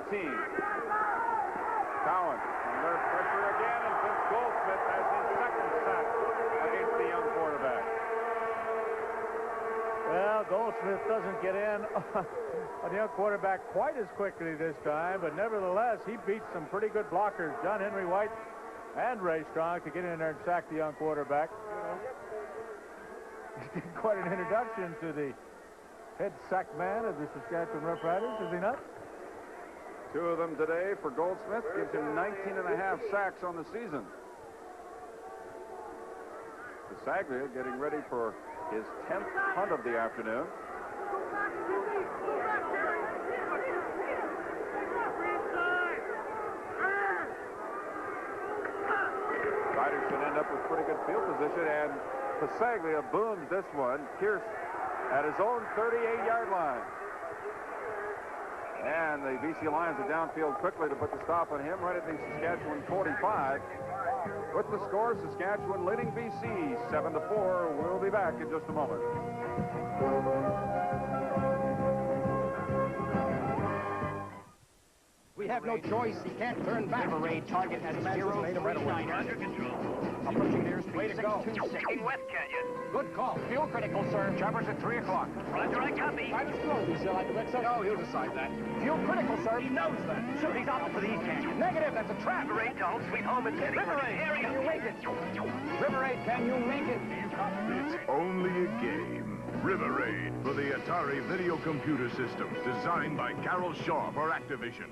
Cowan under pressure again, and Vince Goldsmith has his second sack against the young quarterback. Well, Goldsmith doesn't get in on the young quarterback quite as quickly this time, but nevertheless, he beats some pretty good blockers, John Henry White and Ray Strong, to get in there and sack the young quarterback. Quite an introduction to the head sack man of the Saskatchewan Roughriders, is he not? 2 of them today for Goldsmith, gives him 19.5 sacks on the season. Saglia getting ready for his 10th punt of the afternoon. Riders can end up with pretty good field position, and Pasaglia booms this one. Pierce at his own 38-yard line. And the BC Lions are downfield quickly to put the stop on him right at the Saskatchewan 45. With the score, Saskatchewan leading BC 7-4. We'll be back in just a moment. We have no choice. He can't turn back. River Raid target at 039 under control. Approaching near speed 626. In West Canyon. Good call. Fuel critical, sir. Choppers at 3 o'clock. Roger, I copy. Try to slow, he said. I can make sense. No, he'll decide that. Fuel critical, sir. He knows that. Shoot, he's opposite East Canyon. Negative, that's a trap. River Raid, don't sweep home and get River Raid, can you make it? River Raid, can you make it? It's only a game. River Raid for the Atari Video Computer System, designed by Carol Shaw for Activision.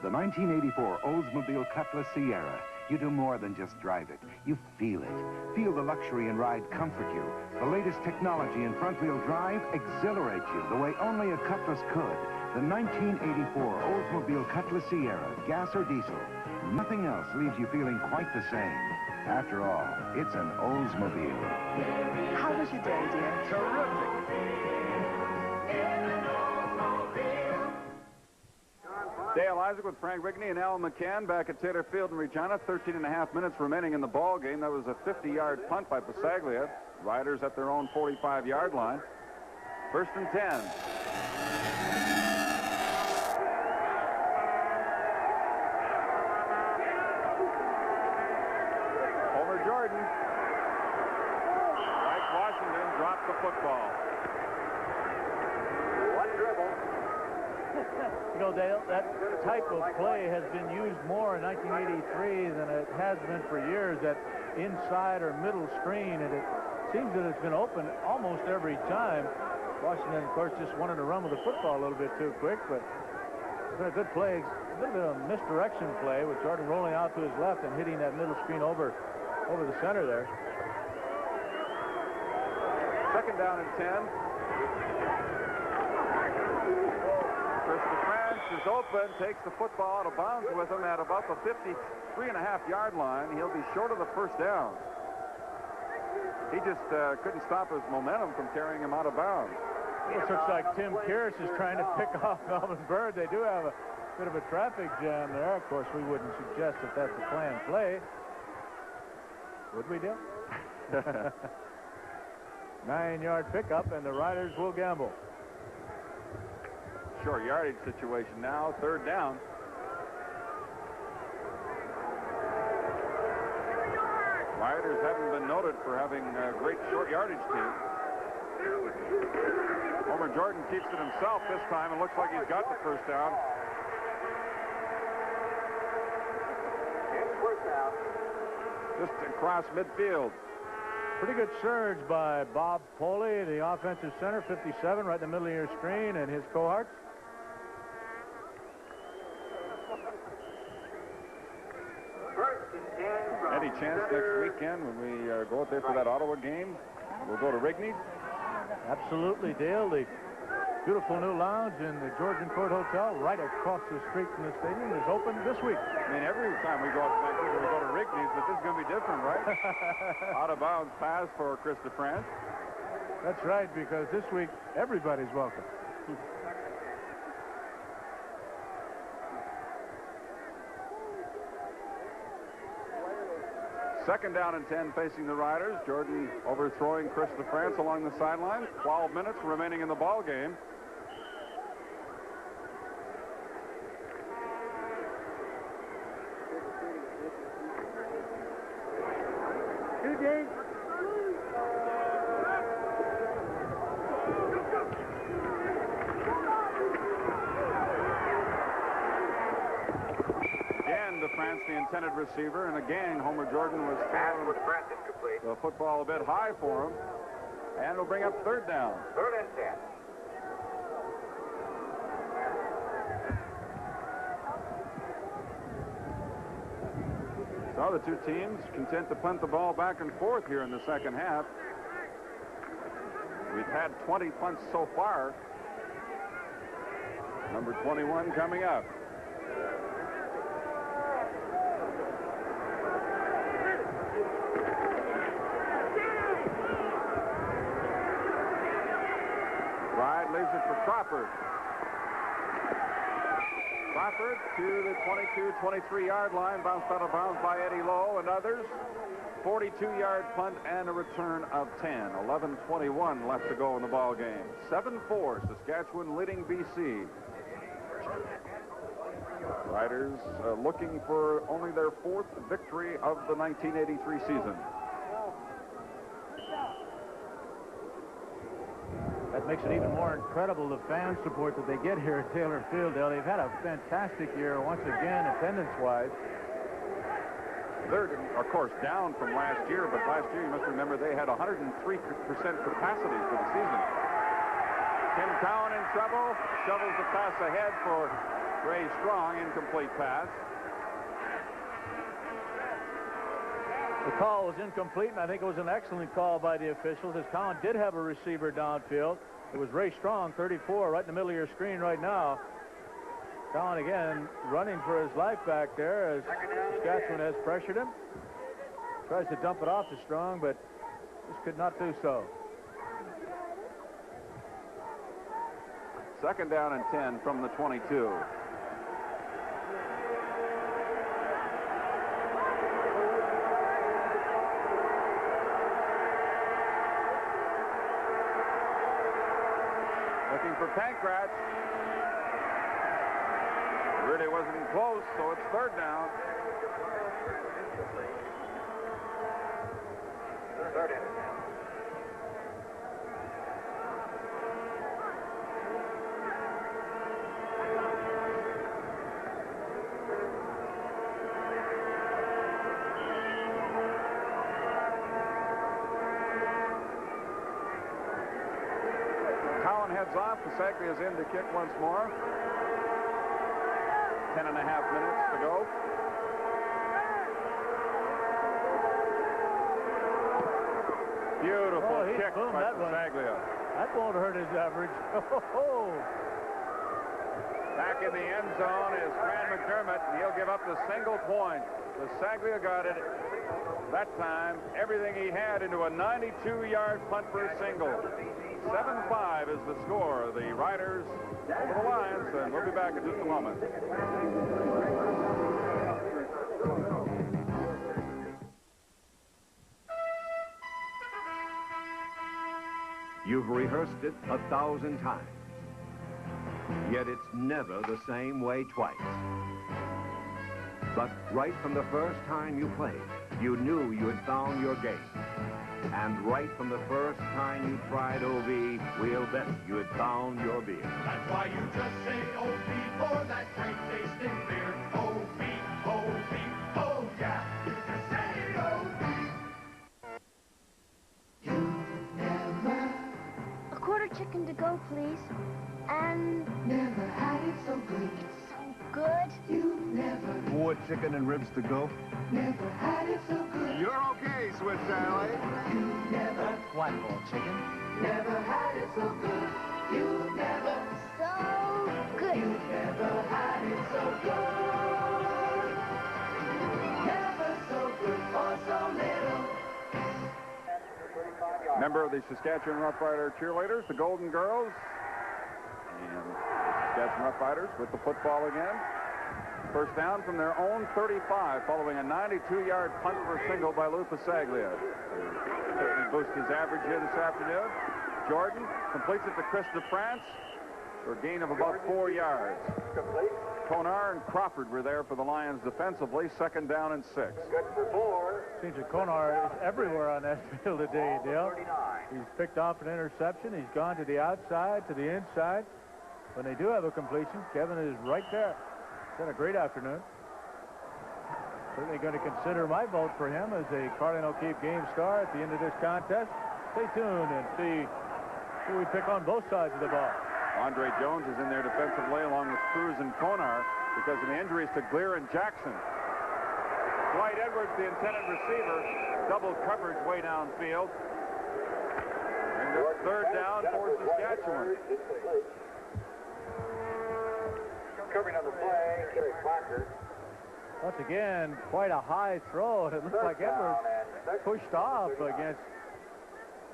The 1984 Oldsmobile Cutlass Sierra. You do more than just drive it. You feel it. Feel the luxury and ride comfort you. The latest technology in front-wheel drive exhilarates you the way only a Cutlass could. The 1984 Oldsmobile Cutlass Sierra, gas or diesel. Nothing else leaves you feeling quite the same. After all, it's an Oldsmobile. How was your day, dear? Terrific. Dale Isaac with Frank Rigney and Alan McCann back at Taylor Field in Regina. 13.5 minutes remaining in the ball game. That was a 50-yard punt by Pasaglia. Riders at their own 45-yard line. 1st and 10. Homer Jordan. Mike Washington dropped the football. One dribble. You know, Dale, that type of play has been used more in 1983 than it has been for years, that inside or middle screen, and it seems that it's been open almost every time. Washington, of course, just wanted to run with the football a little bit too quick, but it's been a good play. A little bit of a misdirection play with Jordan rolling out to his left and hitting that middle screen over the center there. 2nd down and 10. Is open, takes the football out of bounds with him at about the 53.5-yard line. He'll be short of the 1st down. He just couldn't stop his momentum from carrying him out of bounds. This looks like Tim Kearse is trying to pick off Melvin Bird. They do have a bit of a traffic jam there. Of course, we wouldn't suggest that that's a planned play. Would we, Dale? 9-yard pickup, and the Riders will gamble. Short yardage situation now, 3rd down. Riders haven't been noted for having a great short yardage team. Homer Jordan keeps it himself this time. It looks like he's got the 1st down. Just across midfield. Pretty good surge by Bob Poley, the offensive center, 57, right in the middle of your screen, and his cohorts. Any chance next weekend when we go out there for that Ottawa game, we'll go to Rigney's? Absolutely, Dale. The beautiful new lounge in the Georgian Court Hotel right across the street from the stadium is open this week. I mean, every time we go out to Vancouver, we go to Rigney's, but this is going to be different, right? Out of bounds pass for Chris DeFrance. That's right, because this week, everybody's welcome. Second down and 10 facing the Riders. Jordan overthrowing Chris DeFrance along the sideline. 12 minutes remaining in the ball game. DeFrance, the intended receiver, and again, Homer Jordan was throwing the football a bit high for him, and it'll bring up 3rd down. 3rd and 10. So the two teams content to punt the ball back and forth here in the second half. We've had 20 punts so far. Number 21 coming up. Pride leaves it for Crawford. Crawford to the 22, 23-yard line, bounced out of bounds by Eddie Lowe and others. 42-yard punt and a return of 10. 11:21 left to go in the ball game. 7-4, Saskatchewan leading BC. Riders looking for only their 4th victory of the 1983 season. That makes it even more incredible, the fan support that they get here at Taylor Fieldale. They've had a fantastic year once again, attendance-wise. They're, of course, down from last year, but last year, you must remember, they had 103% capacity for the season. Tim Cowan in trouble, shovels the pass ahead for Ray Strong, incomplete pass. The call was incomplete, and I think it was an excellent call by the officials, as Cowan did have a receiver downfield. It was Ray Strong, 34, right in the middle of your screen right now. Cowan again running for his life back there as Saskatchewan has pressured him. Tries to dump it off to Strong, but just could not do so. Second down and 10 from the 22. Looking for Pankratz. Really wasn't close, so it's 3rd down. 3rd and 10. Cowan heads off. Pasaglia is in to kick once more. 10.5 minutes to go. Beautiful kick by Pasaglia. That won't hurt his average. Back in the end zone is Fran McDermott, and he'll give up the single point. Pasaglia got it That time, everything he had into a 92-yard punt for a single. 7-5 is the score. The Riders over the Lions, and we'll be back in just a moment. You've rehearsed it 1,000 times. Yet it's never the same way twice. But right from the first time you played, you knew you had found your game. And right from the first time you tried OV, we'll bet you had found your beer. That's why you just say OV for that great tasting beer. OV, OV, oh yeah, you just say OV. You never. A quarter chicken to go, please. And never had it so good. It's so good. You never. More chicken and ribs to go. Never had it so good. You're okay, Swiss Sally. You never. One more chicken. Never had it so good. You never. So good. You never had it so good. Never so good for so little. Member of the Saskatchewan Roughrider cheerleaders, the Golden Girls. And Saskatchewan Roughriders with the football again. First down from their own 35, following a 92-yard punt for a single by Lou Pasaglia. Certainly boost his average here this afternoon. Jordan completes it to Chris DeFrance for a gain of about 4 yards. Konar and Crawford were there for the Lions defensively. Second down and 6. Good for 4. Seems that Konar is everywhere on that field today, Dale. He's picked off an interception. He's gone to the outside, to the inside. When they do have a completion, Kevin is right there. He's had a great afternoon. Certainly going to consider my vote for him as a Carlin O'Keefe game star at the end of this contest. Stay tuned and see who we pick on both sides of the ball. Andre Jones is in there defensively along with Cruz and Konar because of the injuries to Glear and Jackson. Dwight Edwards, the intended receiver, double coverage way downfield. And the third down for Saskatchewan. Covering on the play, Gary Parker. Once again, quite a high throw. It looks like Edwards pushed off against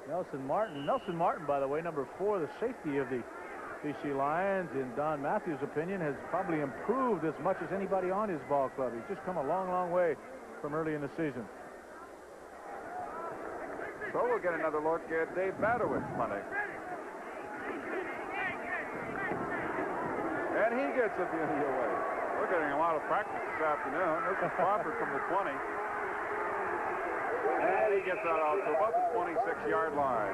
Nelson Martin. Nelson Martin, by the way, number 4, the safety of the BC Lions, in Don Matthews' opinion, has probably improved as much as anybody on his ball club. He's just come a long, long way from early in the season. So we'll get another look at Dave Badowitz punting. And he gets it the other way. We're getting a lot of practice this afternoon. This is Crawford from the 20. And he gets that out to about the 26-yard line.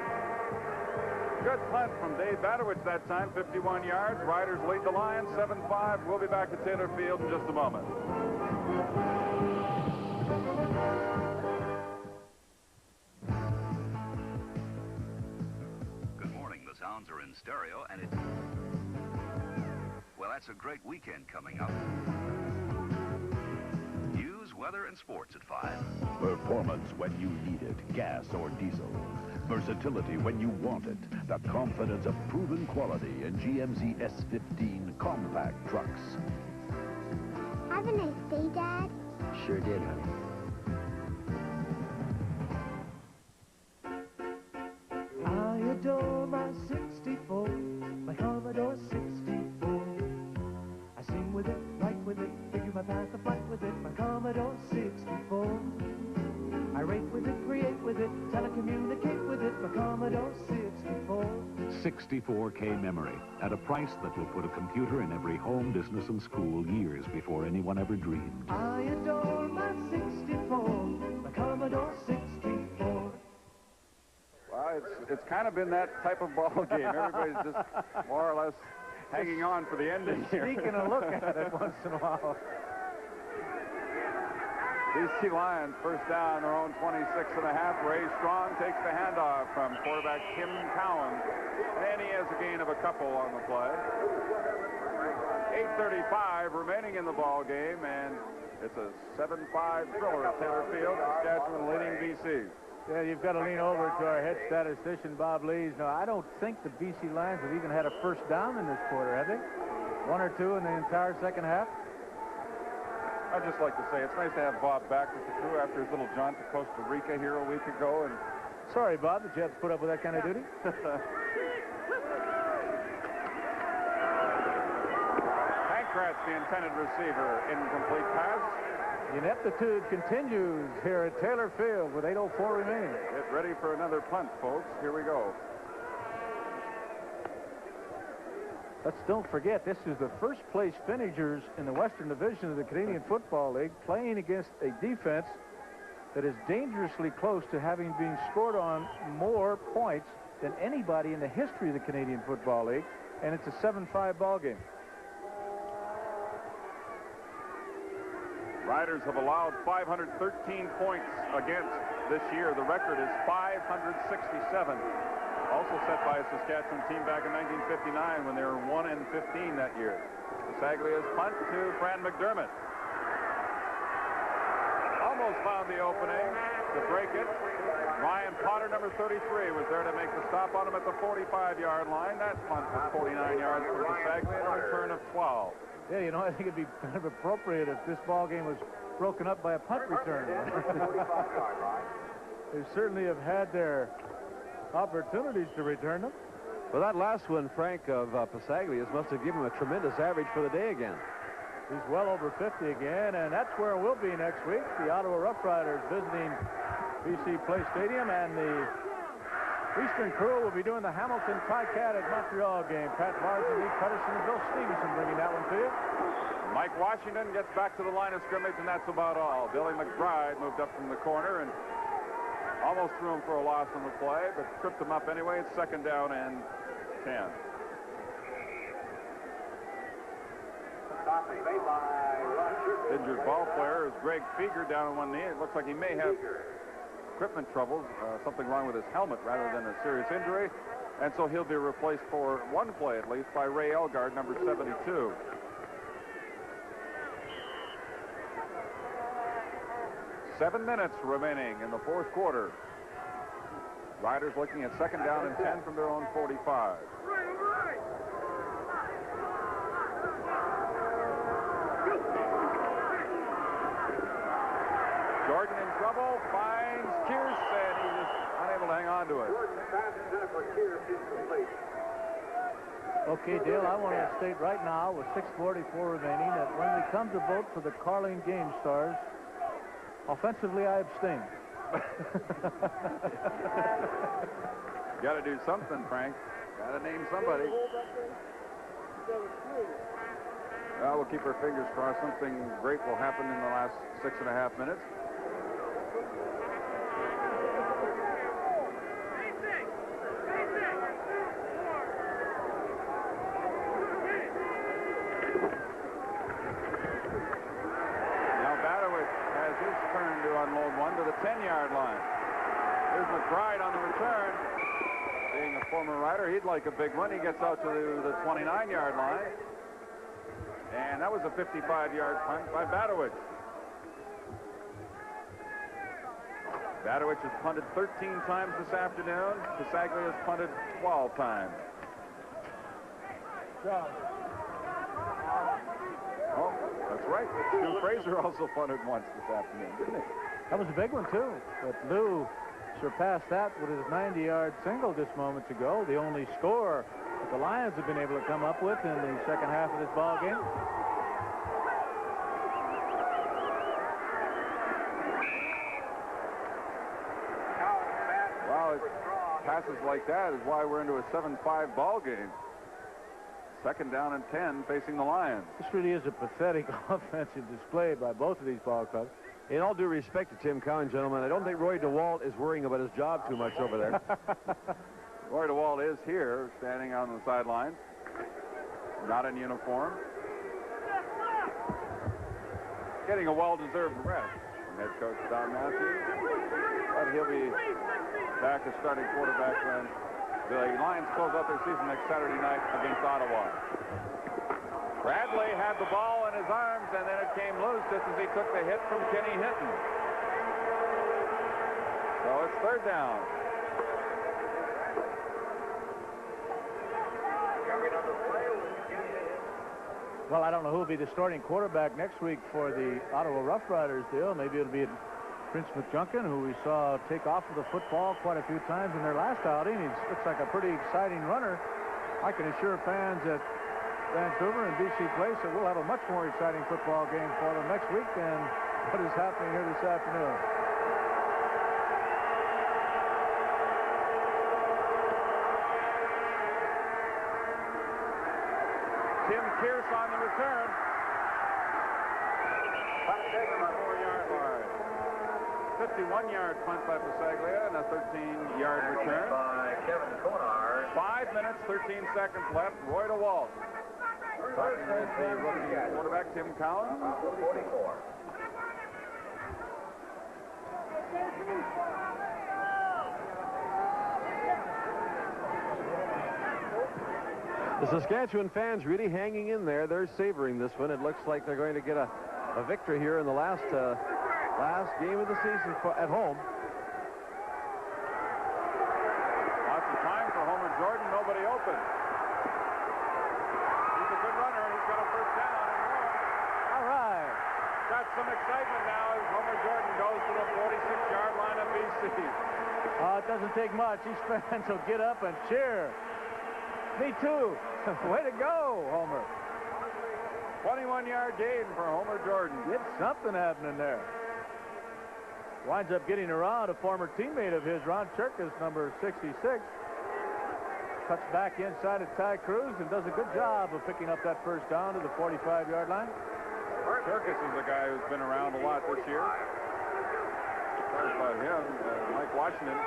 Good punt from Dave Badowitz that time, 51 yards. Riders lead the Lions 7-5. We'll be back at Taylor Field in just a moment. Good morning. The sounds are in stereo, and it's... Well, that's a great weekend coming up. News, weather, and sports at 5. Performance when you need it, gas or diesel. Versatility when you want it. The confidence of proven quality in GMC S15 compact trucks. Have a nice day, Dad. Sure did, honey. I adore my 64, my Commodore 64. I sing with it, write with it, figure my path of flight with it, my Commodore 64. I rate with it, create with it, telecommunicate with it, my Commodore 64. 64K memory at a price that will put a computer in every home, business, and school years before anyone ever dreamed. I adore my 64, my Commodore 64. Well, it's kind of been that type of ball game. Everybody's just more or less hanging on for the ending here. Sneaking a look at it once in a while. BC Lions first down, their own 26.5. Ray Strong takes the handoff from quarterback Tim Cowan, and he has a gain of a couple on the play. 8:35 remaining in the ball game, and it's a 7-5 thriller at Taylor Field. Saskatchewan leading BC. Yeah, you've got to lean over to our head statistician, Bob Lees. Now, I don't think the BC Lions have even had a first down in this quarter, have they? 1 or 2 in the entire second half? I'd just like to say it's nice to have Bob back with the crew after his little jaunt to Costa Rica here a week ago. And sorry, Bob, that you had to put up with that kind of duty. Pankratz, the intended receiver, incomplete pass. The ineptitude continues here at Taylor Field with 8:04 remaining. Get ready for another punt, folks. Here we go. Let's don't forget, this is the first-place finishers in the Western Division of the Canadian Football League, playing against a defense that is dangerously close to having been scored on more points than anybody in the history of the Canadian Football League, and it's a 7-5 ball game. Riders have allowed 513 points against this year. The record is 567. Also set by a Saskatchewan team back in 1959 when they were 1-15 that year. Pasaglia's punt to Fran McDermott. Almost found the opening to break it. Ryan Potter, number 33, was there to make the stop on him at the 45-yard line. That punt was 49 yards for Pasaglia and a return of 12. Yeah, you know, I think it'd be kind of appropriate if this ball game was broken up by a punt return. They certainly have had their opportunities to return them. Well, that last one, Frank, of Pasaglia's must have given him a tremendous average for the day again. He's well over 50 again, and that's where we'll be next week. The Ottawa Roughriders visiting BC Place Stadium, and the Eastern crew will be doing the Hamilton Ticat at Montreal game. Pat Larson, Lee Pedersen, and Bill Stevenson bringing that one to you. Mike Washington gets back to the line of scrimmage, and that's about all. Billy McBride moved up from the corner and almost threw him for a loss on the play, but tripped him up anyway. It's 2nd down and 10. Injured ball player is Greg Feger down on one knee. It looks like he may have equipment troubles, something wrong with his helmet rather than a serious injury. And so he'll be replaced for one play at least by Ray Elgard, number 72. Seven minutes remaining in the 4th quarter. Riders looking at 2nd down and 10 from their own 45. Jordan in trouble, finds Kearse, and he's just unable to hang on to it. Okay, Dale, I want to state right now, with 6:44 remaining, that when we come to vote for the Carling Game Stars, offensively, I abstain. Got to do something, Frank. Got to name somebody. Well, we'll keep our fingers crossed. Something great will happen in the last 6.5 minutes. Unload one to the 10-yard line. Here's McBride on the return. Being a former Rider, he'd like a big one. He gets out to the 29-yard line. And that was a 55-yard punt by Badowich. Badowich has punted 13 times this afternoon. Pasaglia has punted 12 times. Oh, that's right. Stu Fraser also punted once this afternoon, didn't he? That was a big one, too. But Lou surpassed that with his 90-yard single just moments ago. The only score that the Lions have been able to come up with in the second half of this ball game. Wow, passes like that is why we're into a 7-5 ball game. 2nd down and 10 facing the Lions. This really is a pathetic offensive display by both of these ball clubs. In all due respect to Tim Cowan, gentlemen, I don't think Roy DeWalt is worrying about his job too much over there. Roy DeWalt is here, standing on the sideline, not in uniform. Getting a well-deserved rest from head coach Don Matthews. But he'll be back as starting quarterback when the Lions close out their season next Saturday night against Ottawa. Bradley had the ball in his arms, and then it came loose just as he took the hit from Kenny Hinton. So it's 3rd down. Well, I don't know who will be the starting quarterback next week for the Ottawa Roughriders deal. Maybe it'll be Prince McJunkin, who we saw take off with the football quite a few times in their last outing. He looks like a pretty exciting runner. I can assure fans at Vancouver and BC Place that we'll have a much more exciting football game for them next week than what is happening here this afternoon. Tim Pierce on the return. 51-yard punt by Pasaglia and a 13-yard return. By Kevin Konar. 5 minutes, 13 seconds left. Roy DeWalt. Talking with the rookie quarterback, Tim Collins. 44. The Saskatchewan fans really hanging in there. They're savoring this one. It looks like they're going to get a victory here in the last game of the season at home. Lots of time for Homer Jordan. Nobody open. He's a good runner. He's got a first down. All right. Got some excitement now as Homer Jordan goes to the 46-yard line of BC. It doesn't take much. These fans will get up and cheer. Me too. Way to go, Homer. 21-yard gain for Homer Jordan. It's something happening there. Winds up getting around a former teammate of his, Ron Cherkas, number 66. Cuts back inside of Ty Cruz and does a good job of picking up that first down to the 45-yard line. Cherkas is a guy who's been around a lot this year. Sorry about him. Mike Washington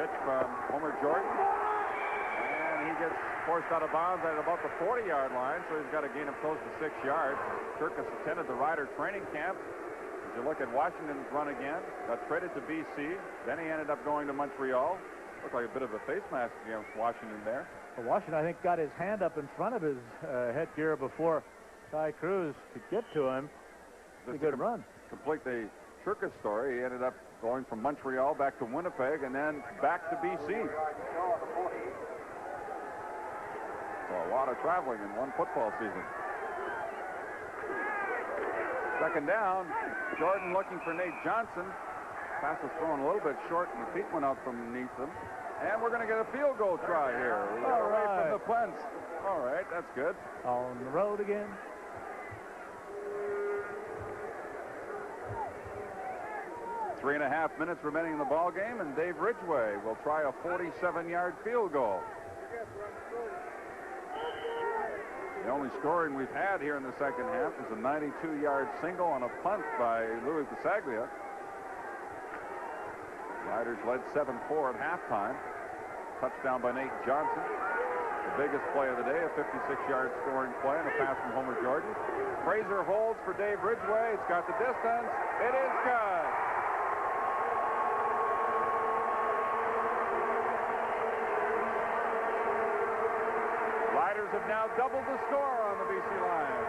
pitch from Homer Jordan. And he gets forced out of bounds at about the 40-yard line, so he's got a gain of close to 6 yards. Cherkas attended the Rider training camp. As you look at Washington's run again, got traded to BC. Then he ended up going to Montreal. Looked like a bit of a face mask against Washington there. Well, Washington, I think, got his hand up in front of his headgear before Ty Cruz could get to him. Pretty good run. Complete the Cherkas story. He ended up going from Montreal back to Winnipeg and then back to BC. So a lot of traveling in one football season. Second down. Jordan looking for Nate Johnson. Pass was thrown a little bit short and the feet went out from underneath him. And we're going to get a field goal try here. All right. right. From the punts. All right, that's good. On the road again. Three and a half minutes remaining in the ball game, and Dave Ridgway will try a 47-yard field goal. The only scoring we've had here in the second half is a 92-yard single on a punt by Louis Pasaglia. Riders led 7-4 at halftime. Touchdown by Nate Johnson. The biggest play of the day, a 56-yard scoring play and a pass from Homer Jordan. Fraser holds for Dave Ridgway. It's got the distance. It is good. Riders have now doubled the score on the BC Lions.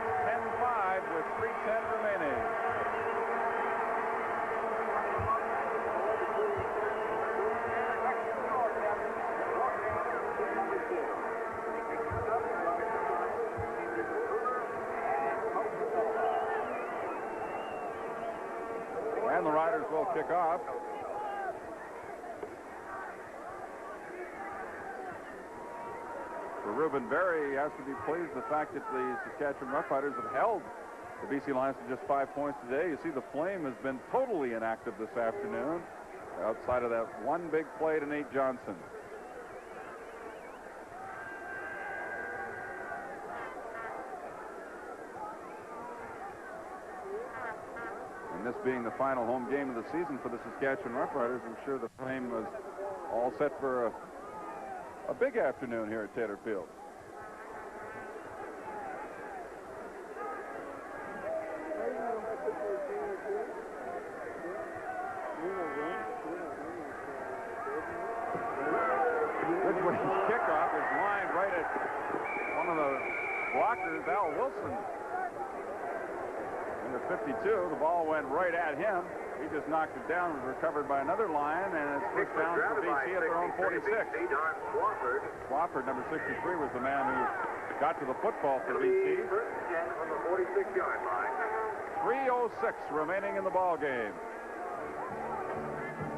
10-5 with 3:10 remaining. And the Riders will kick off. For Reuben Berry, he has to be pleased with the fact that the Saskatchewan Roughriders have held the BC Lions to just 5 points today. You see the Flame has been totally inactive this afternoon, outside of that one big play to Nate Johnson. And this being the final home game of the season for the Saskatchewan Roughriders, I'm sure the Flame was all set for a big afternoon here at Taylor Field. Ridgway's kickoff is lined right at one of the blockers, Al Wilson. Number 52, the ball went right at him. He just knocked it down, was recovered by another Lion, and it's first down for BC at their own 46. Swafford, number 63, was the man who got to the football for BC. First and 10 from the 46-yard line. 3:06 remaining in the ball game.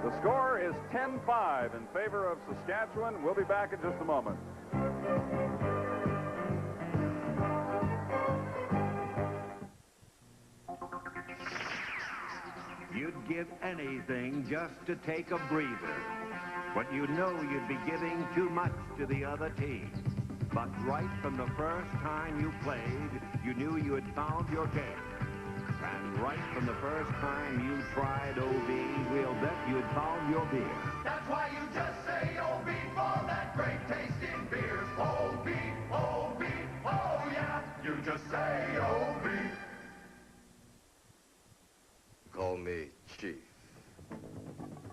The score is 10-5 in favor of Saskatchewan. We'll be back in just a moment. You'd give anything just to take a breather. But you know you'd be giving too much to the other team. But right from the first time you played, you knew you had found your game. And right from the first time you tried OB, we'll bet you had found your beer. That's why you just say OB for that great tasting beer. OB, OB, oh yeah. You just say OB. Call me Chief.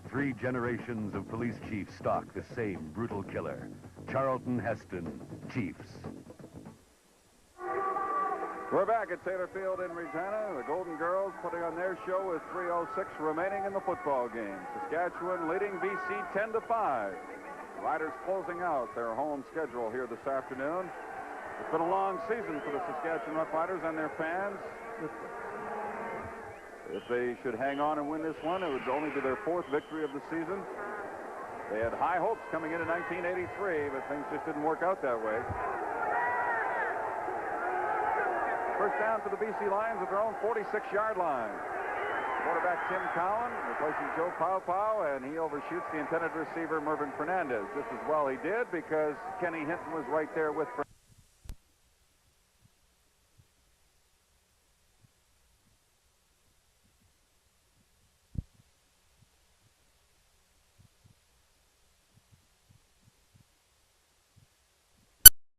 3 generations of police chiefs stalk the same brutal killer. Charlton Heston, Chiefs. We're back at Taylor Field in Regina. The Golden Girls putting on their show with 3:06 remaining in the football game. Saskatchewan leading BC 10-5. Riders closing out their home schedule here this afternoon. It's been a long season for the Saskatchewan Roughriders and their fans. If they should hang on and win this one, it would only be their 4th victory of the season. They had high hopes coming into 1983, but things just didn't work out that way. First down for the BC Lions at their own 46-yard line. Quarterback Tim Cowan replacing Joe Pau, and he overshoots the intended receiver Mervyn Fernandez. Just as well he did, because Kenny Hinton was right there with Fernandez.